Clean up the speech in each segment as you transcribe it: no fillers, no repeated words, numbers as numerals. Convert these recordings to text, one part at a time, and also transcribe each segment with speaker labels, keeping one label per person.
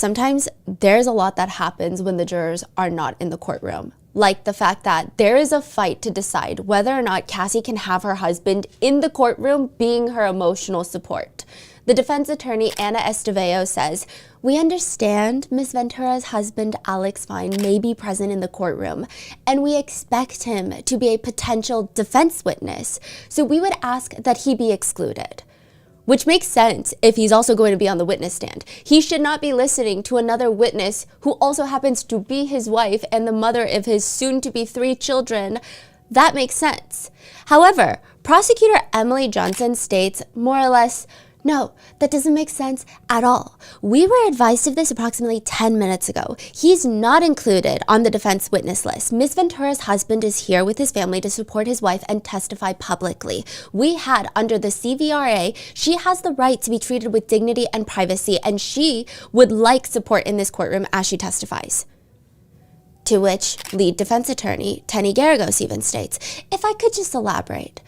Speaker 1: Sometimes there's a lot that happens when the jurors are not in the courtroom, like the fact that there is a fight to decide whether or not Cassie can have her husband in the courtroom being her emotional support. The defense attorney, Ana Esteveo, says, "We understand Ms. Ventura's husband, Alex Fine, may be present in the courtroom, and we expect him to be a potential defense witness, so we would ask that he be excluded." Which makes sense if he's also going to be on the witness stand. He should not be listening to another witness who also happens to be his wife and the mother of his soon-to-be 3 children. That makes sense. However, prosecutor Emily Johnson states more or less, "No, that doesn't make sense at all. We were advised of this approximately 10 minutes ago. He's not included on the defense witness list. Ms. Ventura's husband is here with his family to support his wife and testify publicly. We had, under the CVRA, she has the right to be treated with dignity and privacy, and she would like support in this courtroom as she testifies." To which lead defense attorney Tenny Garagos even states, "If I could just elaborate.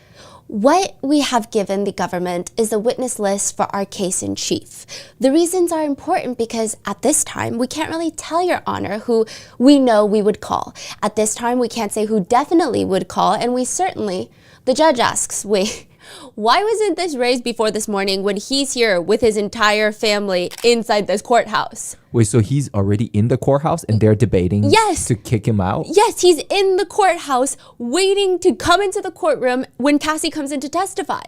Speaker 1: What we have given the government is a witness list for our case in chief. The reasons are important because at this time, we can't really tell Your Honor who we know we would call. At this time, we can't say who definitely would call, and we certainly," the judge asks, "Wait, why wasn't this raised before this morning when he's here with his entire family inside this courthouse?"
Speaker 2: Wait, so he's already in the courthouse and they're debating to kick him out?
Speaker 1: Yes, he's in the courthouse waiting to come into the courtroom when Cassie comes in to testify.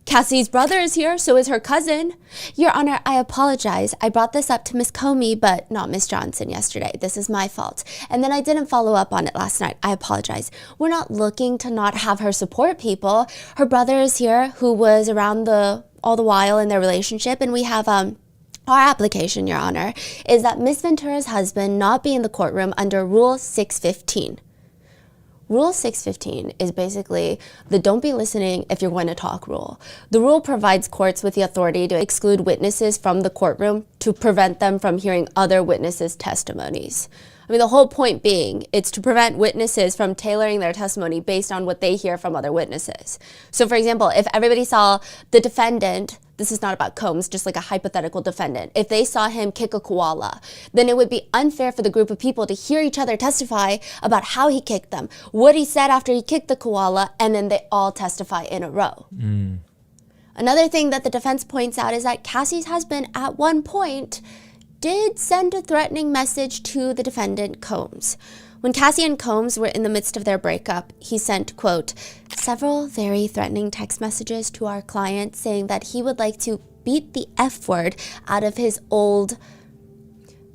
Speaker 1: Cassie's brother is here, so is her cousin. "Your Honor, I apologize. I brought this up to Ms. Comey, but not Ms. Johnson yesterday. This is my fault. And then I didn't follow up on it last night. I apologize. We're not looking to not have her support people. Her brother is here who was around all the while in their relationship, and we have our application, Your Honor, is that Ms. Ventura's husband not be in the courtroom under Rule 615. Rule 615 is basically the don't be listening if you're going to talk rule. The rule provides courts with the authority to exclude witnesses from the courtroom to prevent them from hearing other witnesses' testimonies. I mean, the whole point being, it's to prevent witnesses from tailoring their testimony based on what they hear from other witnesses. So for example, if everybody saw the defendant, this is not about Combs, just like a hypothetical defendant, if they saw him kick a koala, then it would be unfair for the group of people to hear each other testify about how he kicked them, what he said after he kicked the koala, and then they all testify in a row. Another thing that the defense points out is that Cassie's husband at one point did send a threatening message to the defendant, Combs. When Cassie and Combs were in the midst of their breakup, he sent, quote, "several very threatening text messages to our client saying that he would like to beat the F word out of his old,"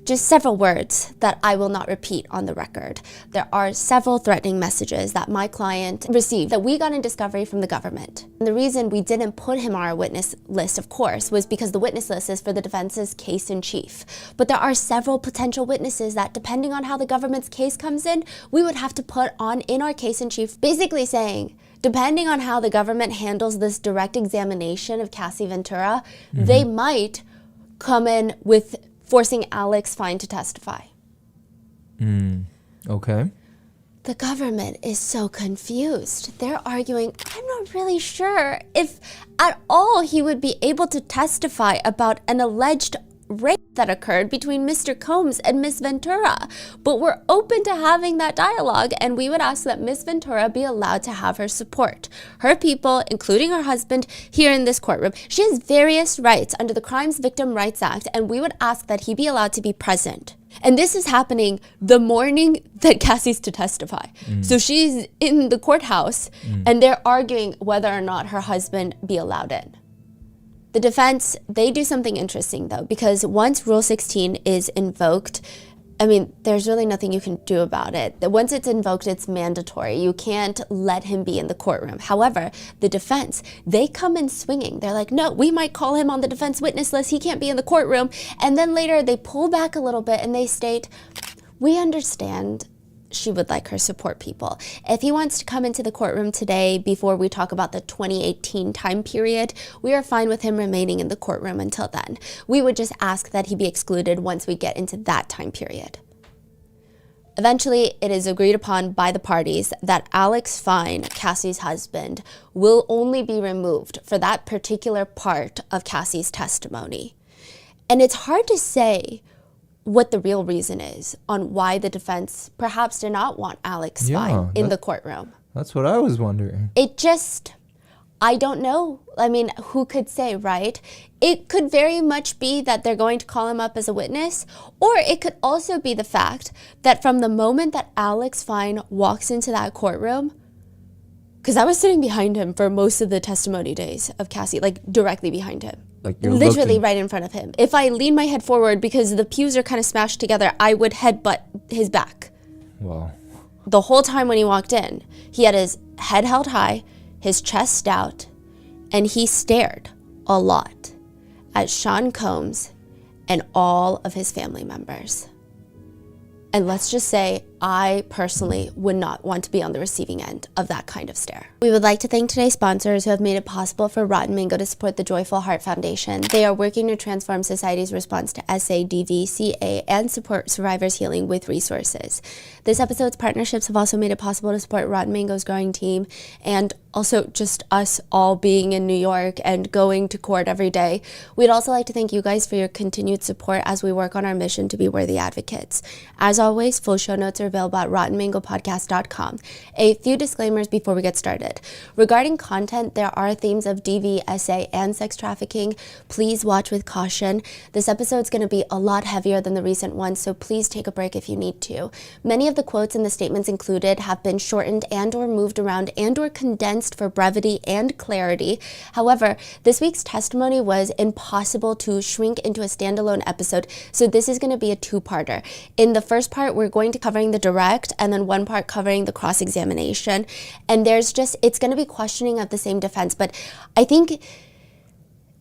Speaker 1: just several words that I will not repeat on the record. There are several threatening messages that my client received that we got in discovery from the government. And the reason we didn't put him on our witness list, of course, was because the witness list is for the defense's case in chief. But there are several potential witnesses that, depending on how the government's case comes in, we would have to put on in our case in chief, basically saying, depending on how the government handles this direct examination of Cassie Ventura, they might come in with forcing Alex Fine to testify.
Speaker 2: Okay.
Speaker 1: The government is so confused. They're arguing, I'm not really sure if at all he would be able to testify about an alleged rape that occurred between Mr. Combs and Ms. Ventura. But we're open to having that dialogue, and we would ask that Ms. Ventura be allowed to have her support. Her people, including her husband, here in this courtroom. She has various rights under the Crimes Victim Rights Act, and we would ask that he be allowed to be present. And this is happening the morning that Cassie's to testify. So she's in the courthouse, and they're arguing whether or not her husband be allowed in. The defense, they do something interesting though, because once Rule 16 is invoked, I mean, there's really nothing you can do about it. Once it's invoked, it's mandatory. You can't let him be in the courtroom. However, the defense, they come in swinging. They're like, no, we might call him on the defense witness list. He can't be in the courtroom. And then later they pull back a little bit and they state, we understand she would like her support people. If he wants to come into the courtroom today before we talk about the 2018 time period, we are fine with him remaining in the courtroom until then. We would just ask that he be excluded once we get into that time period. Eventually, it is agreed upon by the parties that Alex Fine, Cassie's husband, will only be removed for that particular part of Cassie's testimony. And it's hard to say what the real reason is on why the defense perhaps did not want Alex Fine in the courtroom.
Speaker 2: That's what I was wondering.
Speaker 1: I don't know. I mean, who could say, right? It could very much be that they're going to call him up as a witness, or it could also be the fact that from the moment that Alex Fine walks into that courtroom, because I was sitting behind him for most of the testimony days of Cassie, like directly behind him.
Speaker 2: Like you're
Speaker 1: literally
Speaker 2: looking
Speaker 1: right in front of him. If I lean my head forward because the pews are kind of smashed together, I would headbutt his back.
Speaker 2: Wow.
Speaker 1: The whole time when he walked in, he had his head held high, his chest out, and he stared a lot at Sean Combs and all of his family members. And let's just say, I personally would not want to be on the receiving end of that kind of stare. We would like to thank today's sponsors who have made it possible for Rotten Mango to support the Joyful Heart Foundation. They are working to transform society's response to SADV, CA, and support survivors healing with resources. This episode's partnerships have also made it possible to support Rotten Mango's growing team and also just us all being in New York and going to court every day. We'd also like to thank you guys for your continued support as we work on our mission to be worthy advocates. As always, full show notes are available at rottenmangopodcast.com. A few disclaimers before we get started. Regarding content, there are themes of DV, SA, and sex trafficking. Please watch with caution. This episode's going to be a lot heavier than the recent ones, so please take a break if you need to. Many of the quotes and the statements included have been shortened and or moved around and or condensed for brevity and clarity. However, this week's testimony was impossible to shrink into a standalone episode, so this is going to be a two-parter. In the first part, we're going to covering the direct and then one part covering the cross-examination. And it's going to be questioning of the same defense, but I think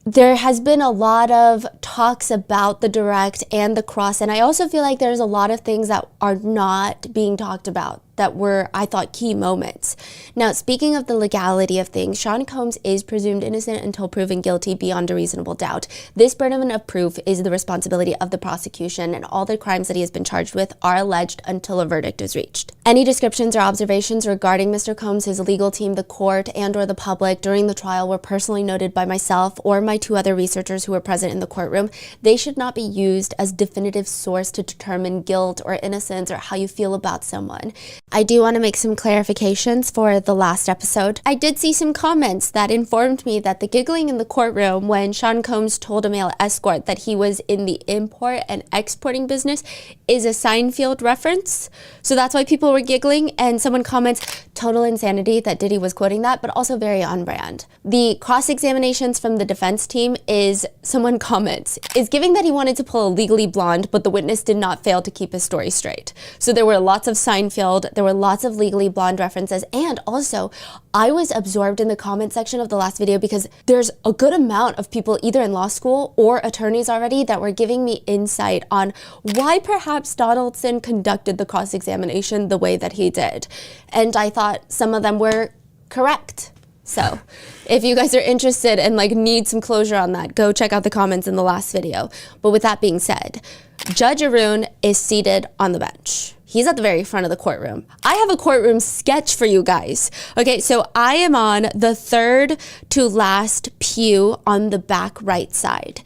Speaker 1: there has been a lot of talks about the direct and the cross, and I also feel like there's a lot of things that are not being talked about that were, I thought, key moments. Now, speaking of the legality of things, Sean Combs is presumed innocent until proven guilty beyond a reasonable doubt. This burden of proof is the responsibility of the prosecution, and all the crimes that he has been charged with are alleged until a verdict is reached. Any descriptions or observations regarding Mr. Combs, his legal team, the court, and or the public during the trial were personally noted by myself or my two other researchers who were present in the courtroom. They should not be used as definitive source to determine guilt or innocence or how you feel about someone. I do want to make some clarifications for the last episode. I did see some comments that informed me that the giggling in the courtroom when Sean Combs told a male escort that he was in the import and exporting business is a Seinfeld reference. So that's why people were giggling, and someone comments, total insanity that Diddy was quoting that, but also very on brand. The cross-examinations from the defense team is, someone comments, is giving that he wanted to pull a Legally Blonde, but the witness did not fail to keep his story straight. So there were lots of Seinfeld, there were lots of Legally Blonde references, and also I was absorbed in the comment section of the last video because there's a good amount of people either in law school or attorneys already that were giving me insight on why perhaps Donaldson conducted the cross-examination the way that he did. And I thought some of them were correct. So if you guys are interested and need some closure on that, go check out the comments in the last video. But with that being said, Judge Arun is seated on the bench. He's at the very front of the courtroom. I have a courtroom sketch for you guys. Okay, so I am on the third to last pew on the back right side.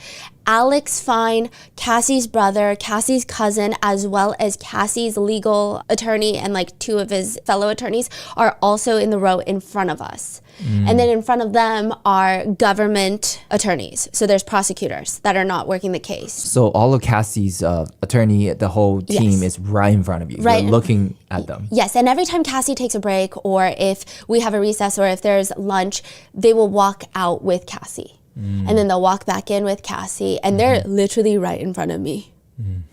Speaker 1: Alex Fine, Cassie's brother, Cassie's cousin, as well as Cassie's legal attorney and two of his fellow attorneys are also in the row in front of us. And then in front of them are government attorneys. So there's prosecutors that are not working the case.
Speaker 2: So all of Cassie's attorney, the whole team is right in front of you. Right. You're looking at them.
Speaker 1: Yes, and every time Cassie takes a break or if we have a recess or if there's lunch, they will walk out with Cassie. And then they'll walk back in with Cassie, and they're literally right in front of me.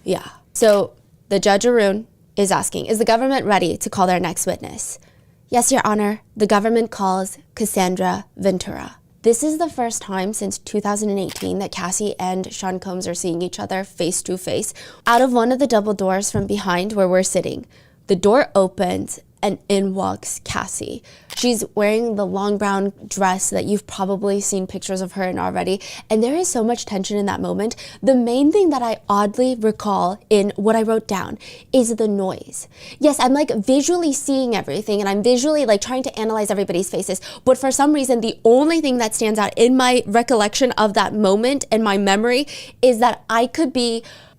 Speaker 1: Yeah. So the Judge Arun is asking, is the government ready to call their next witness? Yes, Your Honor. The government calls Cassie Ventura. This is the first time since 2018 that Cassie and Sean Combs are seeing each other face to face. Out of one of the double doors from behind where we're sitting, the door opens and in walks Cassie. She's wearing the long brown dress that you've probably seen pictures of her in already. And there is so much tension in that moment. The main thing that I oddly recall in what I wrote down is the noise. Yes, I'm like visually seeing everything and I'm visually like trying to analyze everybody's faces. But for some reason, the only thing that stands out in my recollection of that moment and my memory is that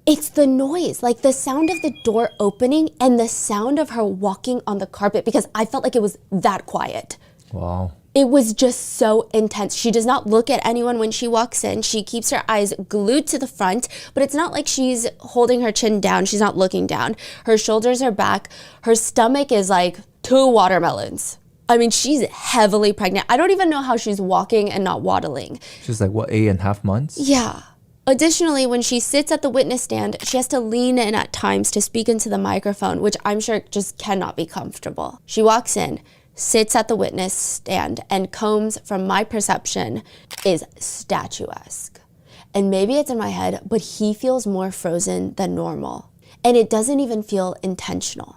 Speaker 1: it's the noise, like the sound of the door opening and the sound of her walking on the carpet, because I felt like it was that quiet.
Speaker 2: Wow.
Speaker 1: It was just so intense. She does not look at anyone when she walks in. She keeps her eyes glued to the front, but it's not like she's holding her chin down. She's not looking down. Her shoulders are back. Her stomach is like 2 watermelons. I mean, she's heavily pregnant. I don't even know how she's walking and not waddling.
Speaker 2: She's like, what, 8.5 months?
Speaker 1: Yeah. Additionally, when she sits at the witness stand, she has to lean in at times to speak into the microphone, which I'm sure just cannot be comfortable. She walks in, sits at the witness stand, and Combs, from my perception, is statuesque. And maybe it's in my head, but he feels more frozen than normal. And it doesn't even feel intentional.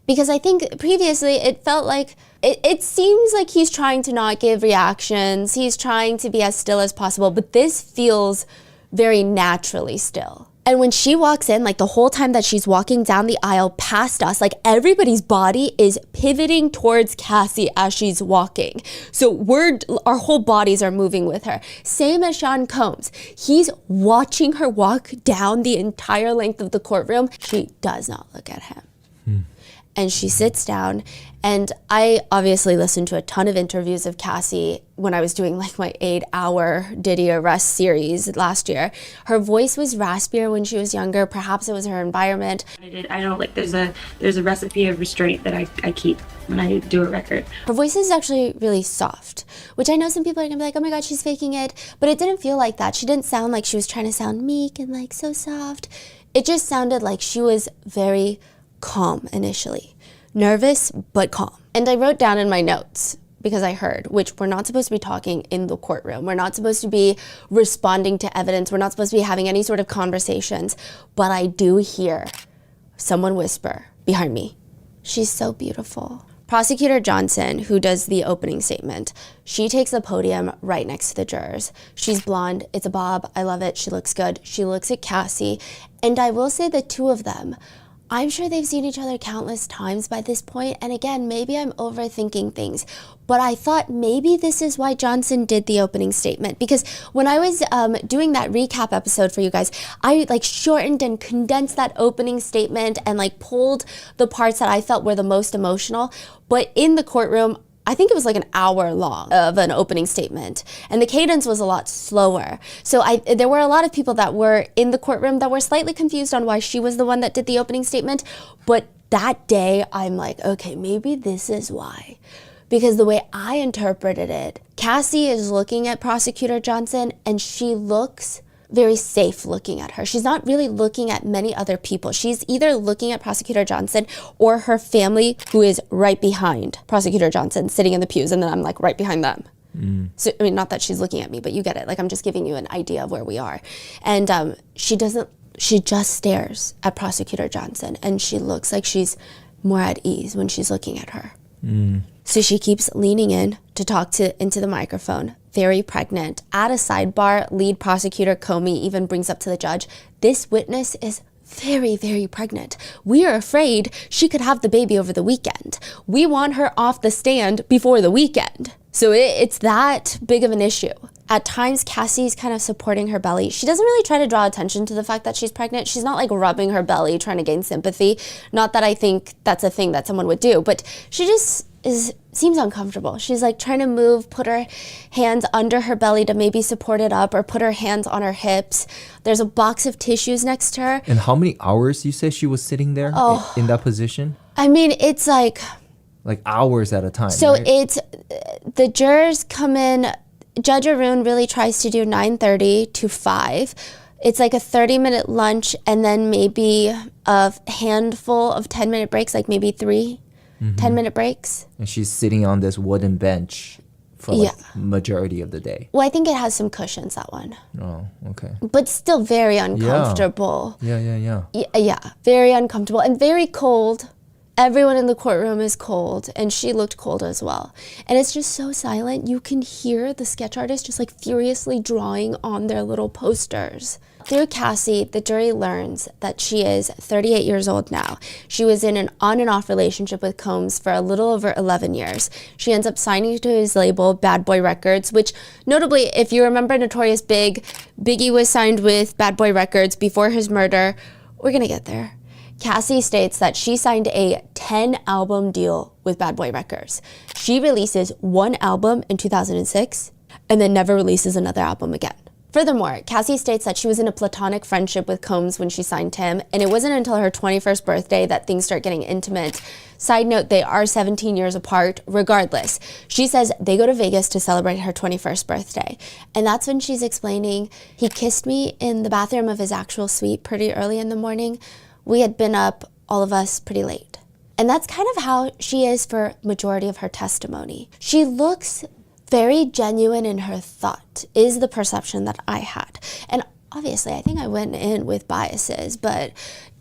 Speaker 1: Because I think previously it felt like, it seems like he's trying to not give reactions. He's trying to be as still as possible, but this feels very naturally still. And when she walks in, like the whole time that she's walking down the aisle past us, like everybody's body is pivoting towards Cassie as she's walking. So our whole bodies are moving with her. Same as Sean Combs. He's watching her walk down the entire length of the courtroom. She does not look at him. And she sits down, and I obviously listened to a ton of interviews of Cassie when I was doing like my 8-hour Diddy arrest series last year. Her voice was raspier when she was younger. Perhaps it was her environment.
Speaker 3: I know, like there's a recipe of restraint that I keep when I do a record.
Speaker 1: Her voice is actually really soft, which I know some people are gonna be like, oh my God, she's faking it. But it didn't feel like that. She didn't sound like she was trying to sound meek and like so soft. It just sounded like she was very calm initially. Nervous, but calm. And I wrote down in my notes, because I heard, which we're not supposed to be talking in the courtroom. We're not supposed to be responding to evidence. We're not supposed to be having any sort of conversations. But I do hear someone whisper behind me, she's so beautiful. Prosecutor Johnson, who does the opening statement, she takes the podium right next to the jurors. She's blonde, it's a bob, I love it, she looks good. She looks at Cassie, and I will say the two of them, I'm sure they've seen each other countless times by this point, and again, maybe I'm overthinking things, but I thought maybe this is why Johnson did the opening statement, because when I was doing that recap episode for you guys, I like shortened and condensed that opening statement and like pulled the parts that I felt were the most emotional, but in the courtroom, I think it was like an hour long of an opening statement, and the cadence was a lot slower. So there were a lot of people that were in the courtroom that were slightly confused on why she was the one that did the opening statement. But that day, I'm like, okay, maybe this is why. Because the way I interpreted it, Cassie is looking at Prosecutor Johnson, and she looks very safe looking at her. She's not really looking at many other people. She's either looking at Prosecutor Johnson or her family, who is right behind Prosecutor Johnson, sitting in the pews, and then I'm like right behind them. So, I mean, not that she's looking at me, but you get it. Like, I'm just giving you an idea of where we are. And she just stares at Prosecutor Johnson, and she looks like she's more at ease when she's looking at her. So she keeps leaning in to talk into the microphone, very pregnant. At a sidebar, lead prosecutor Comey even brings up to the judge, this witness is very, very pregnant. We are afraid she could have the baby over the weekend. We want her off the stand before the weekend. So it's that big of an issue. At times, Cassie's kind of supporting her belly. She doesn't really try to draw attention to the fact that she's pregnant. She's not like rubbing her belly, trying to gain sympathy. Not that I think that's a thing that someone would do, but she just seems uncomfortable. She's like trying to move, put her hands under her belly to maybe support it up, or put her hands on her hips. There's a box of tissues next to her.
Speaker 2: And how many hours you say she was sitting there in that position?
Speaker 1: I mean, it's like
Speaker 2: hours at a time.
Speaker 1: So
Speaker 2: right?
Speaker 1: It's the jurors come in. Judge Arun really tries to do 9:30 to 5. It's like a 30-minute lunch, and then maybe a handful of 10-minute breaks, like maybe 3 10-minute breaks.
Speaker 2: And she's sitting on this wooden bench for majority of the day.
Speaker 1: Well, I think it has some cushions, that one.
Speaker 2: Oh, okay.
Speaker 1: But still very uncomfortable.
Speaker 2: Yeah.
Speaker 1: Yeah, very uncomfortable and very cold. Everyone in the courtroom is cold, and she looked cold as well. And it's just so silent. You can hear the sketch artist just like furiously drawing on their little posters. Through Cassie, the jury learns that she is 38 years old now. She was in an on and off relationship with Combs for a little over 11 years. She ends up signing to his label, Bad Boy Records, which notably, if you remember Notorious Big, Biggie was signed with Bad Boy Records before his murder. We're gonna get there. Cassie states that she signed a 10-album deal with Bad Boy Records. She releases one album in 2006 and then never releases another album again. Furthermore, Cassie states that she was in a platonic friendship with Combs when she signed him, and it wasn't until her 21st birthday that things start getting intimate. Side note, they are 17 years apart. Regardless, she says they go to Vegas to celebrate her 21st birthday. And that's when she's explaining, he kissed me in the bathroom of his actual suite pretty early in the morning. We had been up, all of us, pretty late. And that's kind of how she is for majority of her testimony. She looks very genuine in her thought, is the perception that I had. And obviously, I think I went in with biases, but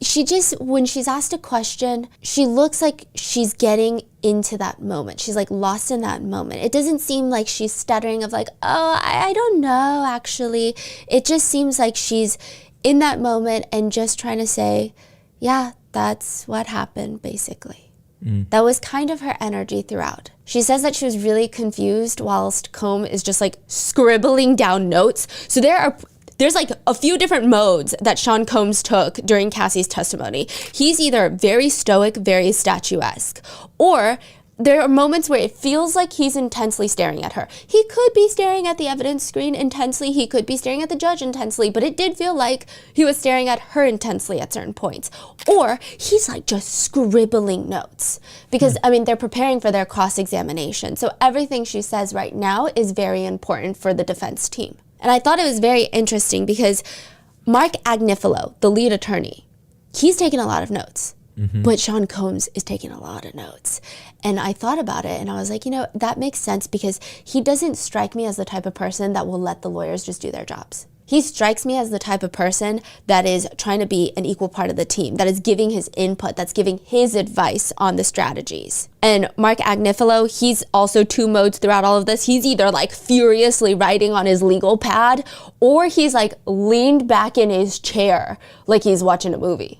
Speaker 1: she just, when she's asked a question, she looks like she's getting into that moment. She's like lost in that moment. It doesn't seem like she's stuttering of like, oh, I don't know, actually. It just seems like she's in that moment and just trying to say, yeah, that's what happened, basically. That was kind of her energy throughout. She says that she was really confused whilst Combs is just like scribbling down notes. So there's like a few different modes that Sean Combs took during Cassie's testimony. He's either very stoic, very statuesque, or there are moments where it feels like he's intensely staring at her. He could be staring at the evidence screen intensely. He could be staring at the judge intensely, but it did feel like he was staring at her intensely at certain points. Or he's like just scribbling notes because, I mean, they're preparing for their cross-examination. So everything she says right now is very important for the defense team. And I thought it was very interesting because Mark Agnifilo, the lead attorney, he's taken a lot of notes. But Sean Combs is taking a lot of notes. And I thought about it and I was like, you know, that makes sense because he doesn't strike me as the type of person that will let the lawyers just do their jobs. He strikes me as the type of person that is trying to be an equal part of the team, that is giving his input, that's giving his advice on the strategies. And Mark Agnifilo, he's also two modes throughout all of this. He's either like furiously writing on his legal pad or he's like leaned back in his chair like he's watching a movie.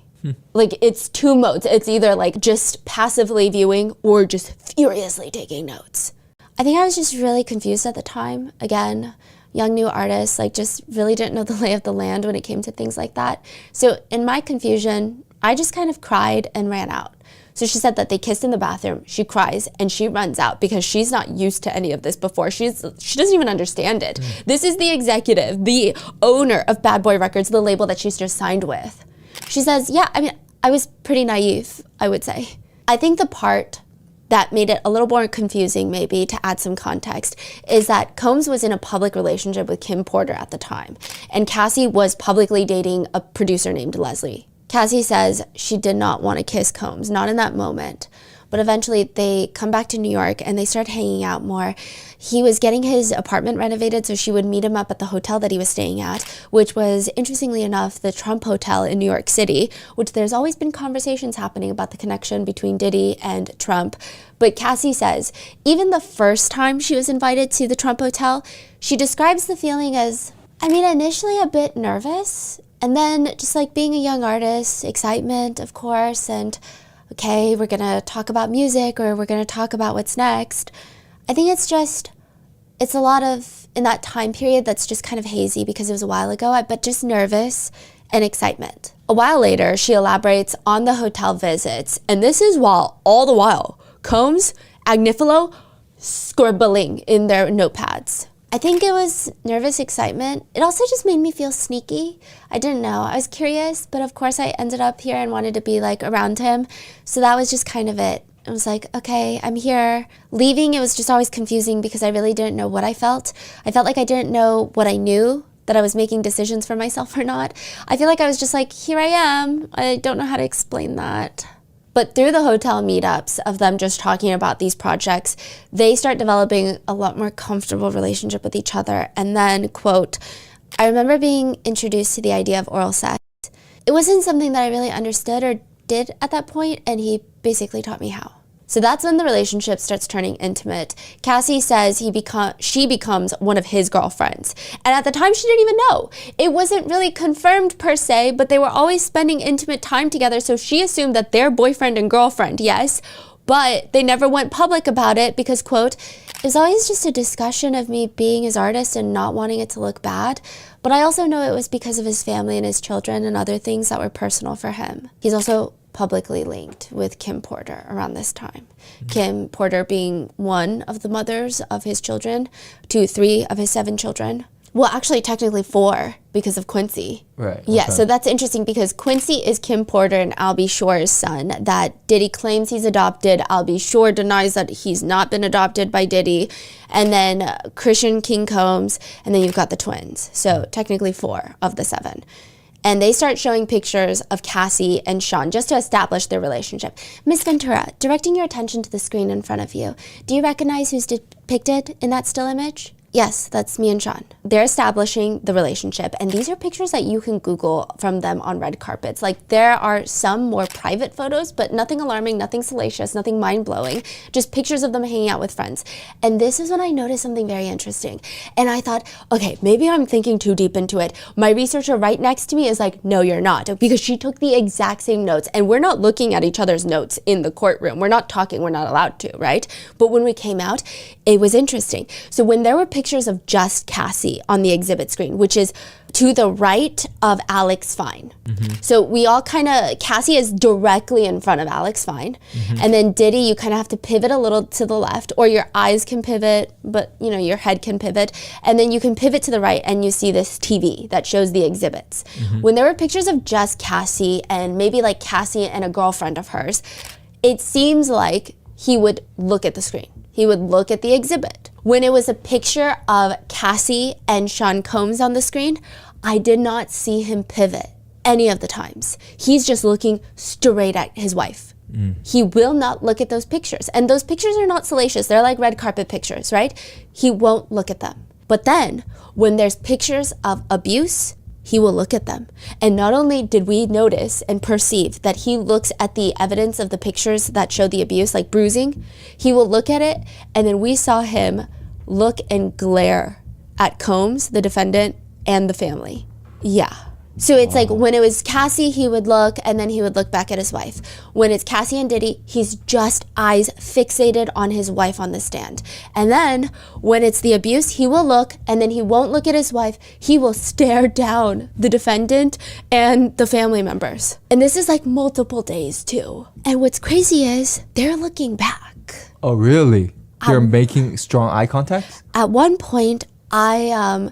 Speaker 1: Like it's two modes. It's either like just passively viewing or just furiously taking notes. I think I was just really confused at the time. Again, young new artist, like just really didn't know the lay of the land when it came to things like that. So in my confusion, I just kind of cried and ran out. So she said that they kissed in the bathroom. She cries and she runs out because she's not used to any of this before. She doesn't even understand it. This is the executive, the owner of Bad Boy Records, the label that she's just signed with. She says, yeah, I mean, I was pretty naive, I would say. I think the part that made it a little more confusing, maybe, to add some context, is that Combs was in a public relationship with Kim Porter at the time, and Cassie was publicly dating a producer named Leslie. Cassie says she did not want to kiss Combs, not in that moment. But eventually they come back to New York and they start hanging out more. He was getting his apartment renovated, so she would meet him up at the hotel that he was staying at, which was, interestingly enough, the Trump Hotel in New York City, which there's always been conversations happening about the connection between Diddy and Trump. But Cassie says, even the first time she was invited to the Trump Hotel, she describes the feeling as, I mean, initially a bit nervous, and then just like being a young artist, excitement, of course, and okay, we're gonna talk about music or we're gonna talk about what's next. I think it's a lot of, in that time period that's just kind of hazy because it was a while ago, but just nervous and excitement. A while later, she elaborates on the hotel visits, and this is all the while, Combs, Agnifilo, scribbling in their notepads. I think it was nervous excitement. It also just made me feel sneaky. I didn't know. I was curious, but of course I ended up here and wanted to be like around him. So that was just kind of it. I was like, okay, I'm here. Leaving, it was just always confusing because I really didn't know what I felt. I felt like I didn't know what I knew, that I was making decisions for myself or not. I feel like I was just like, here I am. I don't know how to explain that. But through the hotel meetups of them just talking about these projects, they start developing a lot more comfortable relationship with each other. And then, quote, I remember being introduced to the idea of oral sex. It wasn't something that I really understood or did at that point, and he basically taught me how. So that's when the relationship starts turning intimate. Cassie says she becomes one of his girlfriends. And at the time, she didn't even know. It wasn't really confirmed per se, but they were always spending intimate time together. So she assumed that they're boyfriend and girlfriend, yes. But they never went public about it because, quote, it was always just a discussion of me being his artist and not wanting it to look bad. But I also know it was because of his family and his children and other things that were personal for him. He's also publicly linked with Kim Porter around this time. Kim Porter being one of the mothers of his children to 3 of his 7 children. Well, actually, technically 4 because of Quincy.
Speaker 2: Right.
Speaker 1: Yeah,
Speaker 2: okay.
Speaker 1: so that's interesting because Quincy is Kim Porter and Albie Shore's son that Diddy claims he's adopted. Albie Shore denies that he's not been adopted by Diddy. And then Christian King Combs, and then you've got the twins. So technically 4 of the 7. And they start showing pictures of Cassie and Sean just to establish their relationship. Miss Ventura, directing your attention to the screen in front of you, do you recognize who's depicted in that still image? Yes, that's me and Sean. They're establishing the relationship, and these are pictures that you can Google from them on red carpets. Like, there are some more private photos, but nothing alarming, nothing salacious, nothing mind-blowing, just pictures of them hanging out with friends. And this is when I noticed something very interesting. And I thought, okay, maybe I'm thinking too deep into it. My researcher right next to me is like, no, you're not, because she took the exact same notes, and we're not looking at each other's notes in the courtroom. We're not talking, we're not allowed to, right? But when we came out, it was interesting. So when there were pictures of just Cassie on the exhibit screen, which is to the right of Alex Fine. Mm-hmm. So we all Cassie is directly in front of Alex Fine. Mm-hmm. And then Diddy, you kind of have to pivot a little to the left, or your eyes can pivot, but your head can pivot. And then you can pivot to the right and you see this TV that shows the exhibits. Mm-hmm. When there were pictures of just Cassie and maybe like Cassie and a girlfriend of hers, it seems like he would look at the screen. He would look at the exhibit. When it was a picture of Cassie and Sean Combs on the screen, I did not see him pivot any of the times. He's just looking straight at his wife. He will not look at those pictures. And those pictures are not salacious. They're like red carpet pictures, right? He won't look at them. But then when there's pictures of abuse, he will look at them. And not only did we notice and perceive that he looks at the evidence of the pictures that show the abuse, like bruising, he will look at it, and then we saw him look and glare at Combs, the defendant, and the family. Yeah. So it's like when it was Cassie, he would look, and then he would look back at his wife. When it's Cassie and Diddy, he's just eyes fixated on his wife on the stand. And then when it's the abuse, he will look, and then he won't look at his wife. He will stare down the defendant and the family members. And this is like multiple days too. And what's crazy is they're looking back.
Speaker 2: Oh, really? They're making strong eye contact?
Speaker 1: At one point, and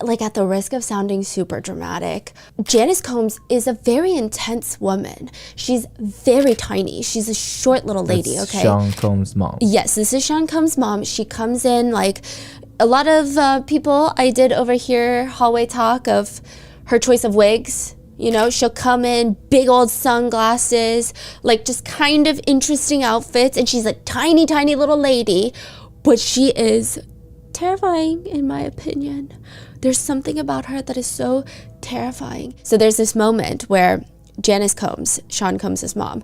Speaker 1: like at the risk of sounding super dramatic, Janice Combs is a very intense woman. She's very tiny. She's a short little lady,
Speaker 2: That's
Speaker 1: okay?
Speaker 2: Sean Combs' mom.
Speaker 1: Yes, this is Sean Combs' mom. She comes in like a lot of people. I did overhear hallway talk of her choice of wigs. She'll come in, big old sunglasses, like just kind of interesting outfits. And she's a tiny, tiny little lady, but she is terrifying in my opinion. There's something about her that is so terrifying. So there's this moment where Janice Combs, Sean Combs' mom,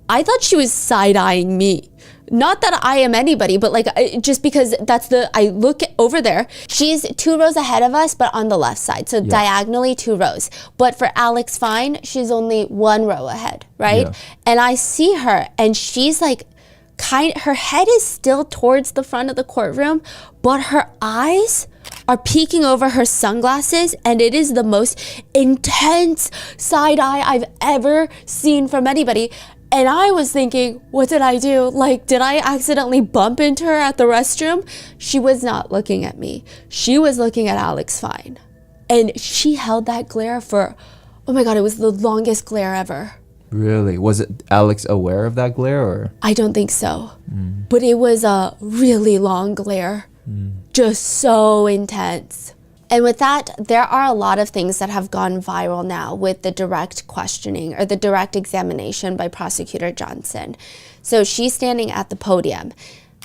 Speaker 1: I thought she was side-eyeing me. Not that I am anybody, but like just because I look over there, she's 2 rows ahead of us, but on the left side. So diagonally 2 rows. But for Alex Fine, she's only 1 row ahead, right? Yeah. And I see her and she's like, her head is still towards the front of the courtroom, but her eyes are peeking over her sunglasses, and it is the most intense side eye I've ever seen from anybody. And I was thinking, what did I do? Like, did I accidentally bump into her at the restroom? She was not looking at me. She was looking at Alex Fine. And she held that glare for, oh my God, it was the longest glare ever.
Speaker 2: Really? Was it Alex aware of that glare or?
Speaker 1: I don't think so. But it was a really long glare. Just so intense. And with that, there are a lot of things that have gone viral now with the direct questioning or the direct examination by Prosecutor Johnson. So she's standing at the podium.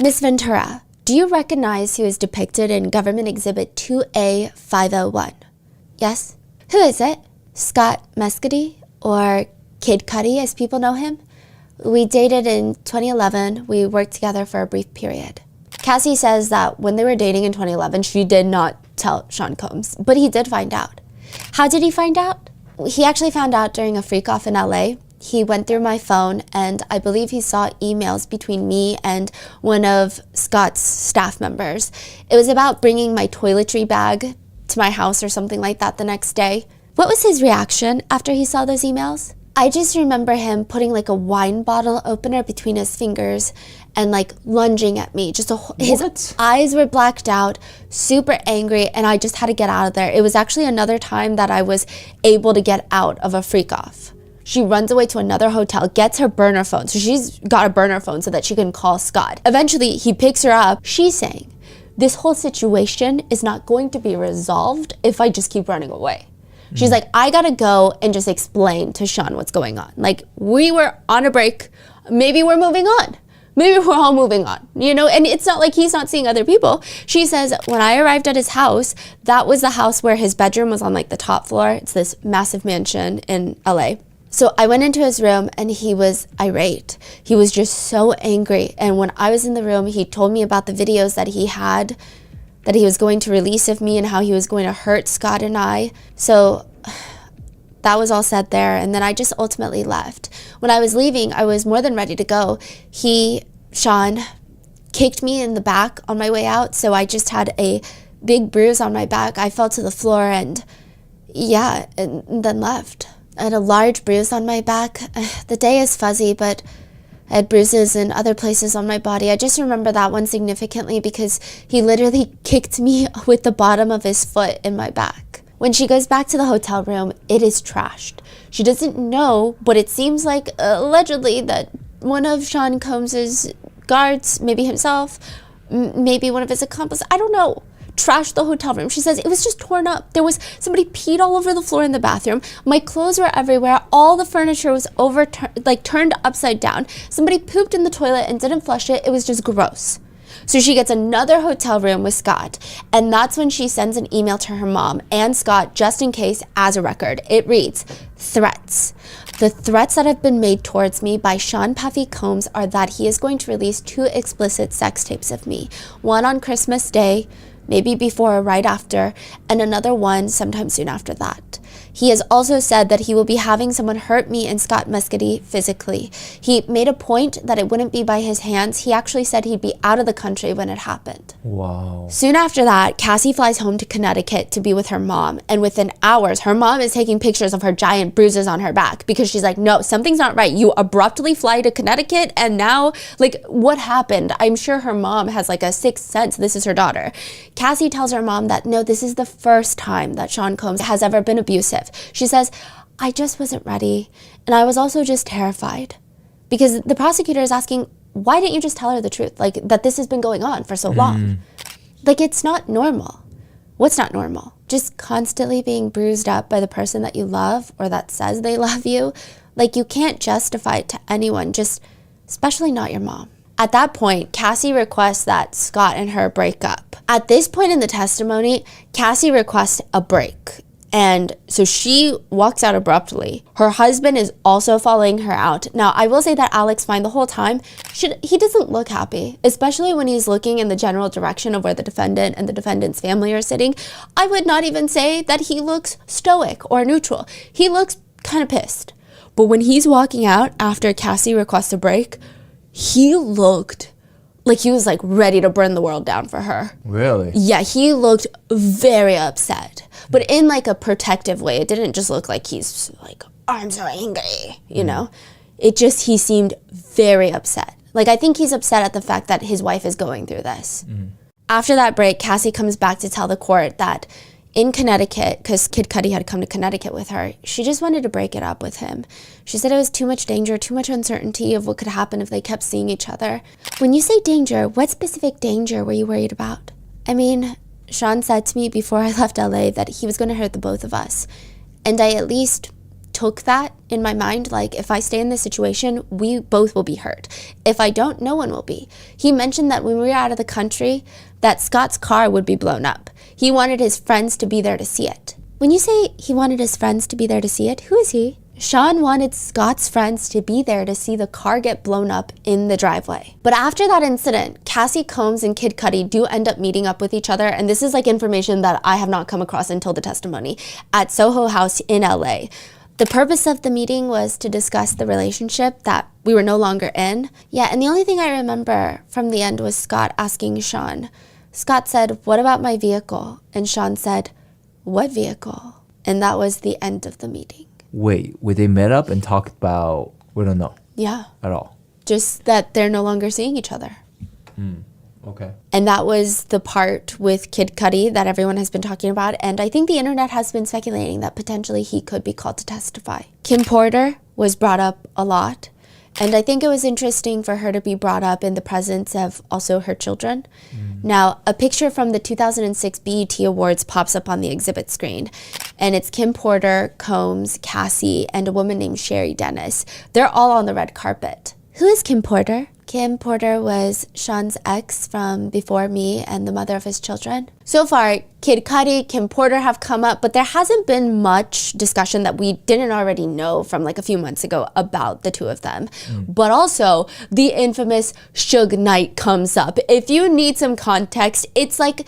Speaker 1: Miss Ventura, do you recognize who is depicted in Government Exhibit 2A501? Yes? Who is it? Scott Mescudi or Kid Cudi, as people know him. We dated in 2011. We worked together for a brief period. Cassie says that when they were dating in 2011, she did not tell Sean Combs, but he did find out. How did he find out? He actually found out during a freak off in LA. He went through my phone, and I believe he saw emails between me and one of Scott's staff members. It was about bringing my toiletry bag to my house or something like that the next day. What was his reaction after he saw those emails? I just remember him putting like a wine bottle opener between his fingers and like lunging at me. His eyes were blacked out, super angry, and I just had to get out of there. It was actually another time that I was able to get out of a freak off. She runs away to another hotel, gets her burner phone. So she's got a burner phone so that she can call Scott. Eventually, he picks her up. She's saying, this whole situation is not going to be resolved if I just keep running away. She's like, I gotta go and just explain to Sean what's going on. Like, we were on a break. Maybe we're moving on. Maybe we're all moving on, you know? And it's not like he's not seeing other people. She says, when I arrived at his house, that was the house where his bedroom was on like the top floor. It's this massive mansion in LA. So I went into his room and he was irate. He was just so angry. And when I was in the room, he told me about the videos that he had, that he was going to release of me and how he was going to hurt Scott and I. So that was all said there. And then I just ultimately left. When I was leaving, I was more than ready to go. Sean, kicked me in the back on my way out. So I just had a big bruise on my back. I fell to the floor and then left. I had a large bruise on my back. The day is fuzzy, but I had bruises in other places on my body. I just remember that one significantly because he literally kicked me with the bottom of his foot in my back. When she goes back to the hotel room, it is trashed. She doesn't know, but it seems like allegedly that one of Sean Combs's guards, maybe himself, maybe one of his accomplices, I don't know, trashed the hotel room. She says it was just torn up. There was somebody peed all over the floor in the bathroom. My clothes were everywhere. All the furniture was turned upside down. Somebody pooped in the toilet and didn't flush it. It was just gross. So she gets another hotel room with Scott, and that's when she sends an email to her mom and Scott just in case as a record. It reads, threats. The threats that have been made towards me by Sean Puffy Combs are that he is going to release 2 explicit sex tapes of me. One on Christmas Day, maybe before or right after, and another one sometime soon after that. He has also said that he will be having someone hurt me and Scott Mescudi physically. He made a point that it wouldn't be by his hands. He actually said he'd be out of the country when it happened.
Speaker 2: Wow.
Speaker 1: Soon after that, Cassie flies home to Connecticut to be with her mom. And within hours, her mom is taking pictures of her giant bruises on her back because she's like, no, something's not right. You abruptly fly to Connecticut and now, like, what happened? I'm sure her mom has like a sixth sense. This is her daughter. Cassie tells her mom that, no, this is the first time that Sean Combs has ever been abusive. She says, I just wasn't ready. And I was also just terrified because the prosecutor is asking, why didn't you just tell her the truth? Like, that this has been going on for so long. Like, it's not normal. What's not normal? Just constantly being bruised up by the person that you love or that says they love you. Like, you can't justify it to anyone, just especially not your mom. At that point, Cassie requests that Scott and her break up. At this point in the testimony, Cassie requests a break. And so she walks out abruptly. Her husband is also following her out. Now, I will say that Alex Fine the whole time, he doesn't look happy, especially when he's looking in the general direction of where the defendant and the defendant's family are sitting. I would not even say that he looks stoic or neutral. He looks kind of pissed. But when he's walking out after Cassie requests a break, he looked like he was like ready to burn the world down for her.
Speaker 2: Really?
Speaker 1: Yeah, he looked very upset, but in like a protective way. It didn't just look like he's like, I'm so angry, you know? He seemed very upset. Like, I think he's upset at the fact that his wife is going through this. After that break, Cassie comes back to tell the court that in Connecticut, because Kid Cudi had come to Connecticut with her, she just wanted to break it up with him. She said it was too much danger, too much uncertainty of what could happen if they kept seeing each other. When you say danger, what specific danger were you worried about? I mean, Sean said to me before I left LA that he was going to hurt the both of us. And I at least took that in my mind, like, if I stay in this situation, we both will be hurt. If I don't, no one will be. He mentioned that when we were out of the country, that Scott's car would be blown up. He wanted his friends to be there to see it. When you say he wanted his friends to be there to see it, who is he? Sean wanted Scott's friends to be there to see the car get blown up in the driveway. But after that incident, Cassie Combs and Kid Cudi do end up meeting up with each other. And this is like information that I have not come across until the testimony at Soho House in LA. The purpose of the meeting was to discuss the relationship that we were no longer in. Yeah, and the only thing I remember from the end was Scott asking Sean. Scott said, "What about my vehicle?" And Sean said, "What vehicle?" And that was the end of the meeting.
Speaker 2: Wait, they met up and talked about, we don't know.
Speaker 1: Yeah.
Speaker 2: At all.
Speaker 1: Just that they're no longer seeing each other.
Speaker 2: Okay.
Speaker 1: And that was the part with Kid Cudi that everyone has been talking about. And I think the internet has been speculating that potentially he could be called to testify. Kim Porter was brought up a lot. And I think it was interesting for her to be brought up in the presence of also her children. Now, a picture from the 2006 BET Awards pops up on the exhibit screen. And it's Kim Porter, Combs, Cassie, and a woman named Sherry Dennis. They're all on the red carpet. Who is Kim Porter? Kim Porter was Sean's ex from Before Me and the mother of his children. So far, Kid Cudi, Kim Porter have come up, but there hasn't been much discussion that we didn't already know from like a few months ago about the two of them. But also, the infamous Suge Knight comes up. If you need some context, it's like,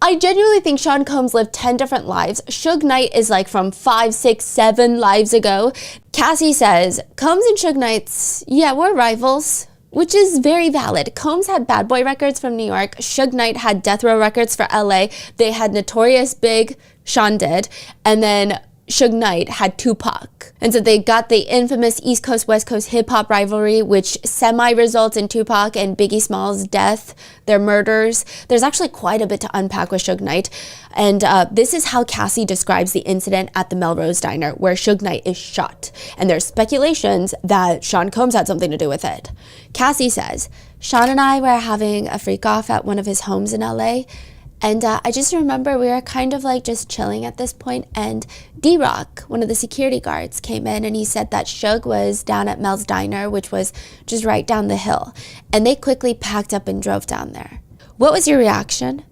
Speaker 1: I genuinely think Sean Combs lived 10 different lives. Suge Knight is like from 5, 6, 7 lives ago. Cassie says, Combs and Suge Knight's, yeah, we're rivals. Which is very valid. Combs had Bad Boy records from New York. Suge Knight had Death Row records for LA. They had Notorious Big, Sean did. And then Suge Knight had Tupac. And so they got the infamous East Coast, West Coast hip-hop rivalry, which semi-results in Tupac and Biggie Smalls' death, their murders. There's actually quite a bit to unpack with Suge Knight. And this is how Cassie describes the incident at the Melrose Diner, where Suge Knight is shot. And there's speculations that Sean Combs had something to do with it. Cassie says, Sean and I were having a freak-off at one of his homes in LA. And I just remember we were kind of like just chilling at this point, and D-Rock, one of the security guards, came in and he said that Suge was down at Mel's Diner, which was just right down the hill. And they quickly packed up and drove down there. What was your reaction?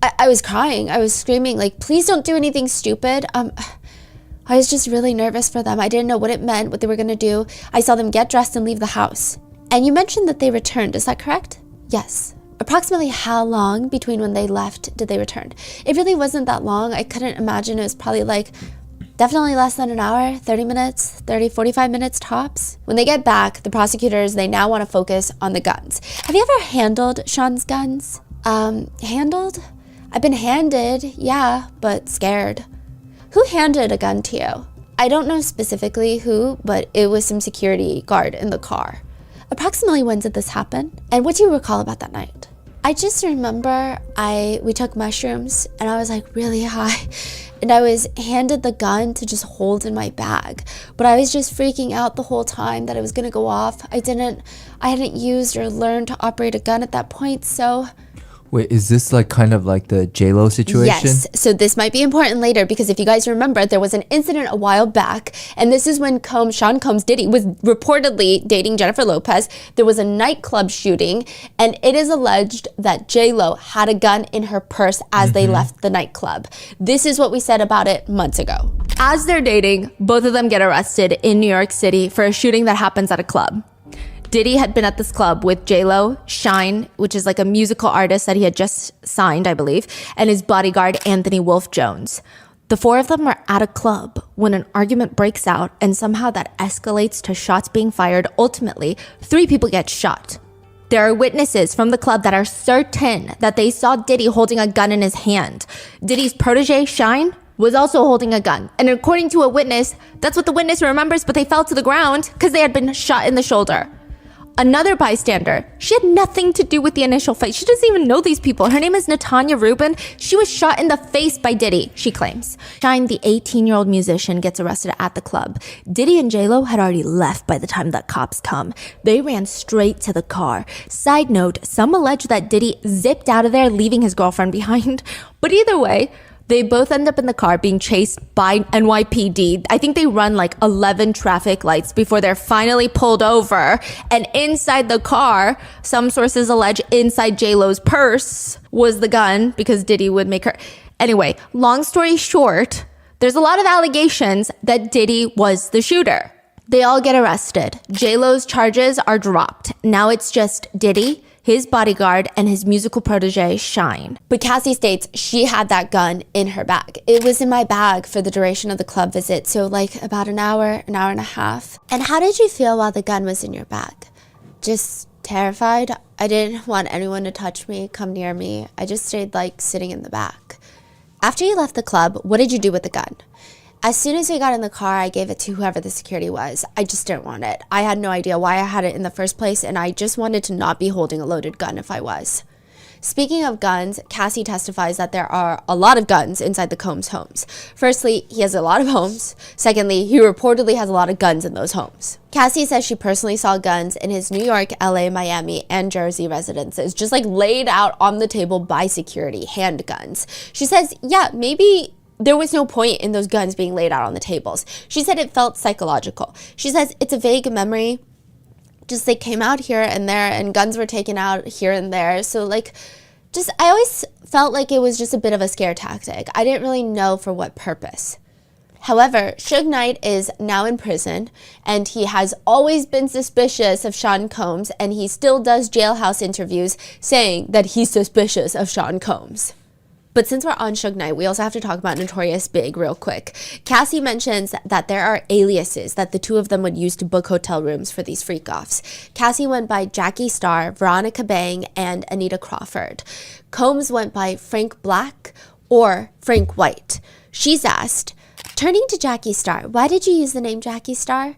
Speaker 1: I was crying. I was screaming, like, please don't do anything stupid. I was just really nervous for them. I didn't know what it meant, what they were going to do. I saw them get dressed and leave the house. And you mentioned that they returned. Is that correct? Yes. Approximately how long between when they left did they return? It really wasn't that long. I couldn't imagine. It was probably like definitely less than an hour, 30 minutes, 30, 45 minutes tops. When they get back, the prosecutors, they now want to focus on the guns. Have you ever handled Sean's guns? Handled? I've been handed, yeah, but scared. Who handed a gun to you? I don't know specifically who, but it was some security guard in the car. Approximately when did this happen? And what do you recall about that night? I just remember we took mushrooms and I was like really high and I was handed the gun to just hold in my bag. But I was just freaking out the whole time that it was gonna go off. I hadn't used or learned to operate a gun at that point, so.
Speaker 2: Wait, is this like kind of like the J-Lo situation?
Speaker 1: Yes, so this might be important later because if you guys remember, there was an incident a while back, and this is when Sean Combs Diddy was reportedly dating Jennifer Lopez. There was a nightclub shooting, and it is alleged that J-Lo had a gun in her purse as they left the nightclub. This is what we said about it months ago. As they're dating, both of them get arrested in New York City for a shooting that happens at a club. Diddy had been at this club with J-Lo, Shine, which is like a musical artist that he had just signed, I believe, and his bodyguard, Anthony Wolf Jones. The four of them were at a club when an argument breaks out, and somehow that escalates to shots being fired. Ultimately, 3 people get shot. There are witnesses from the club that are certain that they saw Diddy holding a gun in his hand. Diddy's protege, Shine, was also holding a gun. And according to a witness, that's what the witness remembers, but they fell to the ground because they had been shot in the shoulder. Another bystander, she had nothing to do with the initial fight. She doesn't even know these people. Her name is Natanya Rubin. She was shot in the face by Diddy, she claims. Shine, the 18-year-old musician, gets arrested at the club. Diddy and J-Lo had already left by the time that cops come. They ran straight to the car. Side note, some allege that Diddy zipped out of there, leaving his girlfriend behind. But either way, they both end up in the car being chased by NYPD. I think they run like 11 traffic lights before they're finally pulled over. And inside the car, some sources allege inside J-Lo's purse was the gun because Diddy would make her. Anyway, long story short, there's a lot of allegations that Diddy was the shooter. They all get arrested. J-Lo's charges are dropped. Now it's just Diddy, his bodyguard, and his musical protege, Shine. But Cassie states she had that gun in her bag. It was in my bag for the duration of the club visit, so like about an hour and a half. And how did you feel while the gun was in your bag? Just terrified. I didn't want anyone to touch me, come near me. I just stayed like sitting in the back. After you left the club, what did you do with the gun? As soon as we got in the car, I gave it to whoever the security was. I just didn't want it. I had no idea why I had it in the first place, and I just wanted to not be holding a loaded gun if I was. Speaking of guns, Cassie testifies that there are a lot of guns inside the Combs homes. Firstly, he has a lot of homes. Secondly, he reportedly has a lot of guns in those homes. Cassie says she personally saw guns in his New York, LA, Miami, and Jersey residences, just like laid out on the table by security, handguns. She says, yeah, maybe there was no point in those guns being laid out on the tables. She said it felt psychological. She says it's a vague memory. Just they came out here and there and guns were taken out here and there. So like, just I always felt like it was just a bit of a scare tactic. I didn't really know for what purpose. However, Suge Knight is now in prison, and he has always been suspicious of Sean Combs, and he still does jailhouse interviews saying that he's suspicious of Sean Combs. But since we're on Suge Knight, we also have to talk about Notorious Big real quick. Cassie mentions that there are aliases that the two of them would use to book hotel rooms for these freak-offs. Cassie went by Jackie Starr, Veronica Bang, and Anita Crawford. Combs went by Frank Black or Frank White. She's asked, turning to Jackie Starr, why did you use the name Jackie Starr?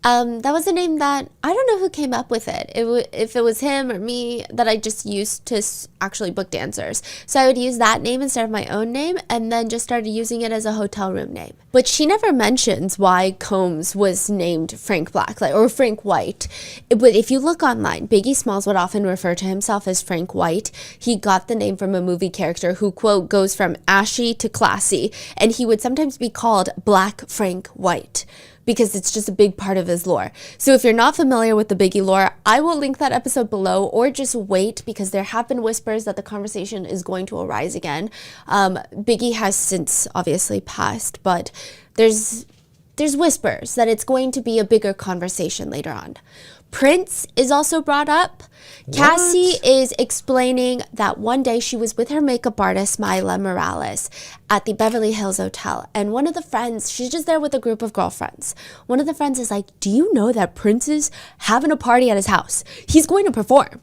Speaker 1: That was a name that, I don't know who came up with it. If it was him or me, that I just used to actually book dancers. So I would use that name instead of my own name, and then just started using it as a hotel room name. But she never mentions why Combs was named Frank Black, or Frank White. But if you look online, Biggie Smalls would often refer to himself as Frank White. He got the name from a movie character who, quote, goes from ashy to classy, and he would sometimes be called Black Frank White, because it's just a big part of his lore. So if you're not familiar with the Biggie lore, I will link that episode below, or just wait, because there have been whispers that the conversation is going to arise again. Biggie has since obviously passed, but there's whispers that it's going to be a bigger conversation later on. Prince is also brought up. What? Cassie is explaining that one day she was with her makeup artist, Mila Morales, at the Beverly Hills Hotel. And one of the friends, she's just there with a group of girlfriends. One of the friends is like, do you know that Prince is having a party at his house? He's going to perform.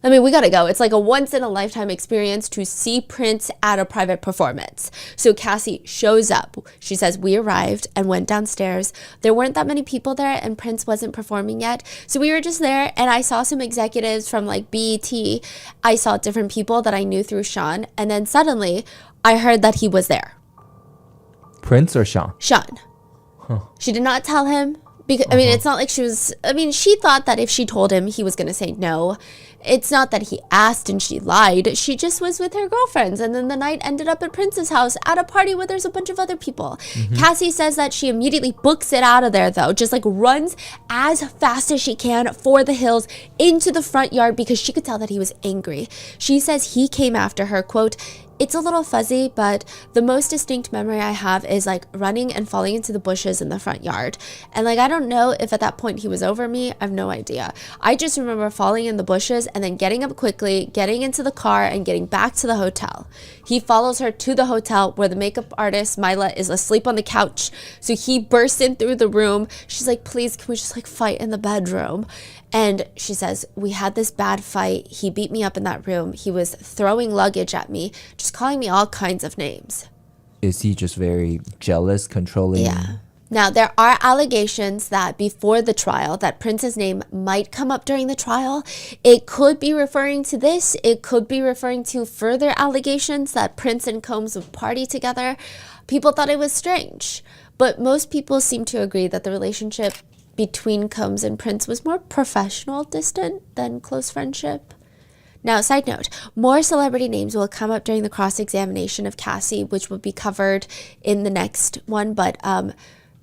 Speaker 1: I mean, we gotta go. It's like a once-in-a-lifetime experience to see Prince at a private performance. So Cassie shows up. She says, we arrived and went downstairs. There weren't that many people there, and Prince wasn't performing yet. So we were just there, and I saw some executives from like BET. I saw different people that I knew through Sean, and then suddenly I heard that he was there.
Speaker 2: Prince or Sean?
Speaker 1: Sean. Huh. She did not tell him. Because, I mean, it's not like she thought that if she told him, he was going to say no. It's not that he asked and she lied. She just was with her girlfriends. And then the night ended up at Prince's house at a party where there's a bunch of other people. Mm-hmm. Cassie says that she immediately books it out of there, though. Just like runs as fast as she can for the hills into the front yard because she could tell that he was angry. She says he came after her, quote, it's a little fuzzy, but the most distinct memory I have is like running and falling into the bushes in the front yard. And like, I don't know if at that point he was over me. I have no idea. I just remember falling in the bushes and then getting up quickly, getting into the car and getting back to the hotel. He follows her to the hotel where the makeup artist, Mila, is asleep on the couch. So he bursts in through the room. She's like, please, can we just like fight in the bedroom? And she says, we had this bad fight. He beat me up in that room. He was throwing luggage at me, just calling me all kinds of names.
Speaker 2: Is he just very jealous, controlling?
Speaker 1: Yeah. Now, there are allegations that before the trial, that Prince's name might come up during the trial. It could be referring to this. It could be referring to further allegations that Prince and Combs would party together. People thought it was strange, but most people seem to agree that the relationship between Combs and Prince was more professional, distant than close friendship. Now, side note, more celebrity names will come up during the cross-examination of Cassie, which will be covered in the next one, but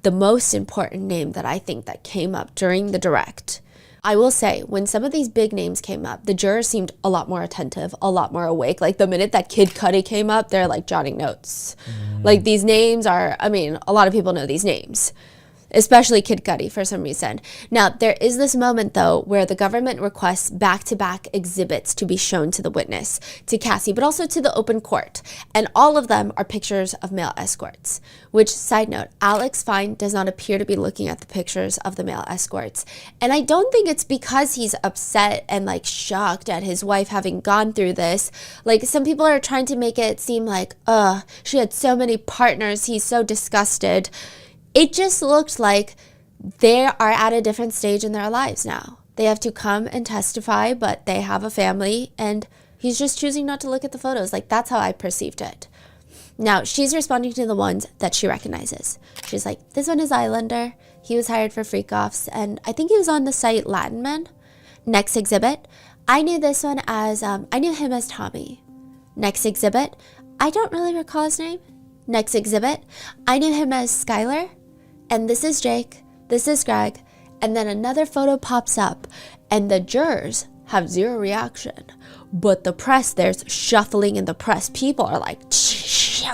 Speaker 1: the most important name that I think that came up during the direct, I will say, when some of these big names came up, the jurors seemed a lot more attentive, a lot more awake. Like the minute that Kid Cudi came up, they're like jotting notes. Like these names are, I mean, a lot of people know these names. especially Kid Cudi for some reason. Now, there is this moment, though, where the government requests back-to-back exhibits to be shown to the witness, to Cassie, but also to the open court. And all of them are pictures of male escorts, which, side note, Alex Fine does not appear to be looking at the pictures of the male escorts. And I don't think it's because he's upset and like shocked at his wife having gone through this. Like, some people are trying to make it seem like, she had so many partners, he's so disgusted. It just looked like they are at a different stage in their lives now. They have to come and testify, but they have a family, and he's just choosing not to look at the photos. Like, that's how I perceived it. Now, she's responding to the ones that she recognizes. She's like, this one is Islander. He was hired for freak-offs, and I think he was on the site Latin Men. Next exhibit, I knew this one as, I knew him as Tommy. Next exhibit, I don't really recall his name. Next exhibit, I knew him as Skylar. And this is Jake, this is Greg, and then another photo pops up, and the jurors have zero reaction. But the press, there's shuffling in the press. People are like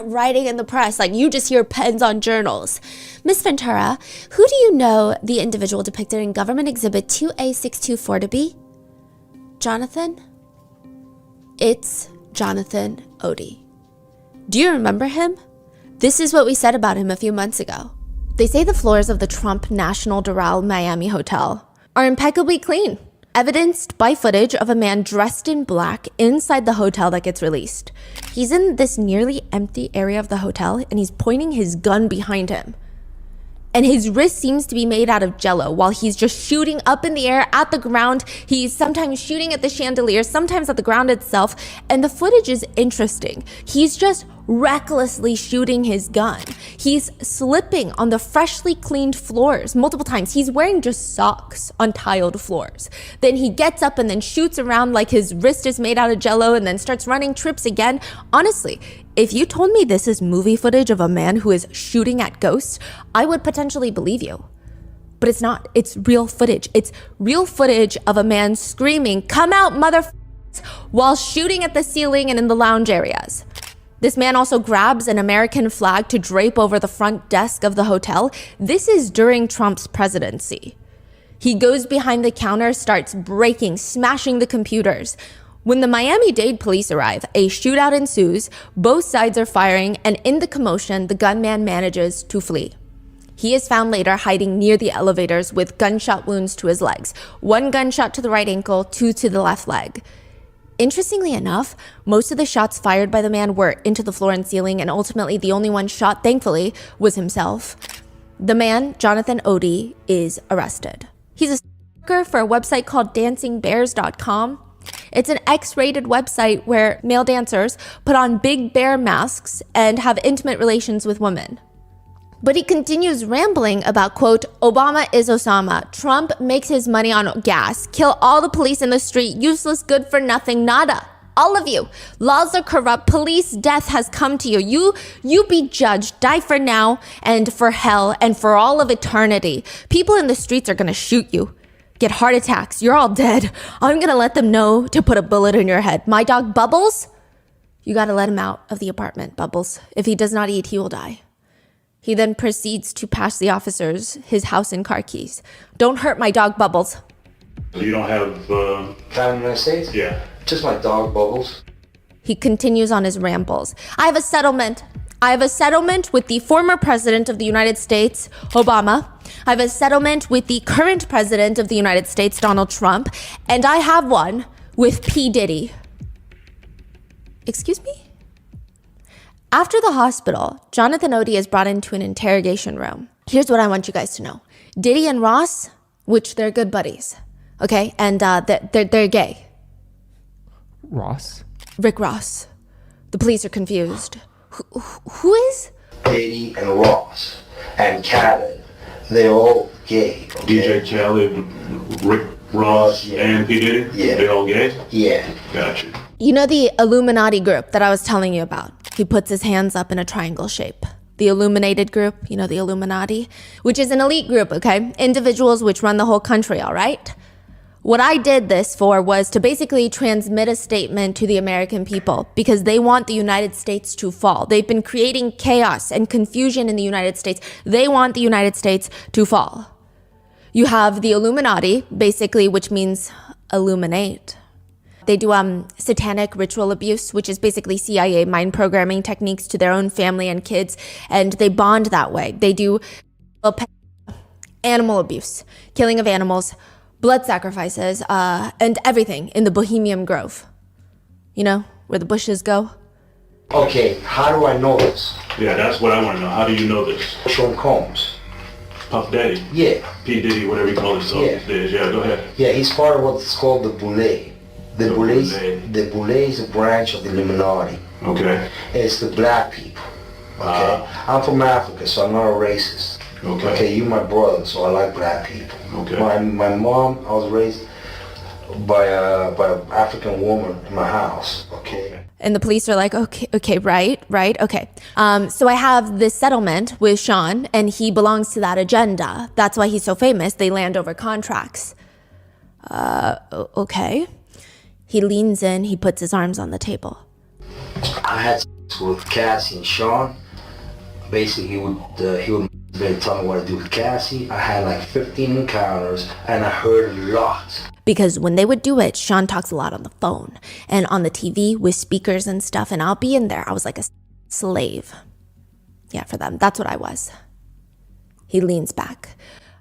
Speaker 1: writing in the press, like you just hear pens on journals. Miss Ventura, who do you know the individual depicted in Government Exhibit 2A624 to be? Jonathan? It's Jonathan Odie. Do you remember him? This is what we said about him a few months ago. They say the floors of the Trump National Doral Miami Hotel are impeccably clean, evidenced by footage of a man dressed in black inside the hotel that gets released. He's in this nearly empty area of the hotel, and he's pointing his gun behind him. And his wrist seems to be made out of jello while he's just shooting up in the air at the ground. He's sometimes shooting at the chandelier, sometimes at the ground itself. And the footage is interesting. He's just recklessly shooting his gun. He's slipping on the freshly cleaned floors multiple times. He's wearing just socks on tiled floors. Then he gets up and then shoots around like his wrist is made out of jello and then starts running, trips again. Honestly, if you told me this is movie footage of a man who is shooting at ghosts, I would potentially believe you. But it's not. It's real footage. It's real footage of a man screaming, "Come out, motherfuckers," while shooting at the ceiling and in the lounge areas. This man also grabs an American flag to drape over the front desk of the hotel. This is during Trump's presidency. He goes behind the counter, starts breaking, smashing the computers. When the Miami-Dade police arrive, a shootout ensues, both sides are firing, and in the commotion, the gunman manages to flee. He is found later hiding near the elevators with gunshot wounds to his legs. 1 gunshot to the right ankle, 2 to the left leg. Interestingly enough, most of the shots fired by the man were into the floor and ceiling, and ultimately the only one shot, thankfully, was himself. The man, Jonathan Odie, is arrested. He's a stalker for a website called dancingbears.com. It's an X-rated website where male dancers put on big bear masks and have intimate relations with women. But he continues rambling about, quote, Obama is Osama. Trump makes his money on gas. Kill all the police in the street. Useless, good for nothing, nada. All of you. Laws are corrupt. Police death has come to you. You be judged. Die for now and for hell and for all of eternity. People in the streets are going to shoot you. Get heart attacks. You're all dead. I'm going to let them know to put a bullet in your head. My dog, Bubbles, you got to let him out of the apartment, Bubbles. If he does not eat, he will die. He then proceeds to pass the officers his house and car keys. Don't hurt my dog, Bubbles.
Speaker 4: You don't have...
Speaker 5: Time in the United States?
Speaker 4: Yeah.
Speaker 5: Just my dog, Bubbles.
Speaker 1: He continues on his rambles. I have a settlement. I have a settlement with the former president of the United States, Obama. I have a settlement with the current president of the United States, Donald Trump. And I have one with P. Diddy. Excuse me? After the hospital, Jonathan Odie is brought into an interrogation room. Here's what I want you guys to know. Diddy and Ross, which they're good buddies, okay? And they're gay.
Speaker 2: Ross?
Speaker 1: Rick Ross. The police are confused. Who is?
Speaker 5: Diddy and Ross and Khaled. They're all gay. Okay?
Speaker 4: DJ Khaled, Rick Ross,
Speaker 5: Yeah.
Speaker 4: and P. Diddy?
Speaker 5: Yeah.
Speaker 4: They all gay?
Speaker 5: Yeah.
Speaker 4: Gotcha.
Speaker 1: You know the Illuminati group that I was telling you about? He puts his hands up in a triangle shape. The Illuminated group, you know, the Illuminati, which is an elite group, okay? Individuals which run the whole country, all right? What I did this for was to basically transmit a statement to the American people because they want the United States to fall. They've been creating chaos and confusion in the United States. They want the United States to fall. You have the Illuminati, basically, which means illuminate. They do satanic ritual abuse, which is basically CIA mind programming techniques to their own family and kids, and they bond that way. They do animal abuse, killing of animals, blood sacrifices, and everything in the Bohemian Grove. You know, where the bushes go.
Speaker 5: Okay, how do I know this?
Speaker 4: Yeah, that's what I want to know. How do you know this?
Speaker 5: Sean Combs.
Speaker 4: Puff Daddy?
Speaker 5: Yeah.
Speaker 4: P. Diddy, whatever you call himself these days. Yeah, go ahead.
Speaker 5: Yeah, he's part of what's called the Boule. The Boule is a branch of the Illuminati.
Speaker 4: Okay.
Speaker 5: It's the black people. Okay. I'm from Africa, so I'm not a racist. Okay, you my brother, so I like black people.
Speaker 4: Okay.
Speaker 5: My mom, I was raised by an African woman in my house. Okay.
Speaker 1: And the police are like, okay, right, okay. So I have this settlement with Sean, and he belongs to that agenda. That's why he's so famous. They land over contracts. Okay. He leans in, he puts his arms on the table.
Speaker 5: I had sex with Cassie and Sean. Basically, he would tell me what to do with Cassie. I had like 15 encounters, and I heard a lot.
Speaker 1: Because when they would do it, Sean talks a lot on the phone and on the TV with speakers and stuff, and I'll be in there. I was like a slave. Yeah, for them. That's what I was. He leans back.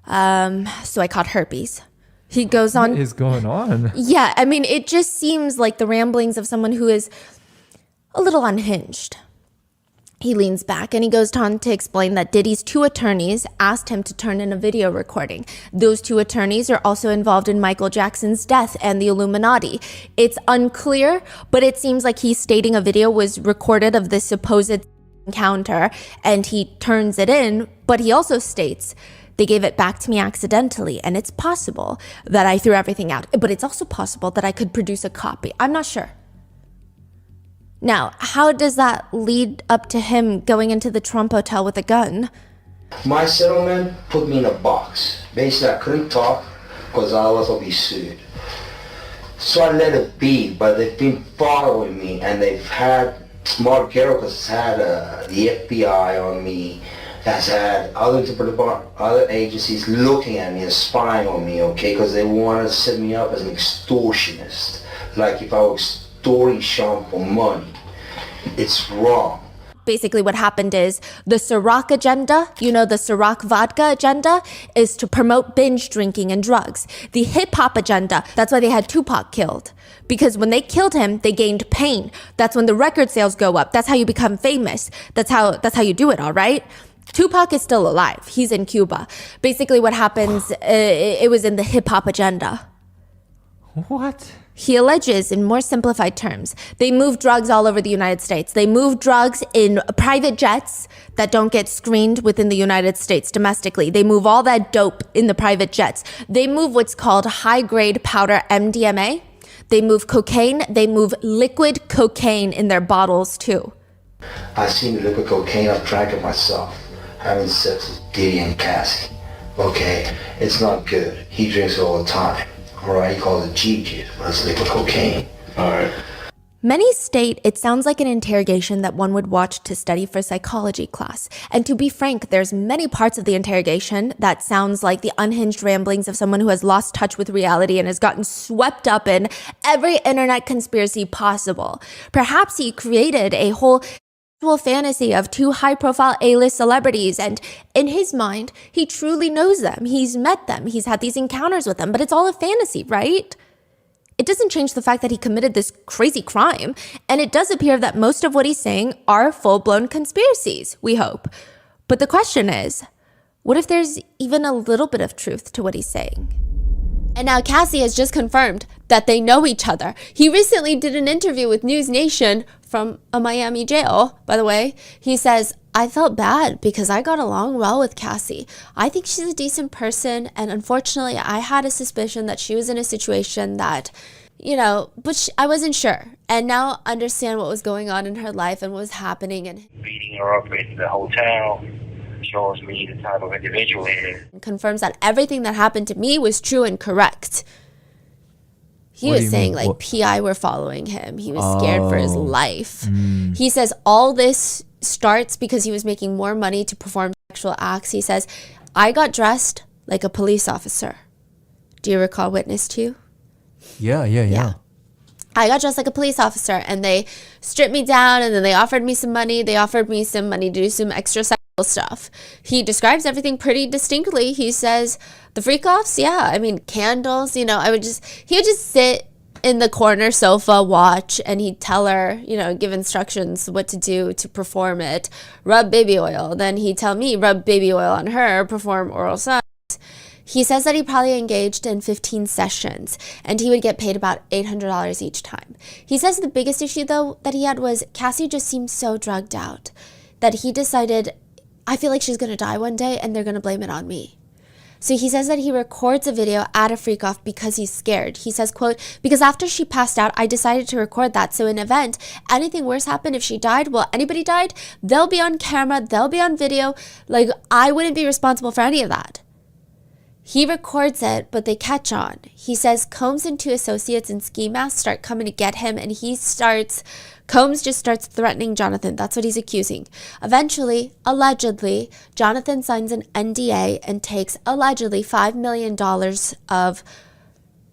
Speaker 1: So I caught herpes. He goes on.
Speaker 2: What is going on?
Speaker 1: Yeah, I mean, it just seems like the ramblings of someone who is a little unhinged. He leans back and he goes on to explain that Diddy's 2 attorneys asked him to turn in a video recording. Those 2 attorneys are also involved in Michael Jackson's death and the Illuminati. It's unclear, but it seems like he's stating a video was recorded of this supposed encounter and he turns it in, but he also states, they gave it back to me accidentally, and it's possible that I threw everything out, but it's also possible that I could produce a copy. I'm not sure. Now, how does that lead up to him going into the Trump Hotel with a gun?
Speaker 5: My settlement put me in a box. Basically, I couldn't talk because otherwise I'll be sued. So I let it be, but they've been following me, and they've had, Mark Garrett has had the FBI on me, has had other agencies looking at me and spying on me, okay, because they want to set me up as an extortionist, like if I was extorting Sean for money. It's wrong.
Speaker 1: Basically what happened is the Ciroc agenda, you know, the Ciroc vodka agenda is to promote binge drinking and drugs. The hip hop agenda, that's why they had Tupac killed. Because when they killed him, they gained pain. That's when the record sales go up. That's how you become famous. That's how you do it, all right? Tupac is still alive. He's in Cuba. Basically what happens, it was in the hip hop agenda.
Speaker 2: What?
Speaker 1: He alleges, in more simplified terms, they move drugs all over the United States. They move drugs in private jets that don't get screened within the United States domestically. They move all that dope in the private jets. They move what's called high-grade powder MDMA. They move cocaine. They move liquid cocaine in their bottles, too.
Speaker 5: I've seen the liquid cocaine. I've drank it myself. Having sex with Diddy and Cassie. Okay, it's not good. He drinks it all the time. Alright, he calls it G-Juice, but it's liquid cocaine. Alright.
Speaker 1: Many state it sounds like an interrogation that one would watch to study for psychology class. And to be frank, there's many parts of the interrogation that sounds like the unhinged ramblings of someone who has lost touch with reality and has gotten swept up in every internet conspiracy possible. Perhaps he created a whole fantasy of 2 high-profile A-list celebrities, and in his mind, he truly knows them. He's met them. He's had these encounters with them, but it's all a fantasy, right? It doesn't change the fact that he committed this crazy crime, and it does appear that most of what he's saying are full-blown conspiracies, we hope. But the question is, what if there's even a little bit of truth to what he's saying? And now Cassie has just confirmed that they know each other. He recently did an interview with News Nation from a Miami jail, by the way. He says, I felt bad because I got along well with Cassie. I think she's a decent person, and unfortunately, I had a suspicion that she was in a situation that, you know, but I wasn't sure. And now understand what was going on in her life and what was happening. And
Speaker 6: beating her up in the hotel shows me the type of individual he is.
Speaker 1: Confirms that everything that happened to me was true and correct. He was saying like PI were following him. He was scared for his life. He says all this starts because he was making more money to perform sexual acts. He says, I got dressed like a police officer. Do you recall Witness 2?
Speaker 2: Yeah.
Speaker 1: I got dressed like a police officer and they stripped me down and then they offered me some money. They offered me some money to do some extra sexual stuff. He describes everything pretty distinctly. He says the freak offs, candles, he would just sit in the corner sofa, watch, and he'd tell her, give instructions what to do to perform it. Rub baby oil. Then he'd tell me, rub baby oil on her, perform oral sex. He says that he probably engaged in 15 sessions and he would get paid about $800 each time. He says the biggest issue, though, that he had was Cassie just seemed so drugged out that he decided, I feel like she's going to die one day and they're going to blame it on me. So he says that he records a video at a freak off because he's scared. He says, quote, because after she passed out, I decided to record that. So in an event, anything worse happened if she died, anybody died, they'll be on camera, they'll be on video. Like, I wouldn't be responsible for any of that. He records it, but they catch on. He says Combs and two associates in ski masks start coming to get him, and Combs just starts threatening Jonathan. That's what he's accusing. Eventually, allegedly, Jonathan signs an NDA and takes allegedly $5 million of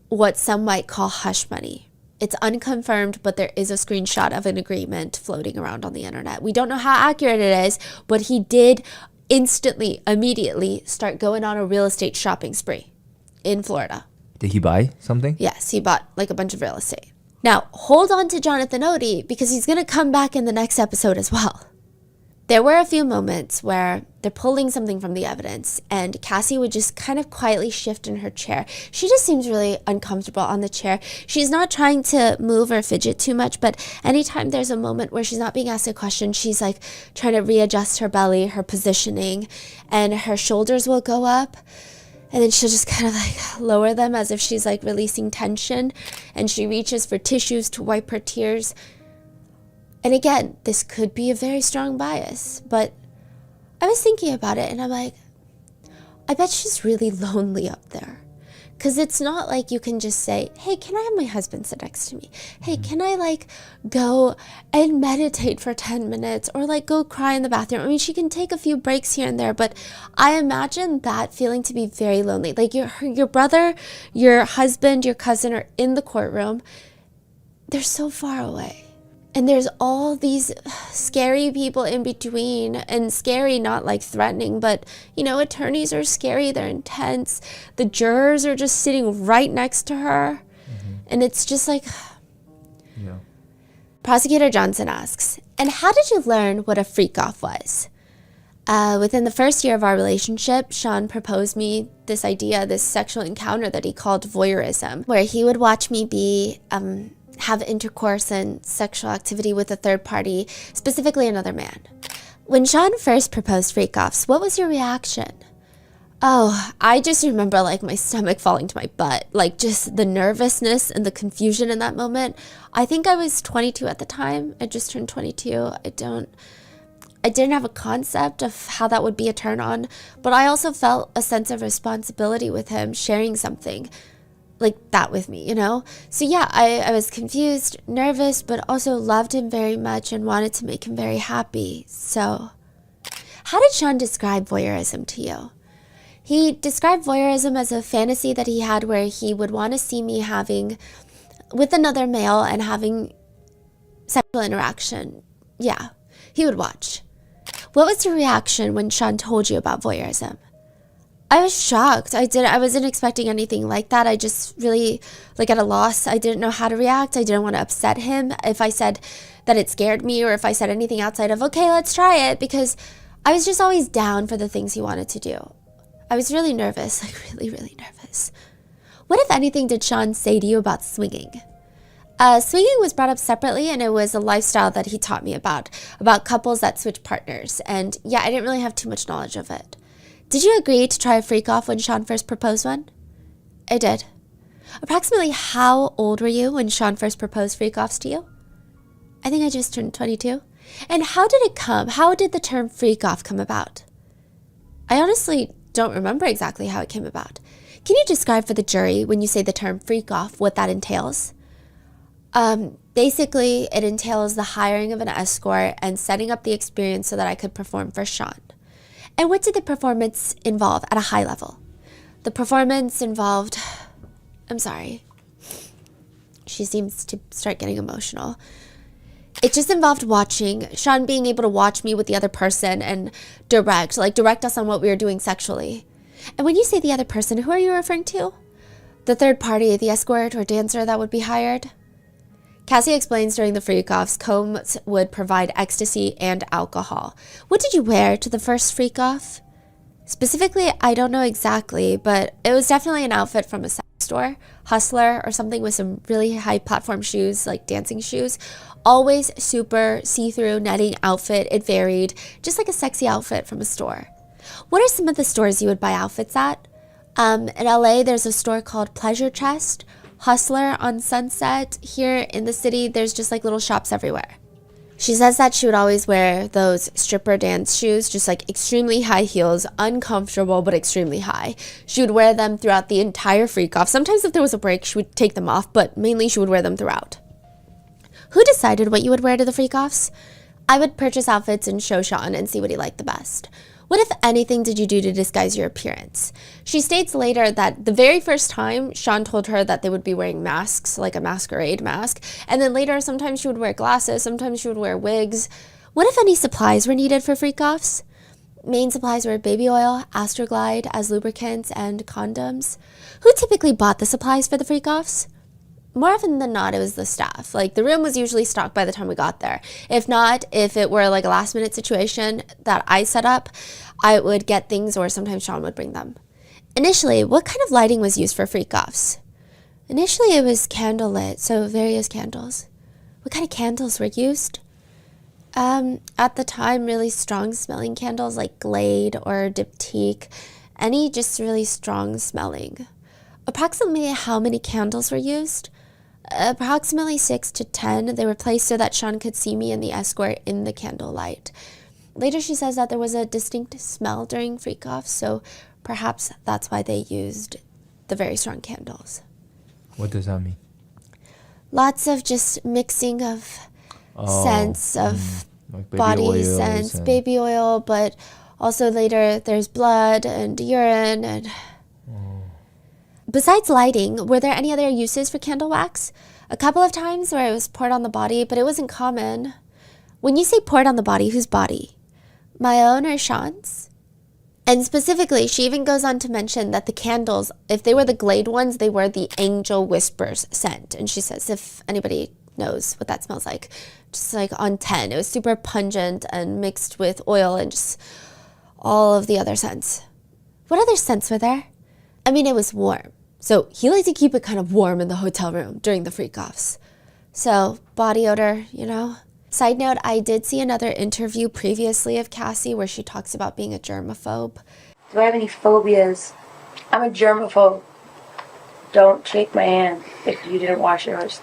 Speaker 1: what some might call hush money. It's unconfirmed, but there is a screenshot of an agreement floating around on the internet. We don't know how accurate it is, but he did immediately start going on a real estate shopping spree in Florida.
Speaker 2: Did he buy something?
Speaker 1: Yes, he bought like a bunch of real estate. Now, hold on to Jonathan Odie because he's going to come back in the next episode as well. There were a few moments where they're pulling something from the evidence and Cassie would just kind of quietly shift in her chair. She just seems really uncomfortable on the chair. She's not trying to move or fidget too much, but anytime there's a moment where she's not being asked a question, she's like trying to readjust her belly, her positioning, and her shoulders will go up. And then she'll just kind of like lower them as if she's like releasing tension. And she reaches for tissues to wipe her tears. And again, this could be a very strong bias, but I was thinking about it and I'm like, I bet she's really lonely up there. Because it's not like you can just say, hey, can I have my husband sit next to me? Hey, can I like go and meditate for 10 minutes or like go cry in the bathroom? I mean, she can take a few breaks here and there, but I imagine that feeling to be very lonely. Like your brother, your husband, your cousin are in the courtroom. They're so far away. And there's all these scary people in between, and scary, not like threatening, but, attorneys are scary. They're intense. The jurors are just sitting right next to her. Mm-hmm. And it's just like, yeah. Prosecutor Johnson asks, and how did you learn what a freak off was? Within the first year of our relationship, Sean proposed me this idea, this sexual encounter that he called voyeurism, where he would watch me have intercourse and sexual activity with a third party, specifically another man. When Sean first proposed freak-offs, what was your reaction? Oh, I just remember like my stomach falling to my butt, like just the nervousness and the confusion in that moment. I think I was 22 at the time. I just turned 22. I didn't have a concept of how that would be a turn on, but I also felt a sense of responsibility with him sharing something like that with me, So yeah, I was confused, nervous, but also loved him very much and wanted to make him very happy. So how did Sean describe voyeurism to you? He described voyeurism as a fantasy that he had where he would want to see me having with another male and having sexual interaction. Yeah, he would watch. What was your reaction when Sean told you about voyeurism? I was shocked. I wasn't expecting anything like that. I just really, at a loss. I didn't know how to react. I didn't want to upset him if I said that it scared me or if I said anything outside of, okay, let's try it, because I was just always down for the things he wanted to do. I was really nervous, really, really nervous. What, if anything, did Sean say to you about swinging? Swinging was brought up separately, and it was a lifestyle that he taught me about couples that switch partners. And yeah, I didn't really have too much knowledge of it. Did you agree to try a freak-off when Sean first proposed one? I did. Approximately how old were you when Sean first proposed freak-offs to you? I think I just turned 22. And how did it come? How did the term freak-off come about? I honestly don't remember exactly how it came about. Can you describe for the jury, when you say the term freak off, what that entails? Basically, it entails the hiring of an escort and setting up the experience so that I could perform for Sean. And what did the performance involve at a high level? The performance involved... I'm sorry. She seems to start getting emotional. It just involved watching, Sean being able to watch me with the other person and direct us on what we were doing sexually. And when you say the other person, who are you referring to? The third party, the escort or dancer that would be hired? Cassie explains during the freak-offs, Combs would provide ecstasy and alcohol. What did you wear to the first freak-off? Specifically, I don't know exactly, but it was definitely an outfit from a sex store, Hustler, or something with some really high platform shoes, like dancing shoes. Always super see-through netting outfit. It varied, just like a sexy outfit from a store. What are some of the stores you would buy outfits at? In LA, there's a store called Pleasure Chest, Hustler on Sunset. Here in the city, there's just like little shops everywhere. She says that she would always wear those stripper dance shoes, just like extremely high heels, uncomfortable, but extremely high. She would wear them throughout the entire freak-off. Sometimes if there was a break, she would take them off, but mainly she would wear them throughout. Who decided what you would wear to the freak-offs? I would purchase outfits and show Sean and see what he liked the best. What, if anything, did you do to disguise your appearance? She states later that the very first time, Sean told her that they would be wearing masks, like a masquerade mask. And then later, sometimes she would wear glasses, sometimes she would wear wigs. What, if any, supplies were needed for freak-offs? Main supplies were baby oil, Astroglide as lubricants, and condoms. Who typically bought the supplies for the freak-offs? More often than not, it was the staff. Like, the room was usually stocked by the time we got there. If not, if it were like a last minute situation that I set up, I would get things, or sometimes Sean would bring them. Initially, what kind of lighting was used for freak-offs? Initially, it was candlelit, so various candles. What kind of candles were used? At the time, really strong smelling candles like Glade or Diptyque. Any just really strong smelling. Approximately how many candles were used? Approximately 6 to 10. They were placed so that Sean could see me and the escort in the candlelight. Later, she says that there was a distinct smell during freak-offs, so perhaps that's why they used the very strong candles.
Speaker 2: What does that mean?
Speaker 1: Lots of just mixing of scents of
Speaker 2: like baby
Speaker 1: body
Speaker 2: oils
Speaker 1: scents,
Speaker 2: and
Speaker 1: baby oil, but also later there's blood and urine and... Besides lighting, were there any other uses for candle wax? A couple of times where it was poured on the body, but it wasn't common. When you say poured on the body, whose body? My own or Sean's? And specifically, she even goes on to mention that the candles, if they were the Glade ones, they were the Angel Whispers scent. And she says, if anybody knows what that smells like, just like on 10. It was super pungent and mixed with oil and just all of the other scents. What other scents were there? I mean, it was warm. So he liked to keep it kind of warm in the hotel room during the freak-offs. So body odor, you know. Side note, I did see another interview previously of Cassie where she talks about being a germaphobe.
Speaker 3: Do I have any phobias? I'm a germaphobe. Don't shake my hand if you didn't wash yours.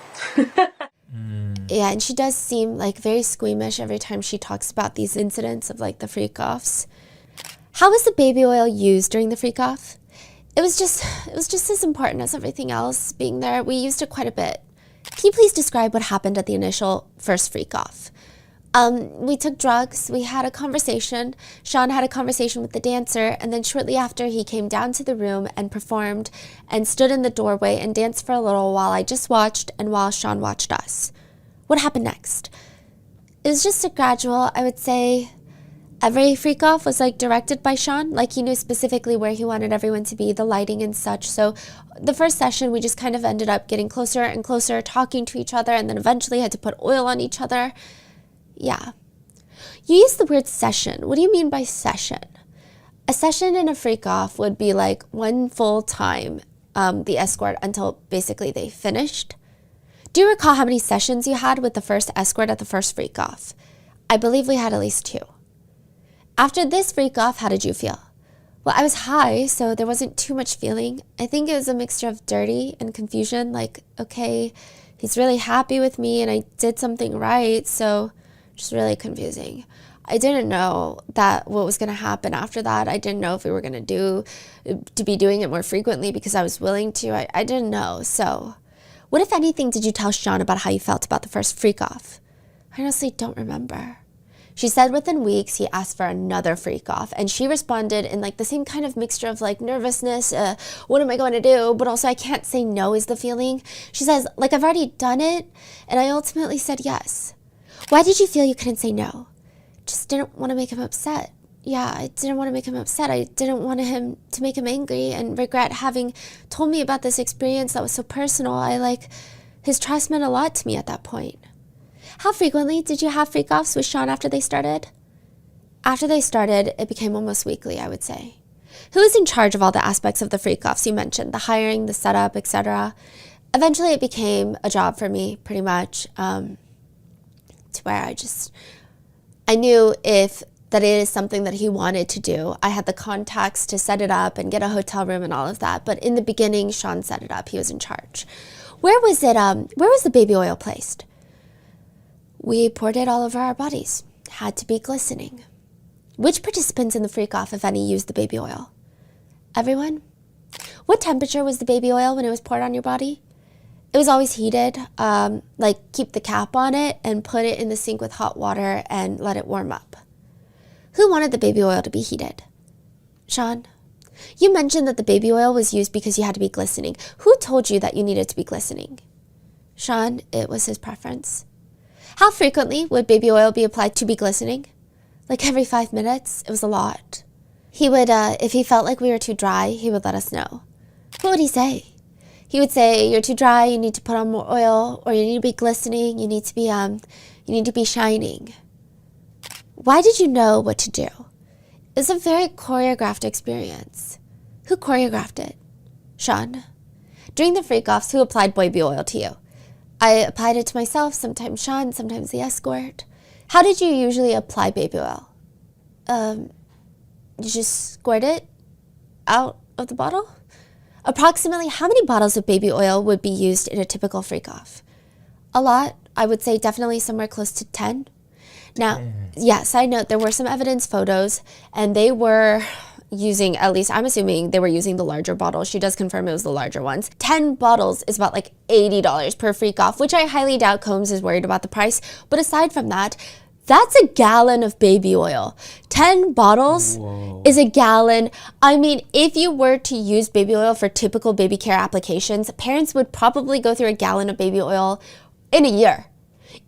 Speaker 1: Yeah, and she does seem like very squeamish every time she talks about these incidents of like the freak-offs. How was the baby oil used during the freak-off? It was just as important as everything else being there. We used it quite a bit. Can you please describe what happened at the initial first freak-off? We took drugs, we had a conversation. Sean had a conversation with the dancer, and then shortly after he came down to the room and performed and stood in the doorway and danced for a little while I just watched and while Sean watched us. What happened next? It was just a gradual, I would say, every freak-off was like directed by Sean. Like he knew specifically where he wanted everyone to be, the lighting and such. So the first session, we just kind of ended up getting closer and closer, talking to each other, and then eventually had to put oil on each other. Yeah. You used the word session. What do you mean by session? A session in a freak-off would be like one full time, the escort, until basically they finished. Do you recall how many sessions you had with the first escort at the first freak-off? I believe we had at least 2. After this freak-off, how did you feel? Well, I was high, so there wasn't too much feeling. I think it was a mixture of dirty and confusion, like, okay, he's really happy with me and I did something right, so just really confusing. I didn't know that what was going to happen after that. I didn't know if we were going to be doing it more frequently because I was willing to. I didn't know. So what, if anything, did you tell Sean about how you felt about the first freak off? I honestly don't remember. She said within weeks he asked for another freak off, and she responded in like the same kind of mixture of like nervousness, what am I going to do? But also I can't say no is the feeling. She says, like, I've already done it, and I ultimately said yes. Why did you feel you couldn't say no? Just didn't want to make him upset. Yeah, I didn't want to make him upset. I didn't want him to make him angry and regret having told me about this experience that was so personal. His trust meant a lot to me at that point. How frequently did you have freak-offs with Sean after they started? After they started, it became almost weekly, I would say. Who was in charge of all the aspects of the freak-offs you mentioned? The hiring, the setup, etc. Eventually, it became a job for me, pretty much, to where I knew that it is something that he wanted to do. I had the contacts to set it up and get a hotel room and all of that. But in the beginning, Sean set it up. He was in charge. Where was the baby oil placed? We poured it all over our bodies. Had to be glistening. Which participants in the freak-off, if any, used the baby oil? Everyone? What temperature was the baby oil when it was poured on your body? It was always heated. Keep the cap on it and put it in the sink with hot water and let it warm up. Who wanted the baby oil to be heated? Sean? You mentioned that the baby oil was used because you had to be glistening. Who told you that you needed to be glistening? Sean, it was his preference. How frequently would baby oil be applied to be glistening? Like every 5 minutes. It was a lot. He would, if he felt like we were too dry, he would let us know. What would he say? He would say, you're too dry, you need to put on more oil, or you need to be glistening, you need to be shining. Why did you know what to do? It's a very choreographed experience. Who choreographed it? Sean. During the freak-offs, who applied baby oil to you? I applied it to myself, sometimes Sean, sometimes the escort. How did you usually apply baby oil? You just squirt it out of the bottle? Approximately how many bottles of baby oil would be used in a typical freak-off? A lot. I would say definitely somewhere close to 10. Now, side note, there were some evidence photos, and they were using, at least I'm assuming they were using the larger bottles. She does confirm it was the larger ones. 10 bottles is about like $80 per freak off, which I highly doubt Combs is worried about the price. But aside from that, that's a gallon of baby oil. 10 bottles is a gallon. I mean, if you were to use baby oil for typical baby care applications, parents would probably go through a gallon of baby oil in a year.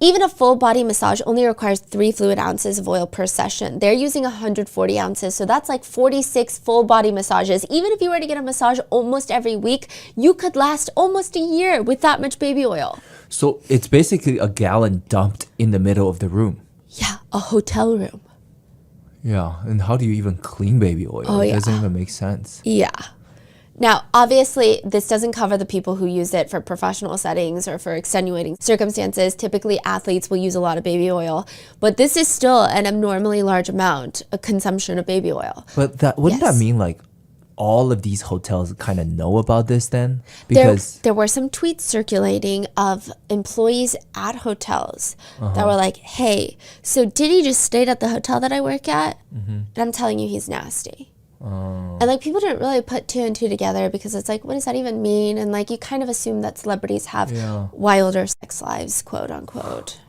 Speaker 1: Even a full body massage only requires 3 fluid ounces of oil per session. They're using 140 ounces, so that's like 46 full body massages. Even if you were to get a massage almost every week, you could last almost a year with that much baby oil.
Speaker 2: So it's basically a gallon dumped in the middle of the room.
Speaker 1: Yeah, a hotel room.
Speaker 2: Yeah, and how do you even clean baby oil? It doesn't even make sense.
Speaker 1: Yeah. Now, obviously, this doesn't cover the people who use it for professional settings or for extenuating circumstances. Typically, athletes will use a lot of baby oil, but this is still an abnormally large amount of consumption of baby oil.
Speaker 2: But wouldn't that mean like all of these hotels kind of know about this then? Because
Speaker 1: there were some tweets circulating of employees at hotels that were like, hey, so Diddy just stayed at the hotel that I work at, and I'm telling you he's nasty. And like people didn't really put 2 and 2 together because it's like, what does that even mean? And like you kind of assume that celebrities have wilder sex lives, quote unquote.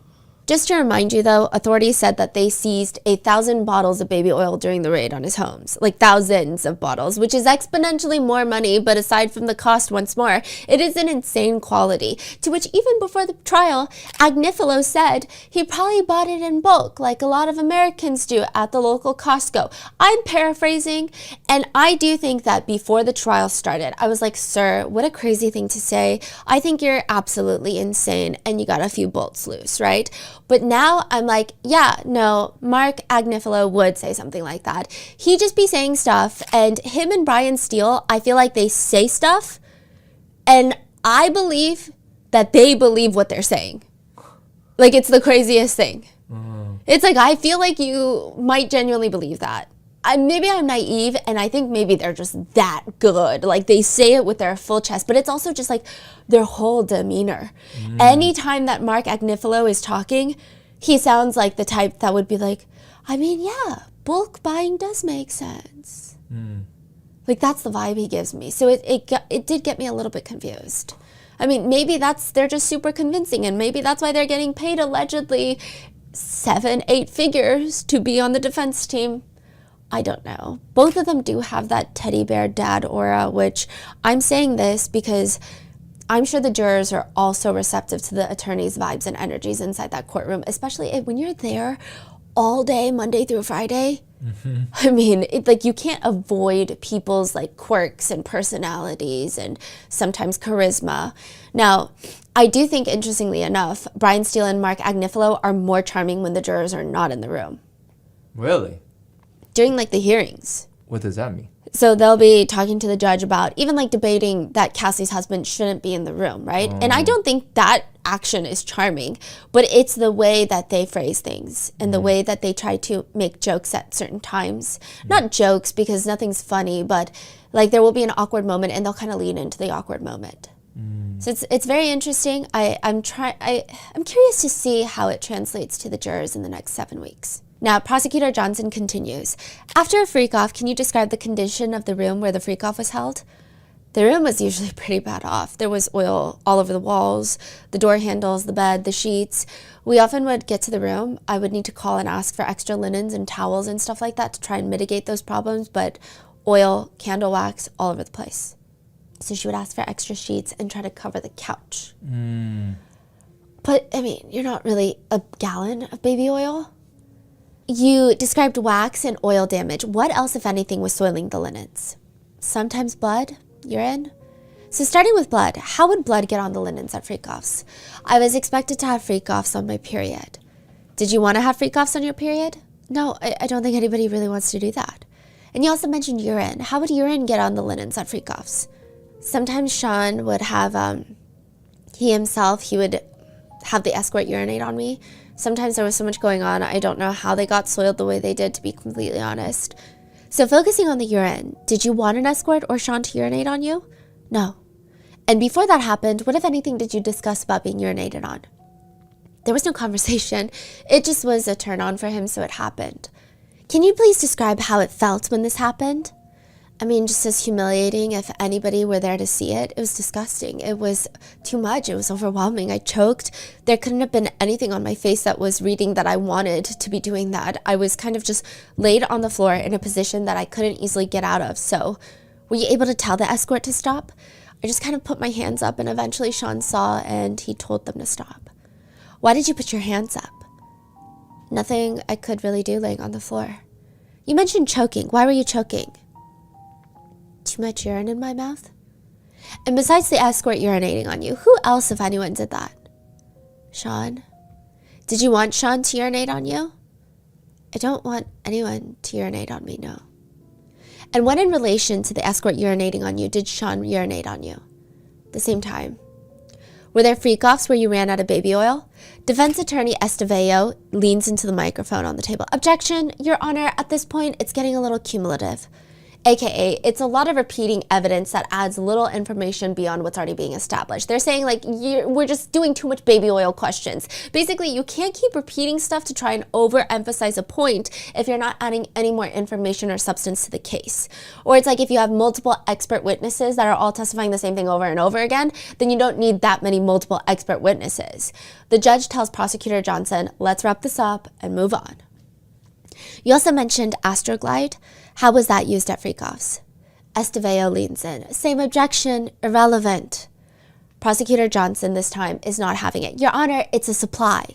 Speaker 1: Just to remind you though, authorities said that they seized 1,000 bottles of baby oil during the raid on his homes. Like thousands of bottles, which is exponentially more money, but aside from the cost once more, it is an insane quality. To which even before the trial, Agnifilo said he probably bought it in bulk, like a lot of Americans do at the local Costco. I'm paraphrasing, and I do think that before the trial started, I was like, sir, what a crazy thing to say. I think you're absolutely insane, and you got a few bolts loose, right? But now I'm like, yeah, no, Mark Agnifilo would say something like that. He'd just be saying stuff, and him and Brian Steele, I feel like they say stuff, and I believe that they believe what they're saying. Like, it's the craziest thing. It's like, I feel like you might genuinely believe that. Maybe I'm naive, and I think maybe they're just that good. Like, they say it with their full chest, but it's also just like their whole demeanor. Anytime that Mark Agnifilo is talking, he sounds like the type that would be like, I mean, yeah, bulk buying does make sense. Like, that's the vibe he gives me. So it did get me a little bit confused. I mean, maybe they're just super convincing, and maybe that's why they're getting paid allegedly 7-8 figures to be on the defense team. I don't know. Both of them do have that teddy bear dad aura, which I'm saying this because I'm sure the jurors are also receptive to the attorney's vibes and energies inside that courtroom, especially when you're there all day, Monday through Friday. I mean, you can't avoid people's quirks and personalities and sometimes charisma. Now, I do think, interestingly enough, Brian Steele and Mark Agnifilo are more charming when the jurors are not in the room.
Speaker 2: Really?
Speaker 1: During the hearings.
Speaker 2: What does that mean?
Speaker 1: So they'll be talking to the judge about even debating that Cassie's husband shouldn't be in the room, right? And I don't think that action is charming, but it's the way that they phrase things and the way that they try to make jokes at certain times. Not jokes because nothing's funny, but there will be an awkward moment and they'll kind of lean into the awkward moment. So it's very interesting. I'm curious to see how it translates to the jurors in the next 7 weeks. Now, Prosecutor Johnson continues. After a freak-off, can you describe the condition of the room where the freak-off was held? The room was usually pretty bad off. There was oil all over the walls, the door handles, the bed, the sheets. We often would get to the room. I would need to call and ask for extra linens and towels and stuff like that to try and mitigate those problems, but oil, candle wax, all over the place. So she would ask for extra sheets and try to cover the couch. But, I mean, you're not really a gallon of baby oil. You described wax and oil damage. What else, if anything, was soiling the linens? Sometimes blood, urine. So starting with blood, how would blood get on the linens at freak-offs? I was expected to have freak-offs on my period. Did you want to have freak-offs on your period? No, I don't think anybody really wants to do that. And you also mentioned urine. How would urine get on the linens at freak-offs? Sometimes Sean would have, he would have the escort urinate on me. Sometimes there was so much going on, I don't know how they got soiled the way they did, to be completely honest. So focusing on the urine, did you want an escort or Sean to urinate on you? No. And before that happened, what, if anything, did you discuss about being urinated on? There was no conversation. It just was a turn on for him, so it happened. Can you please describe how it felt when this happened? I mean, just as humiliating if anybody were there to see it. It was disgusting. It was too much. It was overwhelming. I choked. There couldn't have been anything on my face that was reading that I wanted to be doing that. I was kind of just laid on the floor in a position that I couldn't easily get out of. So were you able to tell the escort to stop? I just kind of put my hands up, and eventually Sean saw and he told them to stop. Why did you put your hands up? Nothing I could really do laying on the floor. You mentioned choking. Why were you choking? Too much urine in my mouth? And besides the escort urinating on you, who else, if anyone, did that? Sean? Did you want Sean to urinate on you? I don't want anyone to urinate on me, no. And when in relation to the escort urinating on you, did Sean urinate on you? The same time. Were there freak-offs where you ran out of baby oil? Defense attorney Esteveo leans into the microphone on the table. Objection, Your Honor, at this point, it's getting a little cumulative. AKA, it's a lot of repeating evidence that adds little information beyond what's already being established. They're saying, we're just doing too much baby oil questions. Basically, you can't keep repeating stuff to try and overemphasize a point if you're not adding any more information or substance to the case. Or it's like if you have multiple expert witnesses that are all testifying the same thing over and over again, then you don't need that many multiple expert witnesses. The judge tells Prosecutor Johnson, let's wrap this up and move on. You also mentioned Astroglide. How was that used at freak-offs? Esteveo leans in. Same objection, irrelevant. Prosecutor Johnson this time is not having it. Your Honor, it's a supply.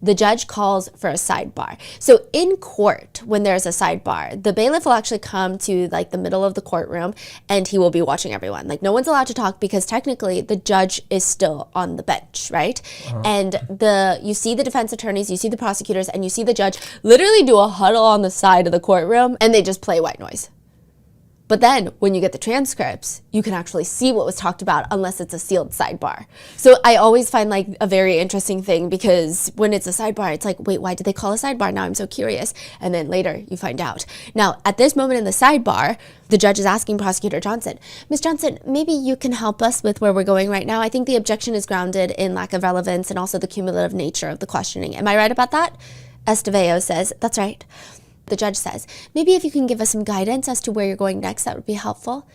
Speaker 1: The judge calls for a sidebar. So in court, when there's a sidebar, the bailiff will actually come to the middle of the courtroom and he will be watching everyone. No one's allowed to talk because technically the judge is still on the bench, right? And you see the defense attorneys, you see the prosecutors, and you see the judge literally do a huddle on the side of the courtroom and they just play white noise. But then when you get the transcripts, you can actually see what was talked about unless it's a sealed sidebar. So I always find a very interesting thing because when it's a sidebar, it's wait, why did they call a sidebar? Now I'm so curious. And then later you find out. Now, at this moment in the sidebar, the judge is asking Prosecutor Johnson, Ms. Johnson, maybe you can help us with where we're going right now. I think the objection is grounded in lack of relevance and also the cumulative nature of the questioning. Am I right about that? Esteveo says, that's right. The judge says, maybe if you can give us some guidance as to where you're going next, that would be helpful.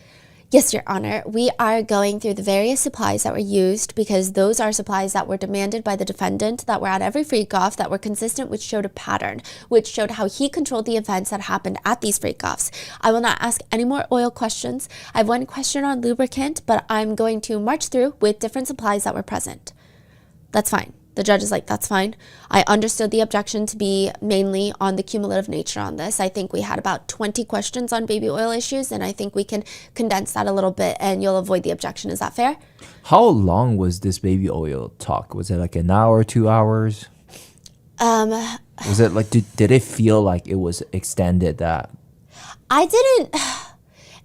Speaker 1: Yes, Your Honor, we are going through the various supplies that were used because those are supplies that were demanded by the defendant, that were at every freak-off, that were consistent, which showed a pattern, which showed how he controlled the events that happened at these freak-offs. I will not ask any more oil questions. I have one question on lubricant, but I'm going to march through with different supplies that were present. That's fine. The judge is like, that's fine. I understood the objection to be mainly on the cumulative nature on this. I think we had about 20 questions on baby oil issues, and I think we can condense that a little bit and you'll avoid the objection. Is that fair?
Speaker 2: How long was this baby oil talk? Was it like an hour, 2 hours? Was it like, did it feel like it was extended that?
Speaker 1: I didn't,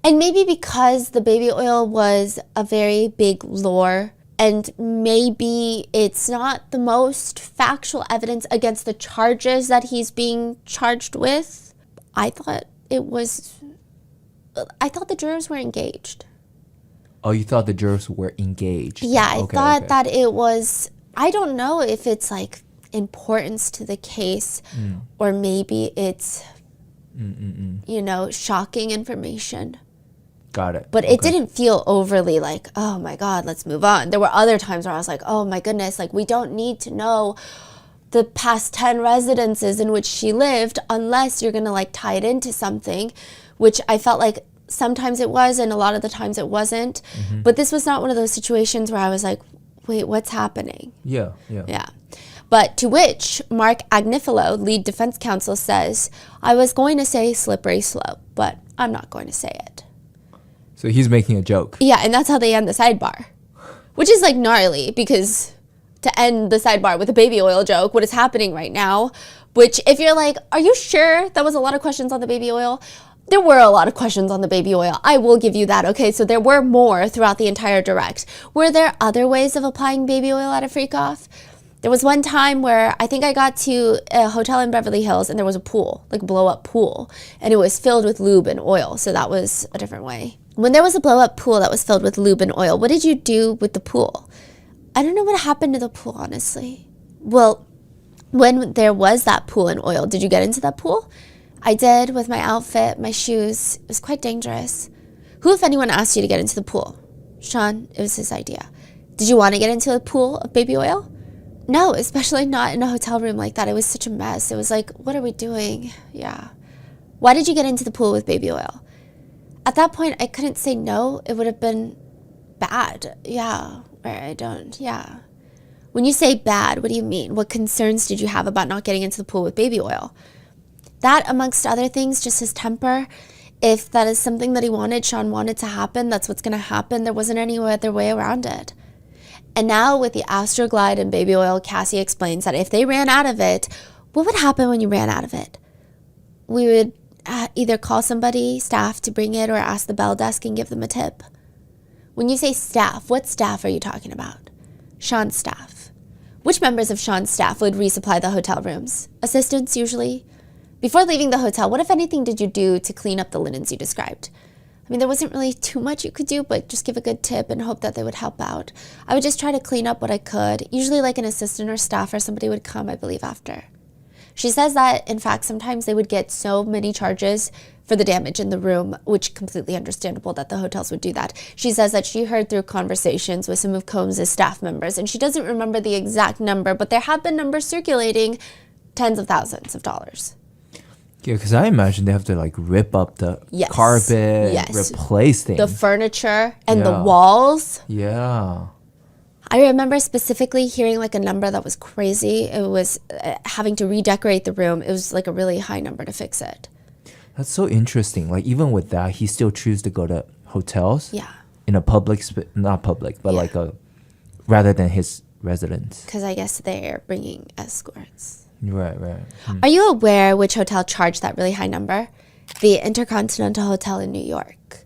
Speaker 1: and maybe because the baby oil was a very big lore, and maybe it's not the most factual evidence against the charges that he's being charged with. I thought the jurors were engaged.
Speaker 2: Oh, you thought the jurors were engaged?
Speaker 1: Yeah, I thought that it was, I don't know if it's like importance to the case or maybe it's, you know, shocking information.
Speaker 2: Got it.
Speaker 1: But it didn't feel overly like, oh my God, let's move on. There were other times where I was like, oh my goodness, like we don't need to know the past 10 residences in which she lived unless you're going to like tie it into something, which I felt like sometimes it was and a lot of the times it wasn't. But this was not one of those situations where I was like, wait, what's happening?
Speaker 2: Yeah.
Speaker 1: But to which Mark Agnifilo, lead defense counsel, says, I was going to say slippery slope, but I'm not going to say it.
Speaker 2: So he's making a joke.
Speaker 1: Yeah, and that's how they end the sidebar, which is like gnarly because to end the sidebar with a baby oil joke, what is happening right now, which if you're like, are you sure that was a lot of questions on the baby oil? There were a lot of questions on the baby oil. I will give you that, okay? So there were more throughout the entire direct. Were there other ways of applying baby oil at a freak-off? There was one time where I think I got to a hotel in Beverly Hills and there was a pool, like a blow-up pool, and it was filled with lube and oil, so that was a different way. When there was a blow-up pool that was filled with lube and oil, what did you do with the pool? I don't know what happened to the pool, honestly. Well, when there was that pool and oil, did you get into that pool? I did with my outfit, my shoes. It was quite dangerous. Who, if anyone, asked you to get into the pool? Sean, it was his idea. Did you want to get into a pool of baby oil? No, especially not in a hotel room like that. It was such a mess. It was like, what are we doing? Yeah. Why did you get into the pool with baby oil? At that point, I couldn't say no. It would have been bad. Yeah. Yeah. When you say bad, what do you mean? What concerns did you have about not getting into the pool with baby oil? That, amongst other things, just his temper. If that is something that he wanted, Sean wanted to happen, that's what's going to happen. There wasn't any other way around it. And now with the Astroglide and baby oil, Cassie explains that if they ran out of it, what would happen when you ran out of it? We would either call somebody, staff, to bring it or ask the bell desk and give them a tip. When you say staff, what staff are you talking about? Sean's staff. Which members of Sean's staff would resupply the hotel rooms? Assistants, usually? Before leaving the hotel, what, if anything, did you do to clean up the linens you described? I mean, there wasn't really too much you could do, but just give a good tip and hope that they would help out. I would just try to clean up what I could. Usually like an assistant or staff or somebody would come, I believe, after. She says that, in fact, sometimes they would get so many charges for the damage in the room, which completely understandable that the hotels would do that. She says that she heard through conversations with some of Combs' staff members, and she doesn't remember the exact number, but there have been numbers circulating, tens of thousands of dollars.
Speaker 2: Yeah, because I imagine they have to like rip up the carpet, replace things.
Speaker 1: The furniture and the walls.
Speaker 2: Yeah.
Speaker 1: I remember specifically hearing like a number that was crazy. It was having to redecorate the room. It was like a really high number to fix it.
Speaker 2: That's so interesting. Like even with that, he still chooses to go to hotels.
Speaker 1: Yeah.
Speaker 2: In a public, not public, but like rather than his residence.
Speaker 1: Because I guess they're bringing escorts.
Speaker 2: Right.
Speaker 1: Are you aware which hotel charged that really high number? The Intercontinental Hotel in New York.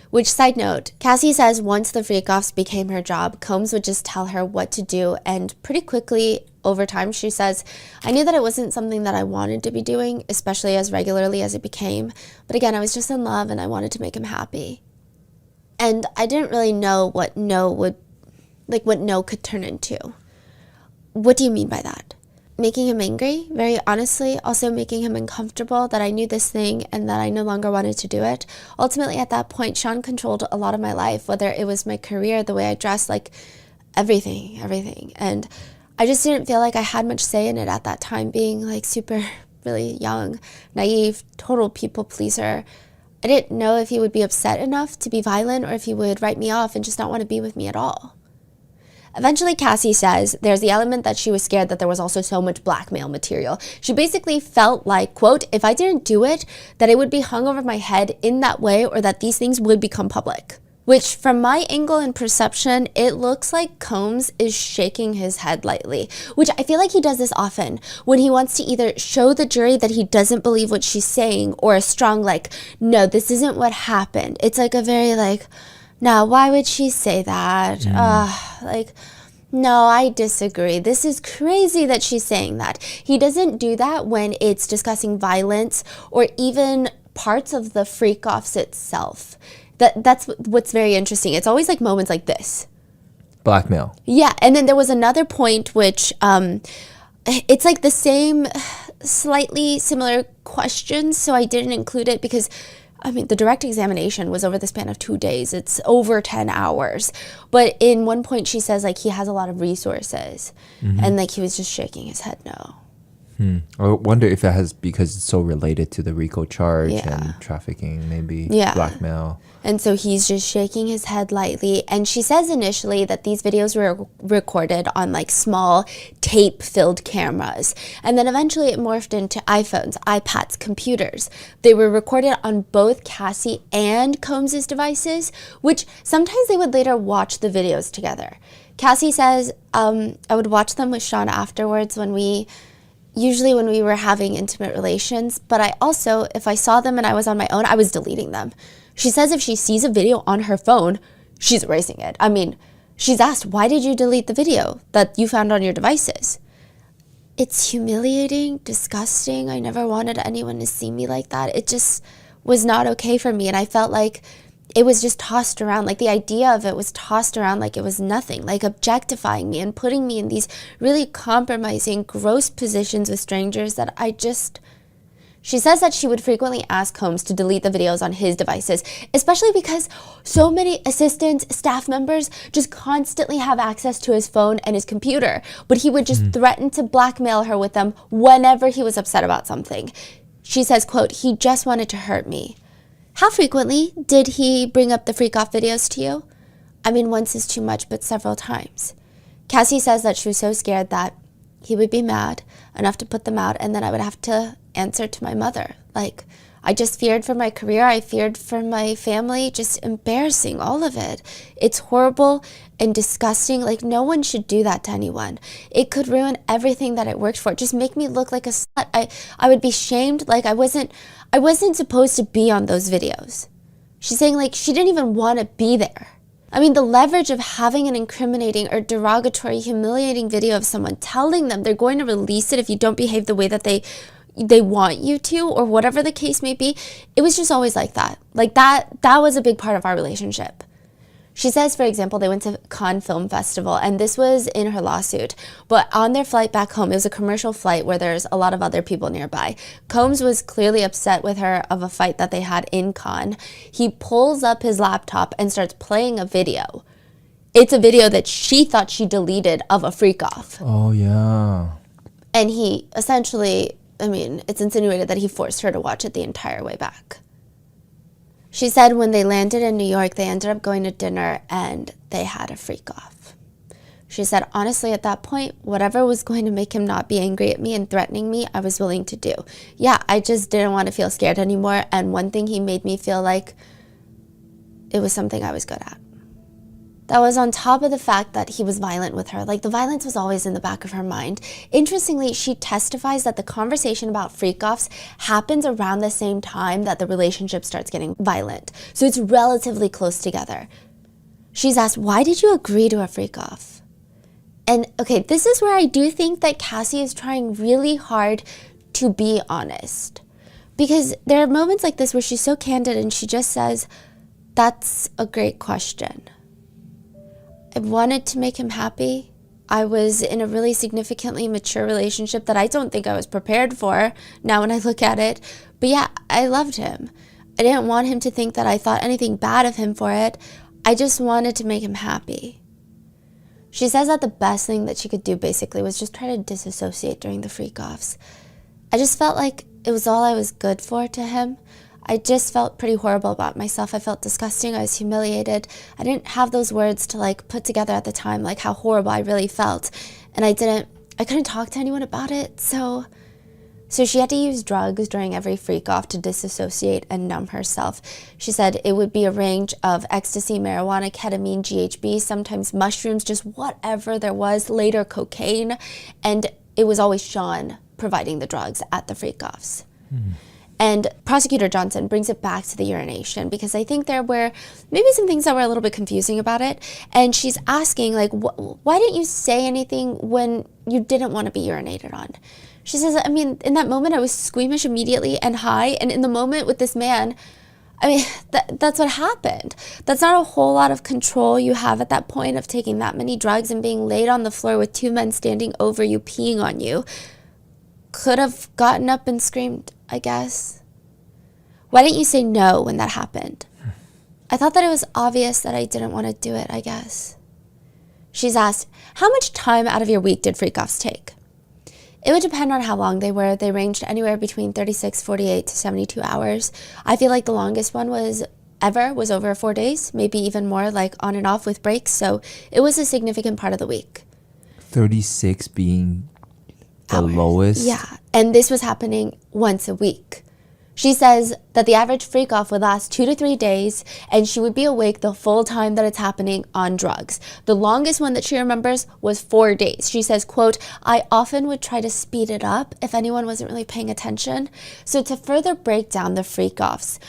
Speaker 1: Which, side note, Cassie says once the freak-offs became her job, Combs would just tell her what to do, and pretty quickly, over time, she says, I knew that it wasn't something that I wanted to be doing, especially as regularly as it became, but again, I was just in love and I wanted to make him happy. And I didn't really know what no could turn into. What do you mean by that? making him angry, very honestly, also making him uncomfortable that I knew this thing and that I no longer wanted to do it. Ultimately, at that point, Sean controlled a lot of my life, whether it was my career, the way I dressed, like everything. And I just didn't feel like I had much say in it at that time, being like super, really young, naive, total people pleaser. I didn't know if he would be upset enough to be violent or if he would write me off and just not want to be with me at all. Eventually, Cassie says there's the element that she was scared that there was also so much blackmail material. She basically felt like, quote, if I didn't do it, that it would be hung over my head in that way or that these things would become public. Which, from my angle and perception, it looks like Combs is shaking his head lightly, which I feel like he does this often when he wants to either show the jury that he doesn't believe what she's saying or a strong like, no, this isn't what happened. It's like a very like, now, why would she say that? No, I disagree. This is crazy that she's saying that. He doesn't do that when it's discussing violence or even parts of the freak-offs itself. That's what's very interesting. It's always like moments like this.
Speaker 2: Blackmail.
Speaker 1: Yeah, and then there was another point which it's like the same, slightly similar questions, so I didn't include it because the direct examination was over the span of 2 days. It's over 10 hours. But in one point, she says, like, he has a lot of resources. Mm-hmm. And, like, he was just shaking his head no.
Speaker 2: I wonder if that has, because it's so related to the RICO charge and trafficking, maybe blackmail.
Speaker 1: And so he's just shaking his head lightly. And she says initially that these videos were recorded on like small tape-filled cameras. And then eventually it morphed into iPhones, iPads, computers. They were recorded on both Cassie and Combs's devices, which sometimes they would later watch the videos together. Cassie says, I would watch them with Sean afterwards usually when we were having intimate relations, but I also, if I saw them and I was on my own, I was deleting them. She says if she sees a video on her phone, she's erasing it. She's asked, why did you delete the video that you found on your devices? It's humiliating, disgusting. I never wanted anyone to see me like that. It just was not okay for me, and I felt like it was just tossed around, like the idea of it was tossed around like it was nothing, like objectifying me and putting me in these really compromising, gross positions with strangers that She says that she would frequently ask Combs to delete the videos on his devices, especially because so many assistants, staff members just constantly have access to his phone and his computer, but he would just threaten to blackmail her with them whenever he was upset about something. She says, quote, he just wanted to hurt me. How frequently did he bring up the freak-off videos to you? Once is too much, but several times. Cassie says that she was so scared that he would be mad enough to put them out, and then I would have to answer to my mother. Like, I just feared for my career. I feared for my family. Just embarrassing, all of it. It's horrible and disgusting. Like, no one should do that to anyone. It could ruin everything that it worked for. Just make me look like a slut. I would be shamed. Like, I wasn't supposed to be on those videos. She's saying, like, she didn't even want to be there. The leverage of having an incriminating or derogatory, humiliating video of someone telling them they're going to release it if you don't behave the way that they want you to, or whatever the case may be, it was just always like that. Like that was a big part of our relationship. She says, for example, they went to Cannes Film Festival, and this was in her lawsuit, but on their flight back home, it was a commercial flight where there's a lot of other people nearby. Combs was clearly upset with her of a fight that they had in Cannes. He pulls up his laptop and starts playing a video. It's a video that she thought she deleted of a freak-off.
Speaker 2: Oh, yeah.
Speaker 1: And he essentially, it's insinuated that he forced her to watch it the entire way back. She said when they landed in New York, they ended up going to dinner and they had a freak-off. She said, honestly, at that point, whatever was going to make him not be angry at me and threatening me, I was willing to do. Yeah, I just didn't want to feel scared anymore. And one thing, he made me feel like it was something I was good at. That was on top of the fact that he was violent with her. Like, the violence was always in the back of her mind. Interestingly, she testifies that the conversation about freak-offs happens around the same time that the relationship starts getting violent. So it's relatively close together. She's asked, why did you agree to a freak-off? And, okay, this is where I do think that Cassie is trying really hard to be honest. Because there are moments like this where she's so candid and she just says, that's a great question. I wanted to make him happy, I was in a really significantly mature relationship that I don't think I was prepared for now when I look at it. But yeah, I loved him. I didn't want him to think that I thought anything bad of him for it. I just wanted to make him happy. She says that the best thing that she could do basically was just try to disassociate during the freak-offs. I just felt like it was all I was good for to him. I just felt pretty horrible about myself. I felt disgusting. I was humiliated. I didn't have those words to like put together at the time, like how horrible I really felt. And I couldn't talk to anyone about it. So she had to use drugs during every freak-off to disassociate and numb herself. She said it would be a range of ecstasy, marijuana, ketamine, GHB, sometimes mushrooms, just whatever there was, later cocaine. And it was always Sean providing the drugs at the freak-offs. And Prosecutor Johnson brings it back to the urination because I think there were maybe some things that were a little bit confusing about it. And she's asking, like, why didn't you say anything when you didn't want to be urinated on? She says, I mean, in that moment, I was squeamish immediately and high. And in the moment with this man, I mean, that's what happened. That's not a whole lot of control you have at that point of taking that many drugs and being laid on the floor with two men standing over you, peeing on you. Could have gotten up and screamed, I guess. Why didn't you say no when that happened? I thought that it was obvious that I didn't want to do it, I guess. She's asked, how much time out of your week did freak-offs take? It would depend on how long they were. They ranged anywhere between 36, 48 to 72 hours. I feel like the longest one was over 4 days, maybe even more, like on and off with breaks. So it was a significant part of the week.
Speaker 2: 36 being the lowest?
Speaker 1: Yeah, and this was happening once a week. She says that the average freak-off would last 2 to 3 days, and she would be awake the full time that it's happening on drugs. The longest one that she remembers was 4 days. She says, quote, I often would try to speed it up if anyone wasn't really paying attention. So to further break down the freak-offs,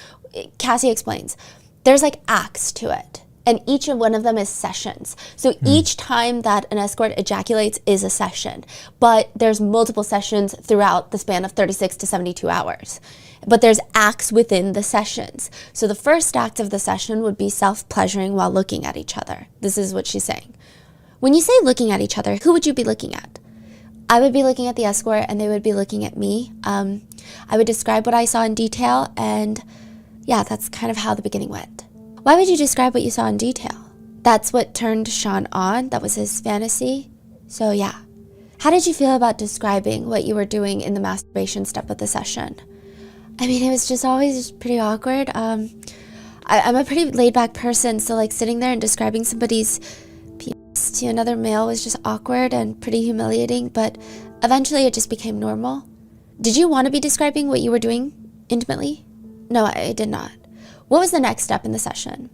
Speaker 1: Cassie explains, there's like acts to it. And each one of them is sessions. So each time that an escort ejaculates is a session. But there's multiple sessions throughout the span of 36 to 72 hours. But there's acts within the sessions. So the first act of the session would be self-pleasuring while looking at each other. This is what she's saying. When you say looking at each other, who would you be looking at? I would be looking at the escort and they would be looking at me. I would describe what I saw in detail, and yeah, that's kind of how the beginning went. Why would you describe what you saw in detail? That's what turned Sean on. That was his fantasy. So yeah. How did you feel about describing what you were doing in the masturbation step of the session? I mean, it was just always pretty awkward. I'm a pretty laid-back person, so like sitting there and describing somebody's penis to another male was just awkward and pretty humiliating, but eventually it just became normal. Did you want to be describing what you were doing intimately? No, I did not. What was the next step in the session?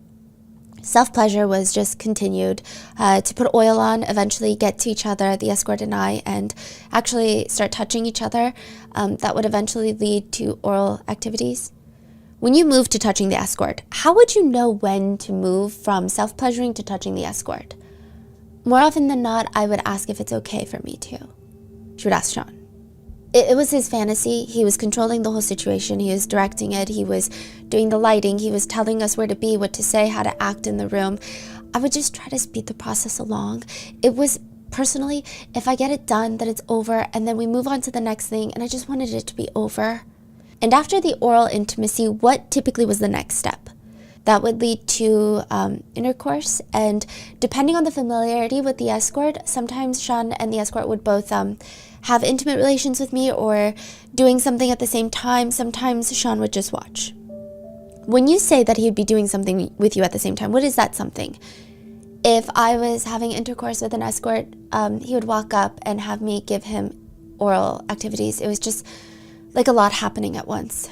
Speaker 1: Self-pleasure was just continued to put oil on, eventually get to each other, the escort and I, and actually start touching each other. That would eventually lead to oral activities. When you move to touching the escort, how would you know when to move from self-pleasuring to touching the escort? More often than not, I would ask if it's okay for me to. She would ask Sean. It was his fantasy. He was controlling the whole situation. He was directing it. He was doing the lighting. He was telling us where to be, what to say, how to act in the room. I would just try to speed the process along. It was, personally, if I get it done, then it's over, and then we move on to the next thing, and I just wanted it to be over. And after the oral intimacy, what typically was the next step? That would lead to intercourse, and depending on the familiarity with the escort, sometimes Sean and the escort would both have intimate relations with me or doing something at the same time. Sometimes Sean would just watch. When you say that he would be doing something with you at the same time, what is that something? If I was having intercourse with an escort, he would walk up and have me give him oral activities. It was just like a lot happening at once.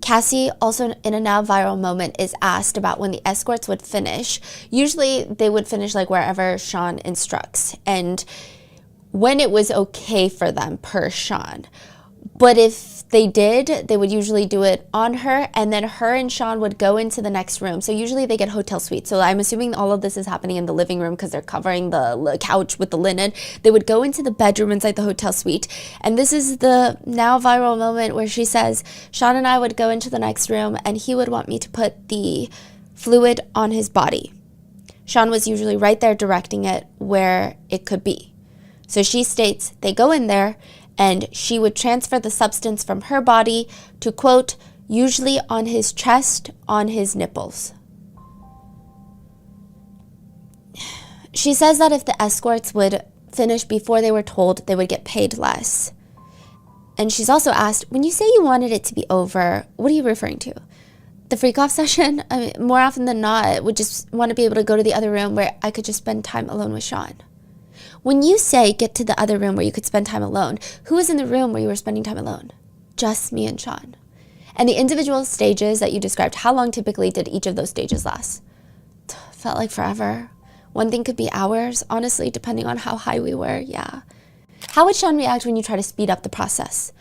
Speaker 1: Cassie, also in a now viral moment, is asked about when the escorts would finish. Usually they would finish like wherever Sean instructs, and when it was okay for them per Sean. But if they did, they would usually do it on her, and then her and Sean would go into the next room. So usually they get hotel suites. So I'm assuming all of this is happening in the living room because they're covering the couch with the linen. They would go into the bedroom inside the hotel suite. And this is the now viral moment where she says, Sean and I would go into the next room and he would want me to put the fluid on his body. Sean was usually right there directing it where it could be. So she states they go in there and she would transfer the substance from her body to, quote, usually on his chest, on his nipples. She says that if the escorts would finish before they were told, they would get paid less. And she's also asked, when you say you wanted it to be over, what are you referring to? The freak-off session? I mean, more often than not, I would just want to be able to go to the other room where I could just spend time alone with Sean. When you say get to the other room where you could spend time alone, who was in the room where you were spending time alone? Just me and Sean. And the individual stages that you described, how long typically did each of those stages last? Felt like forever. One thing could be hours, honestly, depending on how high we were, yeah. How would Sean react when you try to speed up the process?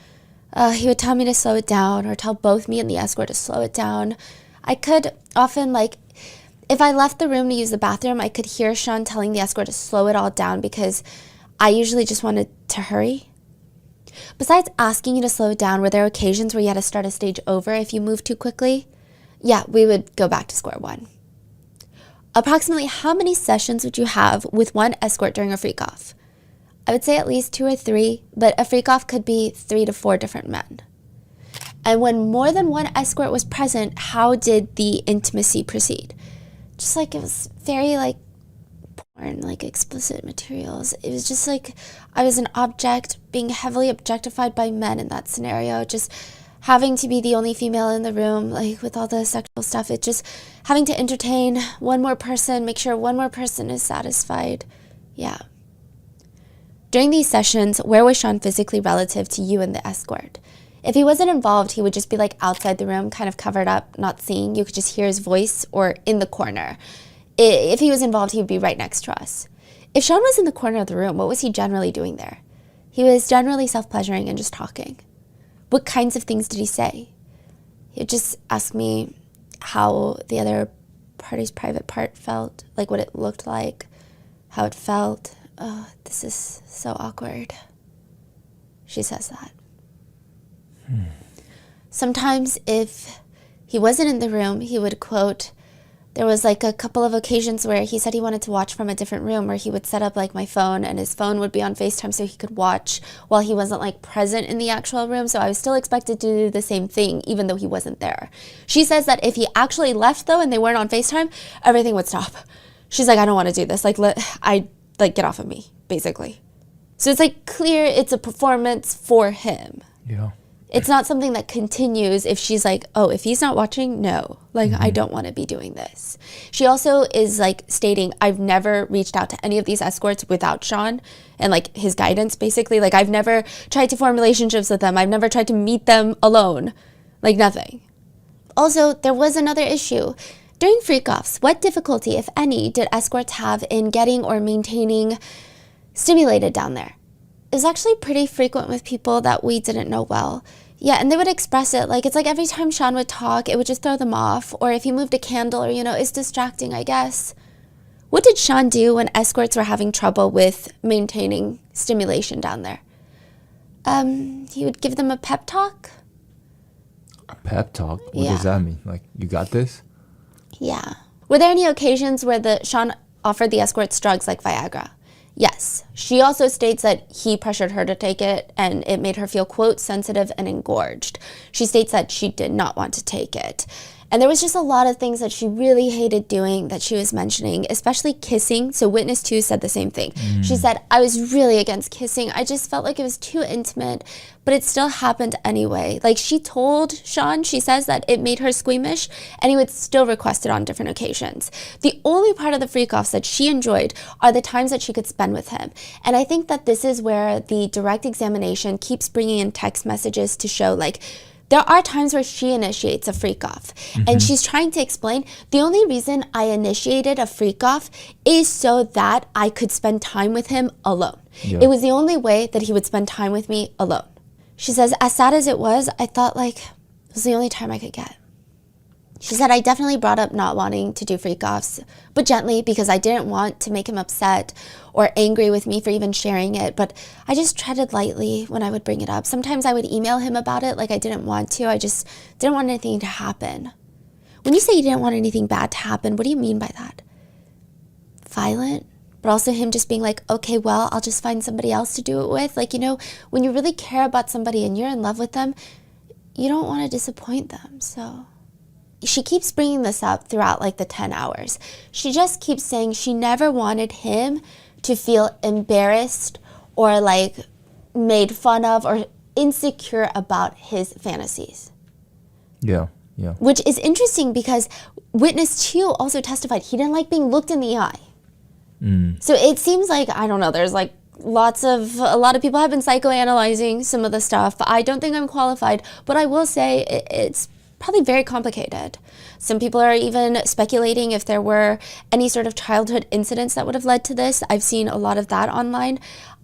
Speaker 1: He would tell me to slow it down or tell both me and the escort to slow it down. I could often, if I left the room to use the bathroom, I could hear Sean telling the escort to slow it all down because I usually just wanted to hurry. Besides asking you to slow it down, were there occasions where you had to start a stage over if you moved too quickly? Yeah, we would go back to square one. Approximately how many sessions would you have with one escort during a freak-off? I would say at least 2 or 3, but a freak-off could be 3 to 4 different men. And when more than one escort was present, how did the intimacy proceed? Just it was very porn, explicit materials. It was just I was an object being heavily objectified by men in that scenario, just having to be the only female in the room, with all the sexual stuff. It just having to entertain one more person, make sure one more person is satisfied. Yeah. During these sessions, where was Sean physically relative to you and the escort? If he wasn't involved, he would just be outside the room, kind of covered up, not seeing. You could just hear his voice or in the corner. If he was involved, he would be right next to us. If Sean was in the corner of the room, what was he generally doing there? He was generally self-pleasuring and just talking. What kinds of things did he say? He would just ask me how the other party's private part felt, what it looked like, how it felt. Oh, this is so awkward. She says that. Sometimes if he wasn't in the room, he would quote, there was a couple of occasions where he said he wanted to watch from a different room where he would set up my phone and his phone would be on FaceTime so he could watch while he wasn't present in the actual room. So I was still expected to do the same thing even though he wasn't there. She says that if he actually left though and they weren't on FaceTime, everything would stop. She's I don't want to do this. Get off of me, basically. So it's clear it's a performance for him.
Speaker 2: Yeah.
Speaker 1: It's not something that continues if she's oh, if he's not watching, no. I don't want to be doing this. She also is stating, I've never reached out to any of these escorts without Sean and his guidance, basically. I've never tried to form relationships with them. I've never tried to meet them alone. Nothing. Also, there was another issue. During freak-offs, what difficulty, if any, did escorts have in getting or maintaining stimulated down there? It was actually pretty frequent with people that we didn't know well. Yeah, and they would express it it's every time Sean would talk, it would just throw them off. Or if he moved a candle or, it's distracting, I guess. What did Sean do when escorts were having trouble with maintaining stimulation down there? He would give them a pep talk.
Speaker 2: A pep talk? What does that mean? You got this?
Speaker 1: Yeah. Were there any occasions where Sean offered the escorts drugs like Viagra? Yes. She also states that he pressured her to take it and it made her feel, quote, sensitive and engorged. She states that she did not want to take it. And there was just a lot of things that she really hated doing that she was mentioning, especially kissing. So witness 2 said the same thing. She said, I was really against kissing. I just felt like it was too intimate, but it still happened anyway. She told Sean, she says that it made her squeamish and he would still request it on different occasions. The only part of the freak-offs that she enjoyed are the times that she could spend with him. And I think that this is where the direct examination keeps bringing in text messages to show there are times where she initiates a freak-off, and she's trying to explain, the only reason I initiated a freak-off is so that I could spend time with him alone. Yeah. It was the only way that he would spend time with me alone. She says, as sad as it was, I thought it was the only time I could get. She said, I definitely brought up not wanting to do freak-offs, but gently because I didn't want to make him upset or angry with me for even sharing it, but I just treaded lightly when I would bring it up. Sometimes I would email him about it I didn't want to. I just didn't want anything to happen. When you say you didn't want anything bad to happen, what do you mean by that? violent, but also him just being like, okay, well, I'll just find somebody else to do it with. Like, you know, when you really care about somebody and you're in love with them, you don't want to disappoint them. So she keeps bringing this up throughout like the 10 hours. She just keeps saying she never wanted him to feel embarrassed or like made fun of or insecure about his fantasies.
Speaker 2: Yeah, yeah.
Speaker 1: Which is interesting because witness 2 also testified he didn't like being looked in the eye. So it seems like, I don't know, there's like a lot of people have been psychoanalyzing some of the stuff. I don't think I'm qualified, but I will say it's probably very complicated. Some people are even speculating if there were any sort of childhood incidents that would have led to this. I've seen a lot of that online.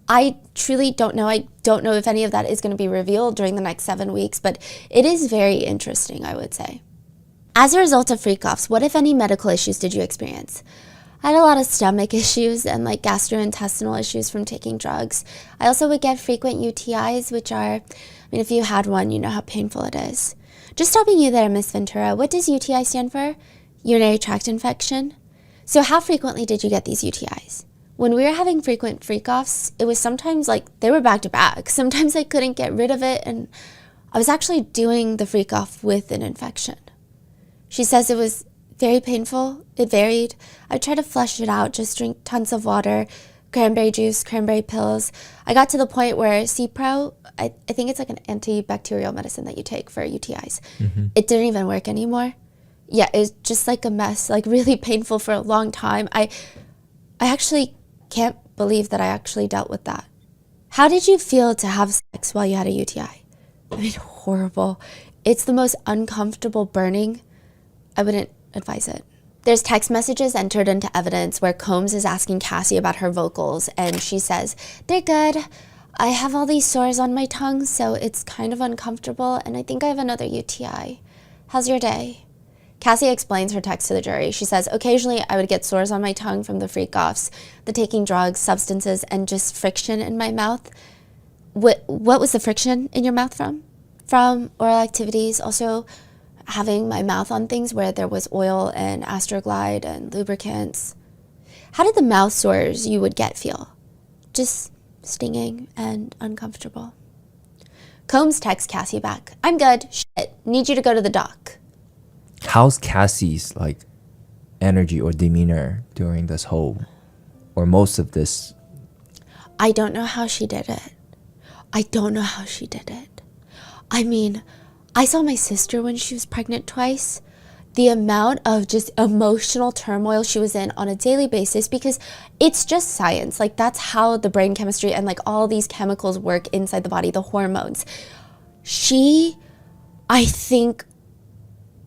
Speaker 1: I truly don't know. I don't know if any of that is going to be revealed during the next 7 weeks, but it is very interesting, I would say. As a result of freak-offs, what, if any, medical issues did you experience? I had a lot of stomach issues and like gastrointestinal issues from taking drugs. I also would get frequent UTIs, which are, I mean, if you had one, you know how painful it is. Just stopping you there, Miss Ventura, what does UTI stand for? Urinary tract infection. So how frequently did you get these UTIs? When we were having frequent freak-offs, it was sometimes like they were back to back. Sometimes I couldn't get rid of it, and I was actually doing the freak-off with an infection. She says it was very painful. It varied. I tried to flush it out, just drink tons of water, cranberry juice, cranberry pills. I got to the point where Cipro, I think it's like an antibacterial medicine that you take for UTIs. It didn't even work anymore. Yeah, it was just like a mess, like really painful for a long time. I actually can't believe that I actually dealt with that. How did you feel to have sex while you had a UTI? I mean, horrible. It's the most uncomfortable burning. I wouldn't advise it. There's text messages entered into evidence where Combs is asking Cassie about her vocals, and she says, they're good. I have all these sores on my tongue, so it's kind of uncomfortable, and I think I have another UTI. How's your day? Cassie explains her text to the jury. She says, occasionally I would get sores on my tongue from the freak-offs, the taking drugs, substances, and just friction in my mouth. What was the friction in your mouth from? From oral activities, also having my mouth on things where there was oil and Astroglide and lubricants. How did the mouth sores you would get feel? Just stinging and uncomfortable. Combs texts Cassie back. I'm good. Shit. Need you to go to the doc.
Speaker 2: How's Cassie's like energy or demeanor during this whole or most of this?
Speaker 1: I don't know how she did it. I mean, I saw my sister when she was pregnant twice. The amount of just emotional turmoil she was in on a daily basis, because it's just science. Like, that's how the brain chemistry and like all these chemicals work inside the body, the hormones.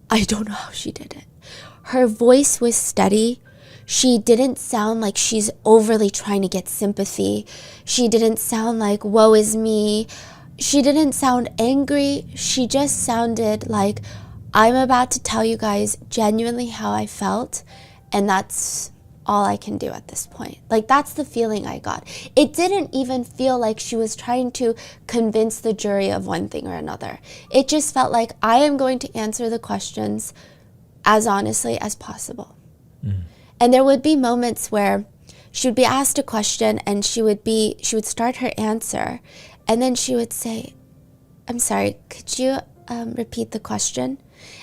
Speaker 1: I don't know how she did it. Her voice was steady. She didn't sound like she's overly trying to get sympathy. She didn't sound like, woe is me. She didn't sound angry. She just sounded like, I'm about to tell you guys genuinely how I felt, and that's all I can do at this point. Like, that's the feeling I got. It didn't even feel like she was trying to convince the jury of one thing or another. It just felt like, I am going to answer the questions as honestly as possible. And there would be moments where she would be asked a question and she would start her answer, and then she would say, I'm sorry, could you repeat the question?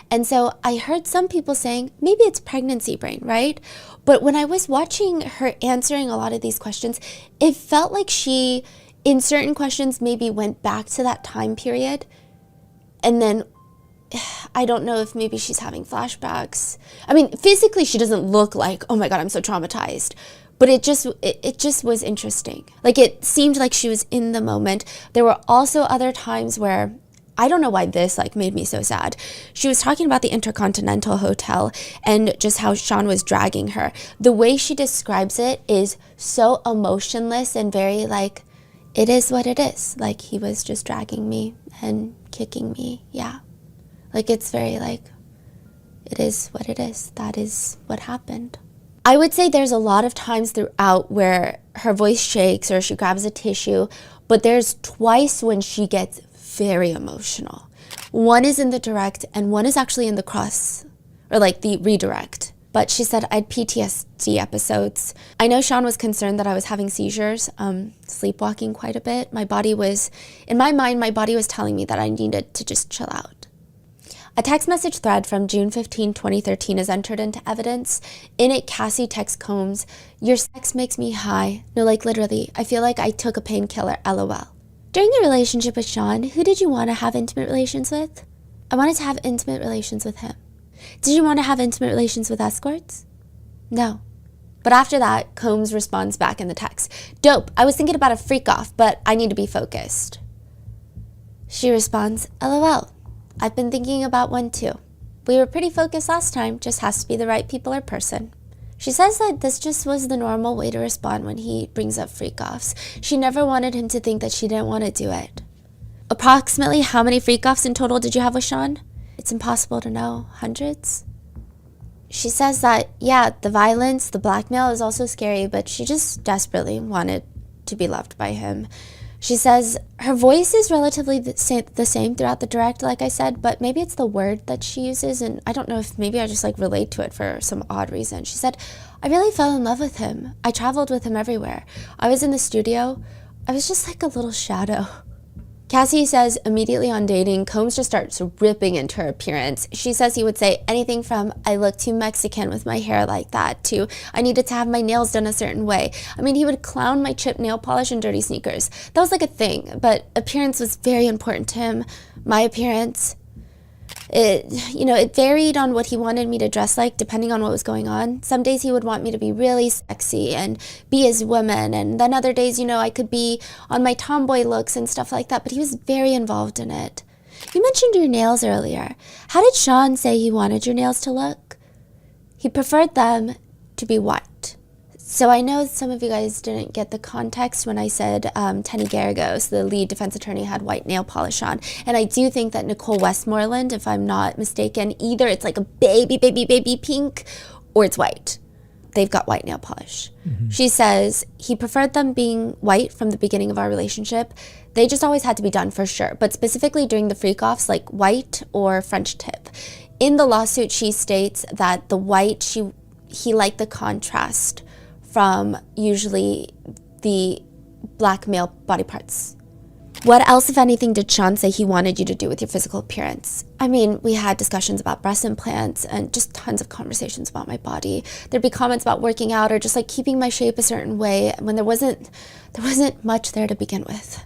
Speaker 1: And so I heard some people saying, maybe it's pregnancy brain, right? But when I was watching her answering a lot of these questions, it felt like she, in certain questions, maybe went back to that time period. And then, I don't know if maybe she's having flashbacks. I mean, physically, she doesn't look like, oh my God, I'm so traumatized. But it just was interesting. Like, it seemed like she was in the moment. There were also other times where, I don't know why this like made me so sad. She was talking about the Intercontinental Hotel and just how Sean was dragging her. The way she describes it is so emotionless and very like, it is what it is. Like, he was just dragging me and kicking me. Yeah. Like, it's very like, it is what it is. That is what happened. I would say there's a lot of times throughout where her voice shakes or she grabs a tissue, but there's twice when she gets very emotional. One is in the direct and one is actually in the cross, or like the redirect. But she said I had PTSD episodes. I know Sean was concerned that I was having seizures, sleepwalking quite a bit. In my mind, my body was telling me that I needed to just chill out. A text message thread from June 15, 2013 is entered into evidence. In it, Cassie texts Combs, "Your sex makes me high. No, like literally, I feel like I took a painkiller, LOL." During your relationship with Sean, who did you want to have intimate relations with? I wanted to have intimate relations with him. Did you want to have intimate relations with escorts? No. But after that, Combs responds back in the text, "Dope, I was thinking about a freak off, but I need to be focused." She responds, "LOL, I've been thinking about one too. We were pretty focused last time, just has to be the right people or person." She says that this just was the normal way to respond when he brings up freak offs. She never wanted him to think that she didn't want to do it. Approximately how many freak offs in total did you have with Sean? It's impossible to know. Hundreds? She says that, yeah, the violence, the blackmail is also scary, but she just desperately wanted to be loved by him. She says her voice is relatively the same throughout the direct, like I said, but maybe it's the word that she uses, and I don't know if maybe I just relate to it for some odd reason. She said, "I really fell in love with him. I traveled with him everywhere. I was in the studio. I was just like a little shadow." Cassie says immediately on dating, Combs just starts ripping into her appearance. She says he would say anything from, "I look too Mexican with my hair like that," to, "I needed to have my nails done a certain way." I mean, he would clown my chipped nail polish and dirty sneakers. That was like a thing, but appearance was very important to him. My appearance. It varied on what he wanted me to dress like depending on what was going on. Some days he would want me to be really sexy and be his woman, and then other days, I could be on my tomboy looks and stuff like that, but he was very involved in it. You mentioned your nails earlier. How did Sean say he wanted your nails to look? He preferred them to be white. So I know some of you guys didn't get the context when I said Tenny Garagos, the lead defense attorney, had white nail polish on. And I do think that Nicole Westmoreland, if I'm not mistaken, either it's like a baby pink or it's white. They've got white nail polish. Mm-hmm. She says he preferred them being white from the beginning of our relationship. They just always had to be done for sure, but specifically during the freak-offs, like white or French tip. In the lawsuit, she states that the white, he liked the contrast from usually the black male body parts. What else, if anything, did Sean say he wanted you to do with your physical appearance? I mean, we had discussions about breast implants and just tons of conversations about my body. There'd be comments about working out or just keeping my shape a certain way when there wasn't much there to begin with.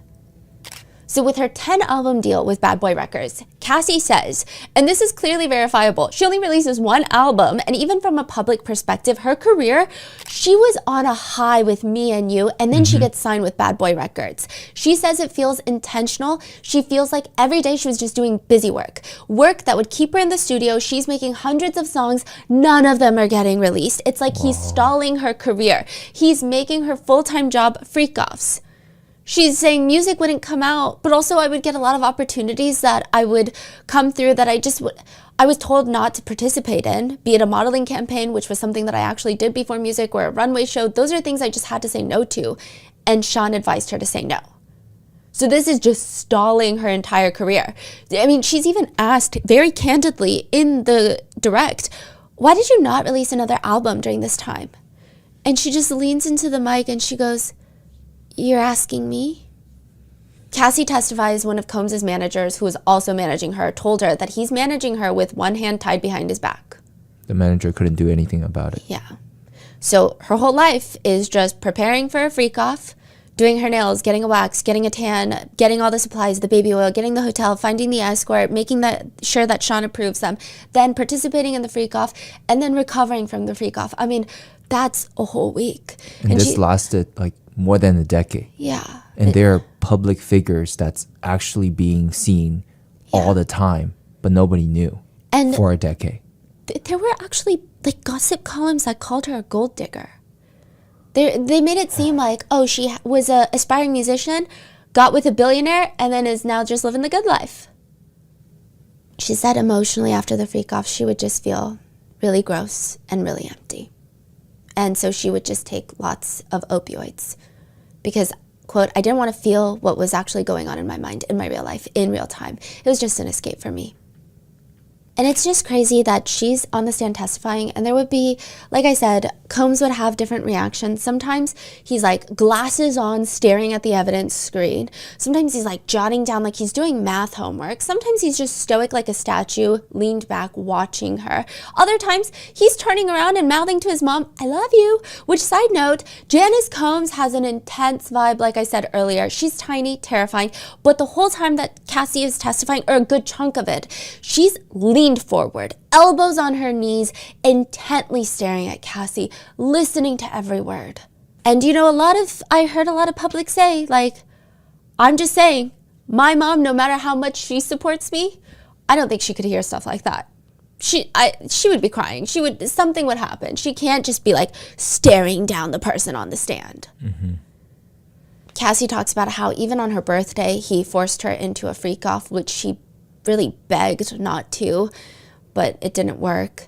Speaker 1: So with her 10-album deal with Bad Boy Records, Cassie says, and this is clearly verifiable, she only releases one album, and even from a public perspective, her career, she was on a high with Me and You, and then she gets signed with Bad Boy Records. She says it feels intentional. She feels like every day she was just doing busy work that would keep her in the studio. She's making hundreds of songs. None of them are getting released. It's like he's stalling her career. He's making her full-time job freak-offs. She's saying music wouldn't come out, but also I would get a lot of opportunities that I would come through that I was told not to participate in, be it a modeling campaign, which was something that I actually did before music, or a runway show. Those are things I just had to say no to, and Sean advised her to say no. So this is just stalling her entire career. I mean, she's even asked very candidly in the direct, "Why did you not release another album during this time?" And she just leans into the mic and she goes, "You're asking me?" Cassie testifies one of Combs' managers, who is also managing her, told her that he's managing her with one hand tied behind his back.
Speaker 2: The manager couldn't do anything about it.
Speaker 1: Yeah. So her whole life is just preparing for a freak-off, doing her nails, getting a wax, getting a tan, getting all the supplies, the baby oil, getting the hotel, finding the escort, making sure that Sean approves them, then participating in the freak-off, and then recovering from the freak-off. I mean, that's a whole week.
Speaker 2: And this lasted more than a decade.
Speaker 1: Yeah.
Speaker 2: And there are public figures that's actually being seen all the time, but nobody knew for a decade.
Speaker 1: There were actually gossip columns that called her a gold digger. They made it seem like, she was an aspiring musician, got with a billionaire, and then is now just living the good life. She said emotionally after the freak-off, she would just feel really gross and really empty. And so she would just take lots of opioids because, quote, "I didn't want to feel what was actually going on in my mind, in my real life, in real time. It was just an escape for me." And it's just crazy that she's on the stand testifying, and there would be, like I said, Combs would have different reactions. Sometimes he's like glasses on, staring at the evidence screen. Sometimes he's like jotting down like he's doing math homework. Sometimes he's just stoic like a statue, leaned back, watching her. Other times he's turning around and mouthing to his mom, "I love you." Which, side note, Janice Combs has an intense vibe, like I said earlier. She's tiny, terrifying, but the whole time that Cassie is testifying, or a good chunk of it, she's leaned forward, elbows on her knees, intently staring at Cassie, listening to every word. And you know, I heard a lot of public say, like, I'm just saying, my mom, no matter how much she supports me, I don't think she could hear stuff like that. She would be crying. Something would happen. She can't just be like staring down the person on the stand. Mm-hmm. Cassie talks about how even on her birthday, he forced her into a freak off, which she really begged not to, but it didn't work.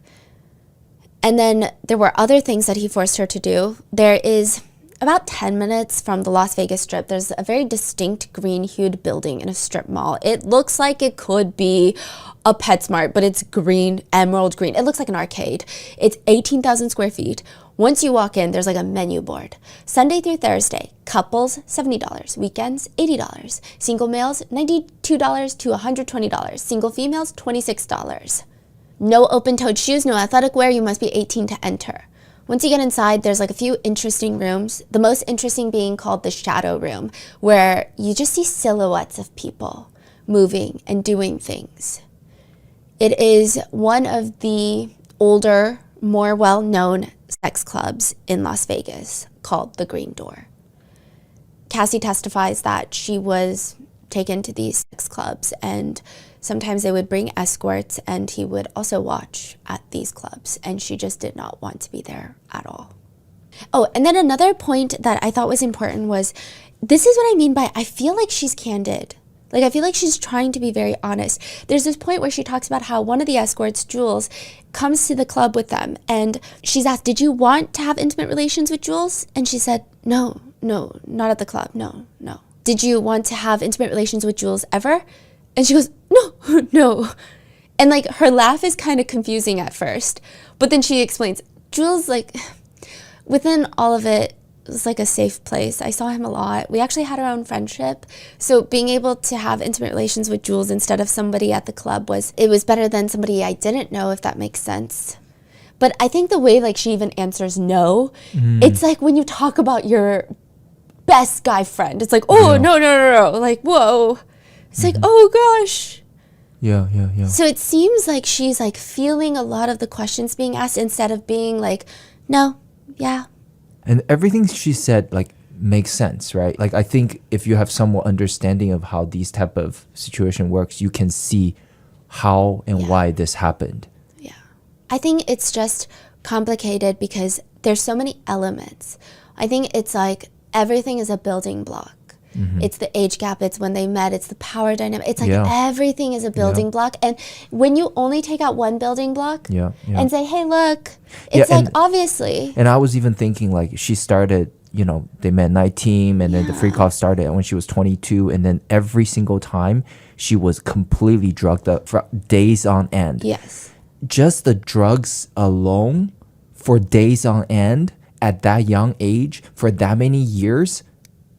Speaker 1: And then there were other things that he forced her to do. There is about 10 minutes from the Las Vegas Strip, there's a very distinct green-hued building in a strip mall. It looks like it could be a PetSmart, but it's green, emerald green. It looks like an arcade. It's 18,000 square feet. Once you walk in, there's like a menu board. Sunday through Thursday, couples, $70. Weekends, $80. Single males, $92 to $120. Single females, $26. No open-toed shoes, no athletic wear. You must be 18 to enter. Once you get inside, there's like a few interesting rooms. The most interesting being called the shadow room, where you just see silhouettes of people moving and doing things. It is one of the older, more well-known sex clubs in Las Vegas called the Green Door. Cassie testifies that she was taken to these sex clubs, and sometimes they would bring escorts, and he would also watch at these clubs, and she just did not want to be there at all. Oh, and then another point that I thought was important was, this is what I mean by I feel like she's candid. Like, I feel like she's trying to be very honest. There's this point where she talks about how one of the escorts, Jules, comes to the club with them, and she's asked, "Did you want to have intimate relations with Jules?" And she said, no, not at the club, no. "Did you want to have intimate relations with Jules ever?" And she goes, no. And like, her laugh is kind of confusing at first, but then she explains, Jules, like, within all of it, was like a safe place. I saw him a lot. We actually had our own friendship. So being able to have intimate relations with Jules instead of somebody at the club was better than somebody I didn't know, if that makes sense. But I think the way like she even answers no, it's like when you talk about your best guy friend, it's like, oh, no. Like, whoa. It's like, oh gosh.
Speaker 2: Yeah.
Speaker 1: So it seems like she's like feeling a lot of the questions being asked instead of being like, no, yeah.
Speaker 2: And everything she said like makes sense, right? Like, I think if you have somewhat understanding of how these type of situation works, you can see how and why this happened.
Speaker 1: Yeah. I think it's just complicated because there's so many elements. I think it's like everything is a building block. Mm-hmm. It's the age gap, it's when they met, it's the power dynamic. It's like everything is a building block. And when you only take out one building block and say, hey, look, it's like, obviously.
Speaker 2: And I was even thinking like she started, you know, they met 19 and then the freak off started when she was 22. And then every single time she was completely drugged up for days on end.
Speaker 1: Yes.
Speaker 2: Just the drugs alone for days on end at that young age for that many years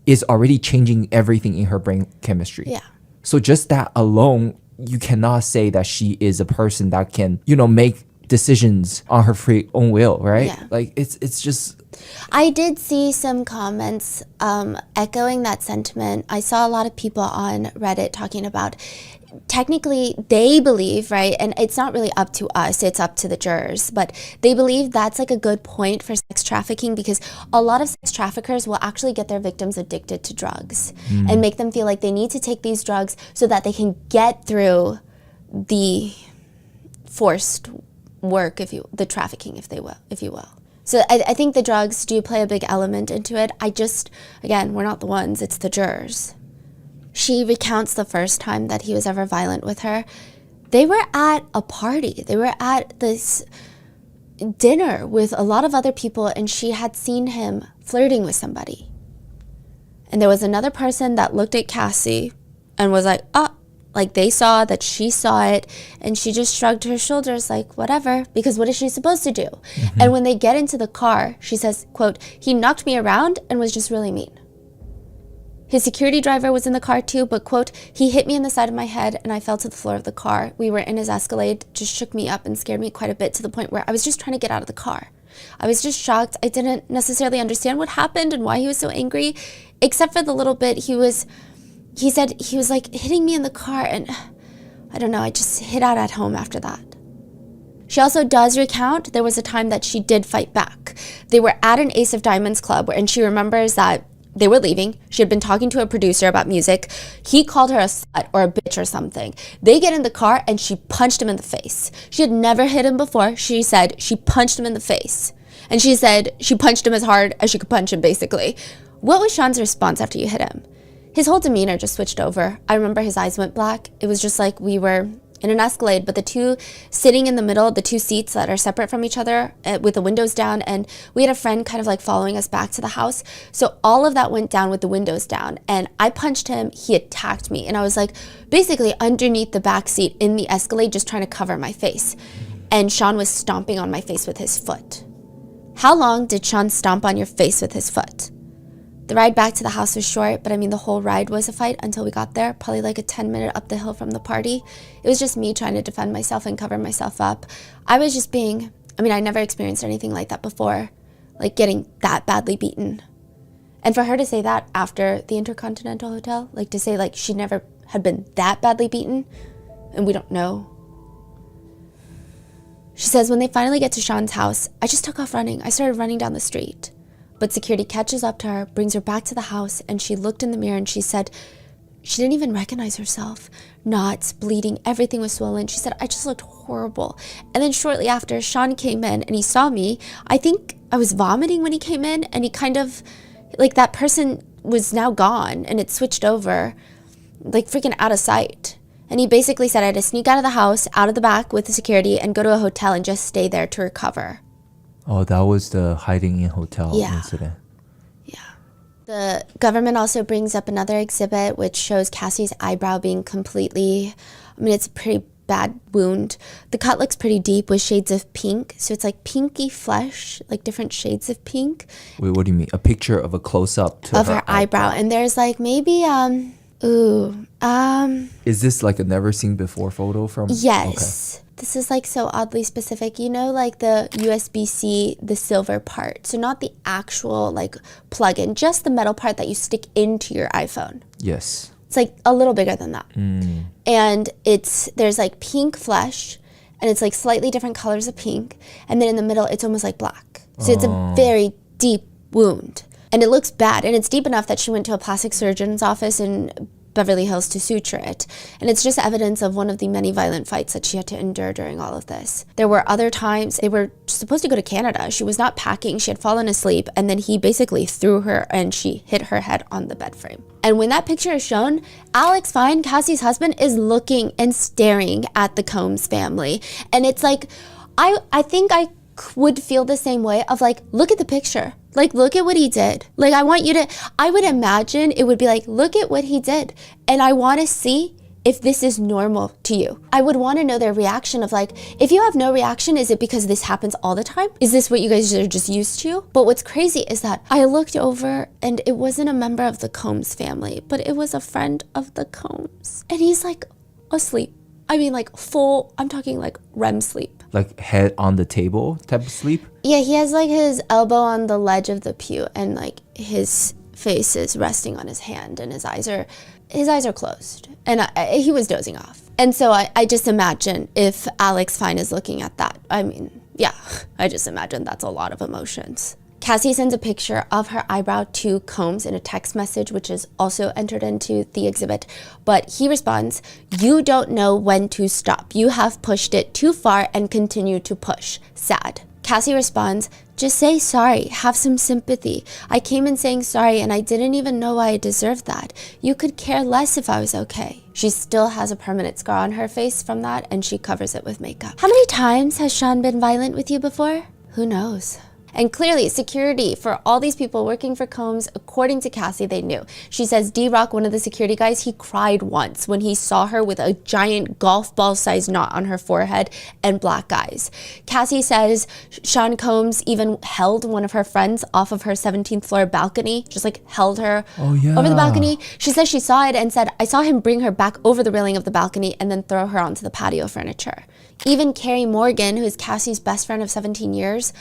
Speaker 2: is already changing everything in her brain chemistry.
Speaker 1: Yeah.
Speaker 2: So just that alone, you cannot say that she is a person that can, you know, make decisions on her free own will, right?
Speaker 1: Yeah.
Speaker 2: Like it's just.
Speaker 1: I did see some comments echoing that sentiment. I saw a lot of people on Reddit talking about, technically they believe, right, and it's not really up to us, it's up to the jurors, but they believe that's like a good point for sex trafficking because a lot of sex traffickers will actually get their victims addicted to drugs and make them feel like they need to take these drugs so that they can get through the forced work, the trafficking, if you will. So I think the drugs do play a big element into it. Again, we're not the ones, it's the jurors. She recounts the first time that he was ever violent with her. They were at a party. They were at this dinner with a lot of other people, and she had seen him flirting with somebody. And there was another person that looked at Cassie and was like, like they saw that she saw it, and she just shrugged her shoulders like, whatever, because what is she supposed to do? And when they get into the car, she says, quote, he knocked me around and was just really mean. His security driver was in the car too, but quote, he hit me in the side of my head and I fell to the floor of the car. We were in his Escalade, just shook me up and scared me quite a bit to the point where I was just trying to get out of the car. I was just shocked. I didn't necessarily understand what happened and why he was so angry, except for the little bit he said he was like hitting me in the car, and I don't know, I just hid out at home after that. She also does recount there was a time that she did fight back. They were at an Ace of Diamonds club, and she remembers that they were leaving. She had been talking to a producer about music. He called her a slut or a bitch or something. They get in the car and she punched him in the face. She had never hit him before. She said she punched him in the face. And she said she punched him as hard as she could punch him, basically. What was Sean's response after you hit him? His whole demeanor just switched over. I remember his eyes went black. It was just like we were in an Escalade, but the two sitting in the middle, the two seats that are separate from each other with the windows down, and we had a friend kind of like following us back to the house. So all of that went down with the windows down, and I punched him, he attacked me, and I was like basically underneath the back seat in the Escalade just trying to cover my face. And Sean was stomping on my face with his foot. How long did Sean stomp on your face with his foot? The ride back to the house was short, but I mean the whole ride was a fight until we got there, probably like a 10-minute up the hill from the party. It was just me trying to defend myself and cover myself up. I was just I never experienced anything like that before, like getting that badly beaten. And for her to say that after the Intercontinental Hotel, like to say like she never had been that badly beaten, and we don't know. She says when they finally get to Sean's house, I just took off running. I started running down the street. But security catches up to her, brings her back to the house, and she looked in the mirror and she said she didn't even recognize herself. Knots, bleeding, everything was swollen. She said, I just looked horrible. And then shortly after, Sean came in and he saw me. I think I was vomiting when he came in, and he kind of, like that person was now gone and it switched over, like freaking out of sight. And he basically said I had to sneak out of the house, out of the back with the security, and go to a hotel and just stay there to recover.
Speaker 2: Oh, that was the hiding in hotel incident.
Speaker 1: Yeah. The government also brings up another exhibit which shows Cassie's eyebrow being completely, it's a pretty bad wound. The cut looks pretty deep with shades of pink. So it's like pinky flesh, like different shades of pink.
Speaker 2: Wait, what do you mean? A picture of a close-up to
Speaker 1: of her eyebrow. And there's like maybe,
Speaker 2: Is this like a never seen before photo from?
Speaker 1: Yes. Okay. This is like so oddly specific, like the USB-C, the silver part. So not the actual like plug-in, just the metal part that you stick into your iPhone.
Speaker 2: Yes.
Speaker 1: It's like a little bigger than that. And there's like pink flesh, and it's like slightly different colors of pink. And then in the middle, it's almost like black. So it's a very deep wound. And it looks bad. And it's deep enough that she went to a plastic surgeon's office in Beverly Hills to suture it. And it's just evidence of one of the many violent fights that she had to endure during all of this. There were other times they were supposed to go to Canada. She was not packing. She had fallen asleep, and then he basically threw her and she hit her head on the bed frame. And when that picture is shown, Alex Fine, Cassie's husband, is looking and staring at the Combs family. And it's like, I think I would feel the same way of like, look at the picture. Like, look at what he did. Like, I would imagine it would be like, look at what he did. And I want to see if this is normal to you. I would want to know their reaction of like, if you have no reaction, is it because this happens all the time? Is this what you guys are just used to? But what's crazy is that I looked over and it wasn't a member of the Combs family, but it was a friend of the Combs. And he's like asleep. Like full, I'm talking like REM sleep.
Speaker 2: Like head on the table type of sleep?
Speaker 1: Yeah, he has like his elbow on the ledge of the pew, and like his face is resting on his hand, and his eyes are closed, and he was dozing off. And so I just imagine if Alex Fine is looking at that, I just imagine that's a lot of emotions. Cassie sends a picture of her eyebrow to Combs in a text message, which is also entered into the exhibit. But he responds, "You don't know when to stop. You have pushed it too far and continue to push. Sad." Cassie responds, "Just say sorry. Have some sympathy. I came in saying sorry and I didn't even know I deserved that. You could care less if I was okay." She still has a permanent scar on her face from that, and she covers it with makeup. How many times has Sean been violent with you before? Who knows? And clearly, security for all these people working for Combs, according to Cassie, they knew. She says D-Rock, one of the security guys, he cried once when he saw her with a giant golf ball-sized knot on her forehead and black eyes. Cassie says Sean Combs even held one of her friends off of her 17th floor balcony, just like held her over the balcony. She says she saw it and said, I saw him bring her back over the railing of the balcony and then throw her onto the patio furniture. Even Carrie Morgan, who is Cassie's best friend of 17 years,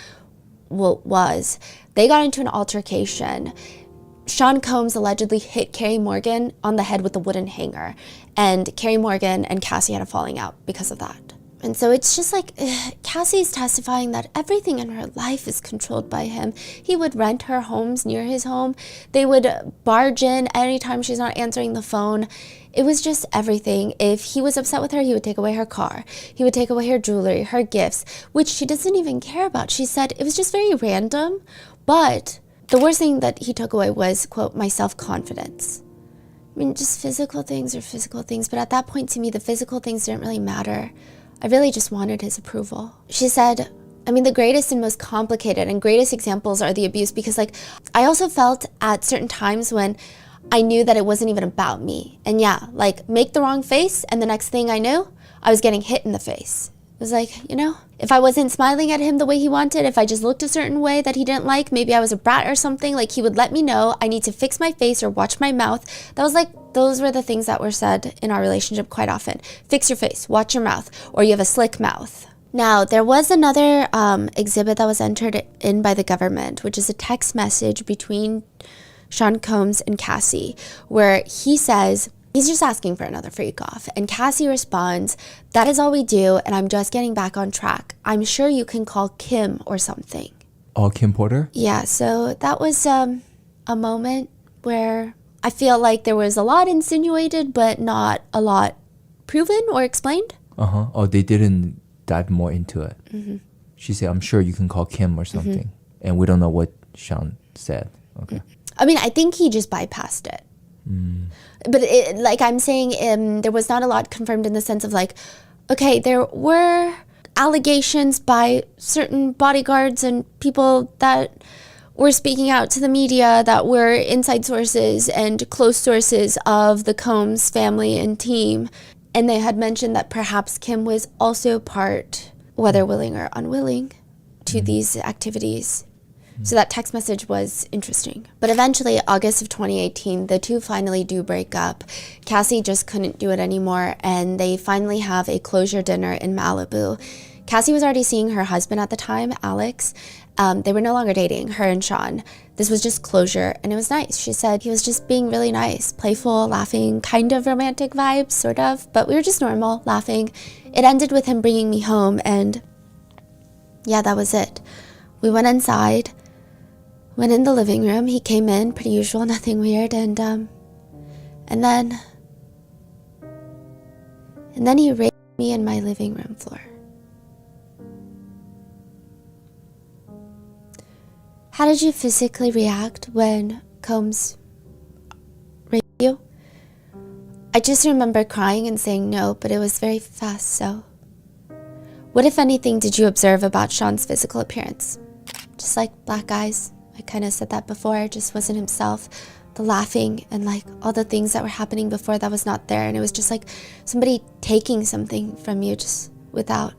Speaker 1: they got into an altercation. Sean Combs allegedly hit Carrie Morgan on the head with a wooden hanger, and Carrie Morgan and Cassie had a falling out because of that. And so it's just like, Cassie's testifying that everything in her life is controlled by him. He would rent her homes near his home. They would barge in anytime she's not answering the phone. It was just everything. If he was upset with her, he would take away her car. He would take away her jewelry, her gifts, which she doesn't even care about. She said it was just very random, but the worst thing that he took away was, quote, my self-confidence. I mean, just physical things are physical things, but at that point to me, the physical things didn't really matter. I really just wanted his approval. She said, I mean, the greatest and most complicated and greatest examples are the abuse, because like, I also felt at certain times when I knew that it wasn't even about me. And yeah, like make the wrong face and the next thing I knew, I was getting hit in the face. It was like, you know, if I wasn't smiling at him the way he wanted, if I just looked a certain way that he didn't like, maybe I was a brat or something, like he would let me know I need to fix my face or watch my mouth. That was like, those were the things that were said in our relationship quite often. Fix your face, watch your mouth, or you have a slick mouth. Now, there was another exhibit that was entered in by the government, which is a text message between Sean Combs and Cassie, where he says, he's just asking for another freak off. And Cassie responds, that is all we do, and I'm just getting back on track. I'm sure you can call Kim or something.
Speaker 2: Oh, Kim Porter?
Speaker 1: Yeah, so that was a moment where I feel like there was a lot insinuated, but not a lot proven or explained.
Speaker 2: Uh-huh. Oh, they didn't dive more into it.
Speaker 1: Mm-hmm.
Speaker 2: She said, I'm sure you can call Kim or something. Mm-hmm. And we don't know what Sean said. Okay.
Speaker 1: I mean, I think he just bypassed it. But like I'm saying, there was not a lot confirmed in the sense of like, okay, there were allegations by certain bodyguards and people that were speaking out to the media that were inside sources and close sources of the Combs family and team. And they had mentioned that perhaps Kim was also part, whether willing or unwilling, to these activities. So that text message was interesting. But eventually, August of 2018, the two finally do break up. Cassie just couldn't do it anymore, and they finally have a closure dinner in Malibu. Cassie was already seeing her husband at the time, Alex. They were no longer dating, her and Sean. This was just closure, and it was nice. She said he was just being really nice, playful, laughing, kind of romantic vibes, sort of. But we were just normal, laughing. It ended with him bringing me home, and yeah, that was it. We went inside. Went in the living room. He came in, pretty usual, nothing weird, and then he raped me in my living room floor. How did you physically react when Combs raped you? I just remember crying and saying no, but it was very fast, so. What, if anything, did you observe about Sean's physical appearance? Just like black eyes. I kind of said that before, just wasn't himself. The laughing and like all the things that were happening before that was not there. And it was just like somebody taking something from you just without.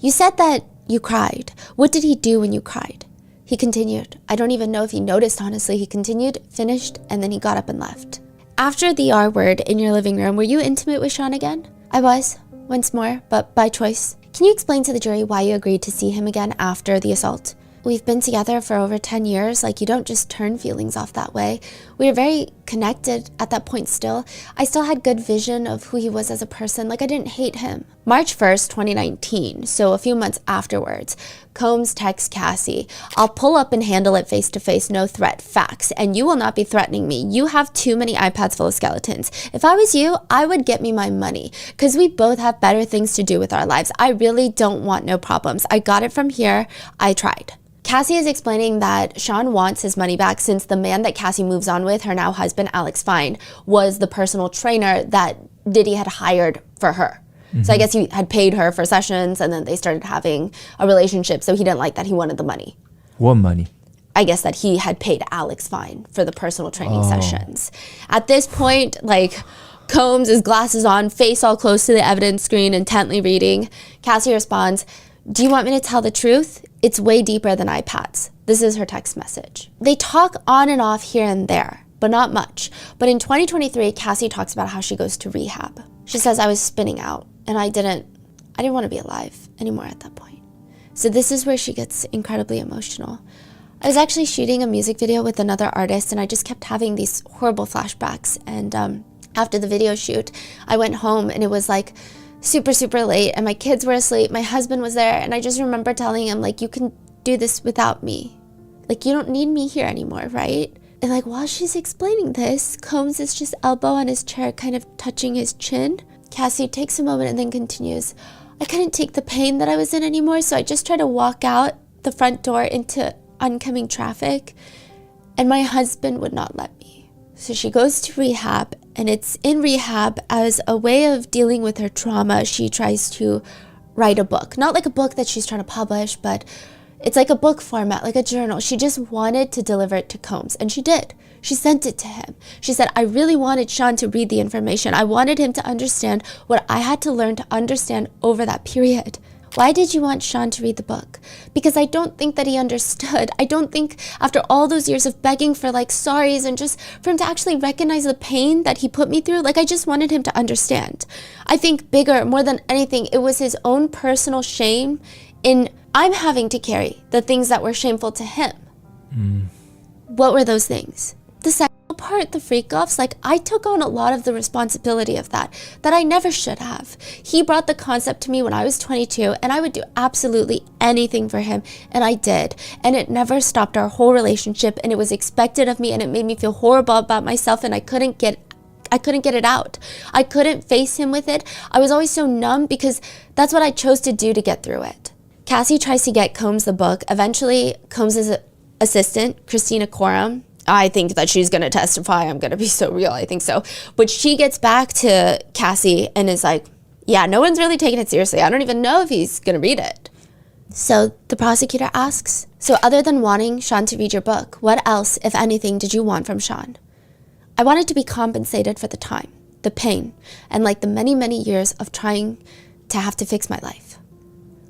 Speaker 1: You said that you cried. What did he do when you cried? He continued. I don't even know if he noticed, honestly. He continued, finished, and then he got up and left. After the R word in your living room, were you intimate with Sean again? I was, once more, but by choice. Can you explain to the jury why you agreed to see him again after the assault? We've been together for over 10 years. Like, you don't just turn feelings off that way. We were very connected at that point still. I still had good vision of who he was as a person. Like, I didn't hate him. March 1st, 2019, so a few months afterwards, Combs texts Cassie, I'll pull up and handle it face to face, no threat, facts, and you will not be threatening me. You have too many iPads full of skeletons. If I was you, I would get me my money, because we both have better things to do with our lives. I really don't want no problems. I got it from here. I tried. Cassie is explaining that Sean wants his money back since the man that Cassie moves on with, her now husband, Alex Fine, was the personal trainer that Diddy had hired for her. So I guess he had paid her for sessions and then they started having a relationship. So he didn't like that. He wanted the money.
Speaker 2: What money?
Speaker 1: I guess that he had paid Alex fine for the personal training sessions. At this point, like, Combs, his glasses on, face all close to the evidence screen, intently reading. Cassie responds, "Do you want me to tell the truth? It's way deeper than iPads." This is her text message. They talk on and off here and there, but not much. But in 2023, Cassie talks about how she goes to rehab. She says, "I was spinning out, and I didn't want to be alive anymore at that point." So this is where she gets incredibly emotional. I was actually shooting a music video with another artist, and I just kept having these horrible flashbacks. And after the video shoot, I went home, and it was like super, super late, and my kids were asleep. My husband was there, and I just remember telling him, like, "You can do this without me. Like, you don't need me here anymore, right?" And like, while she's explaining this, Combs is just elbow on his chair, kind of touching his chin. Cassie takes a moment and then continues, "I couldn't take the pain that I was in anymore, so I just tried to walk out the front door into oncoming traffic, and my husband would not let me." So she goes to rehab, and it's in rehab as a way of dealing with her trauma. She tries to write a book, not like a book that she's trying to publish, but it's like a book format, like a journal. She just wanted to deliver it to Combs, and she did. She sent it to him. She said, "I really wanted Sean to read the information. I wanted him to understand what I had to learn to understand over that period." Why did you want Sean to read the book? Because I don't think that he understood. I don't think after all those years of begging for like sorries and just for him to actually recognize the pain that he put me through, like I just wanted him to understand. I think bigger, more than anything, it was his own personal shame in I'm having to carry the things that were shameful to him. What were those things? The sexual part, the freak-offs, like I took on a lot of the responsibility of that I never should have. He brought the concept to me when I was 22, and I would do absolutely anything for him, and I did. And it never stopped our whole relationship, and it was expected of me, and it made me feel horrible about myself, and I couldn't get it out. I couldn't face him with it. I was always so numb because that's what I chose to do to get through it. Cassie tries to get Combs the book. Eventually, Combs' assistant, Christina Coram, I think that she's going to testify. I'm going to be so real. I think so. But she gets back to Cassie and is like, "Yeah, no one's really taking it seriously. I don't even know if he's going to read it." So the prosecutor asks, "So other than wanting Sean to read your book, what else, if anything, did you want from Sean?" "I wanted to be compensated for the time, the pain, and like the many, many years of trying to have to fix my life."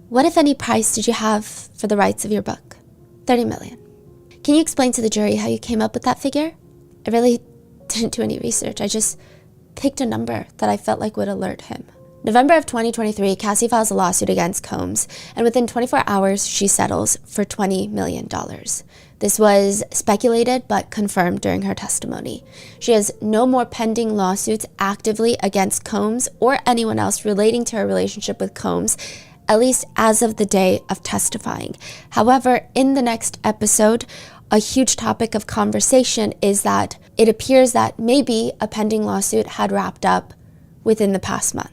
Speaker 1: "What, if any, price did you have for the rights of your book?" $30 million. "Can you explain to the jury how you came up with that figure?" I really didn't do any research. I just picked a number that I felt like would alert him. November of 2023, Cassie files a lawsuit against Combs, and within 24 hours, she settles for $20 million. This was speculated but confirmed during her testimony. She has no more pending lawsuits actively against Combs or anyone else relating to her relationship with Combs, at least as of the day of testifying. However, in the next episode, a huge topic of conversation is that it appears that maybe a pending lawsuit had wrapped up within the past month.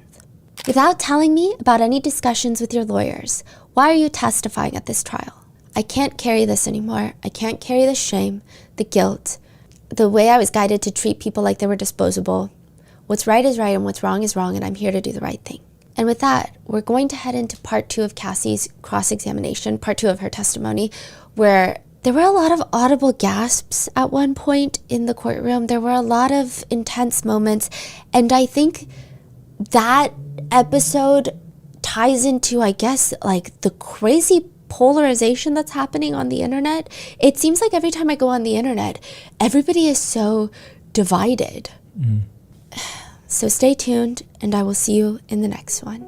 Speaker 1: Without telling me about any discussions with your lawyers, why are you testifying at this trial? I can't carry this anymore. I can't carry the shame, the guilt, the way I was guided to treat people like they were disposable. What's right is right and what's wrong is wrong, and I'm here to do the right thing. And with that, we're going to head into part 2 of Cassie's cross-examination, part 2 of her testimony, where there were a lot of audible gasps at one point in the courtroom. There were a lot of intense moments, and I think that episode ties into, I guess, like the crazy polarization that's happening on the internet. It seems like every time I go on the internet, everybody is so divided. So stay tuned, and I will see you in the next one.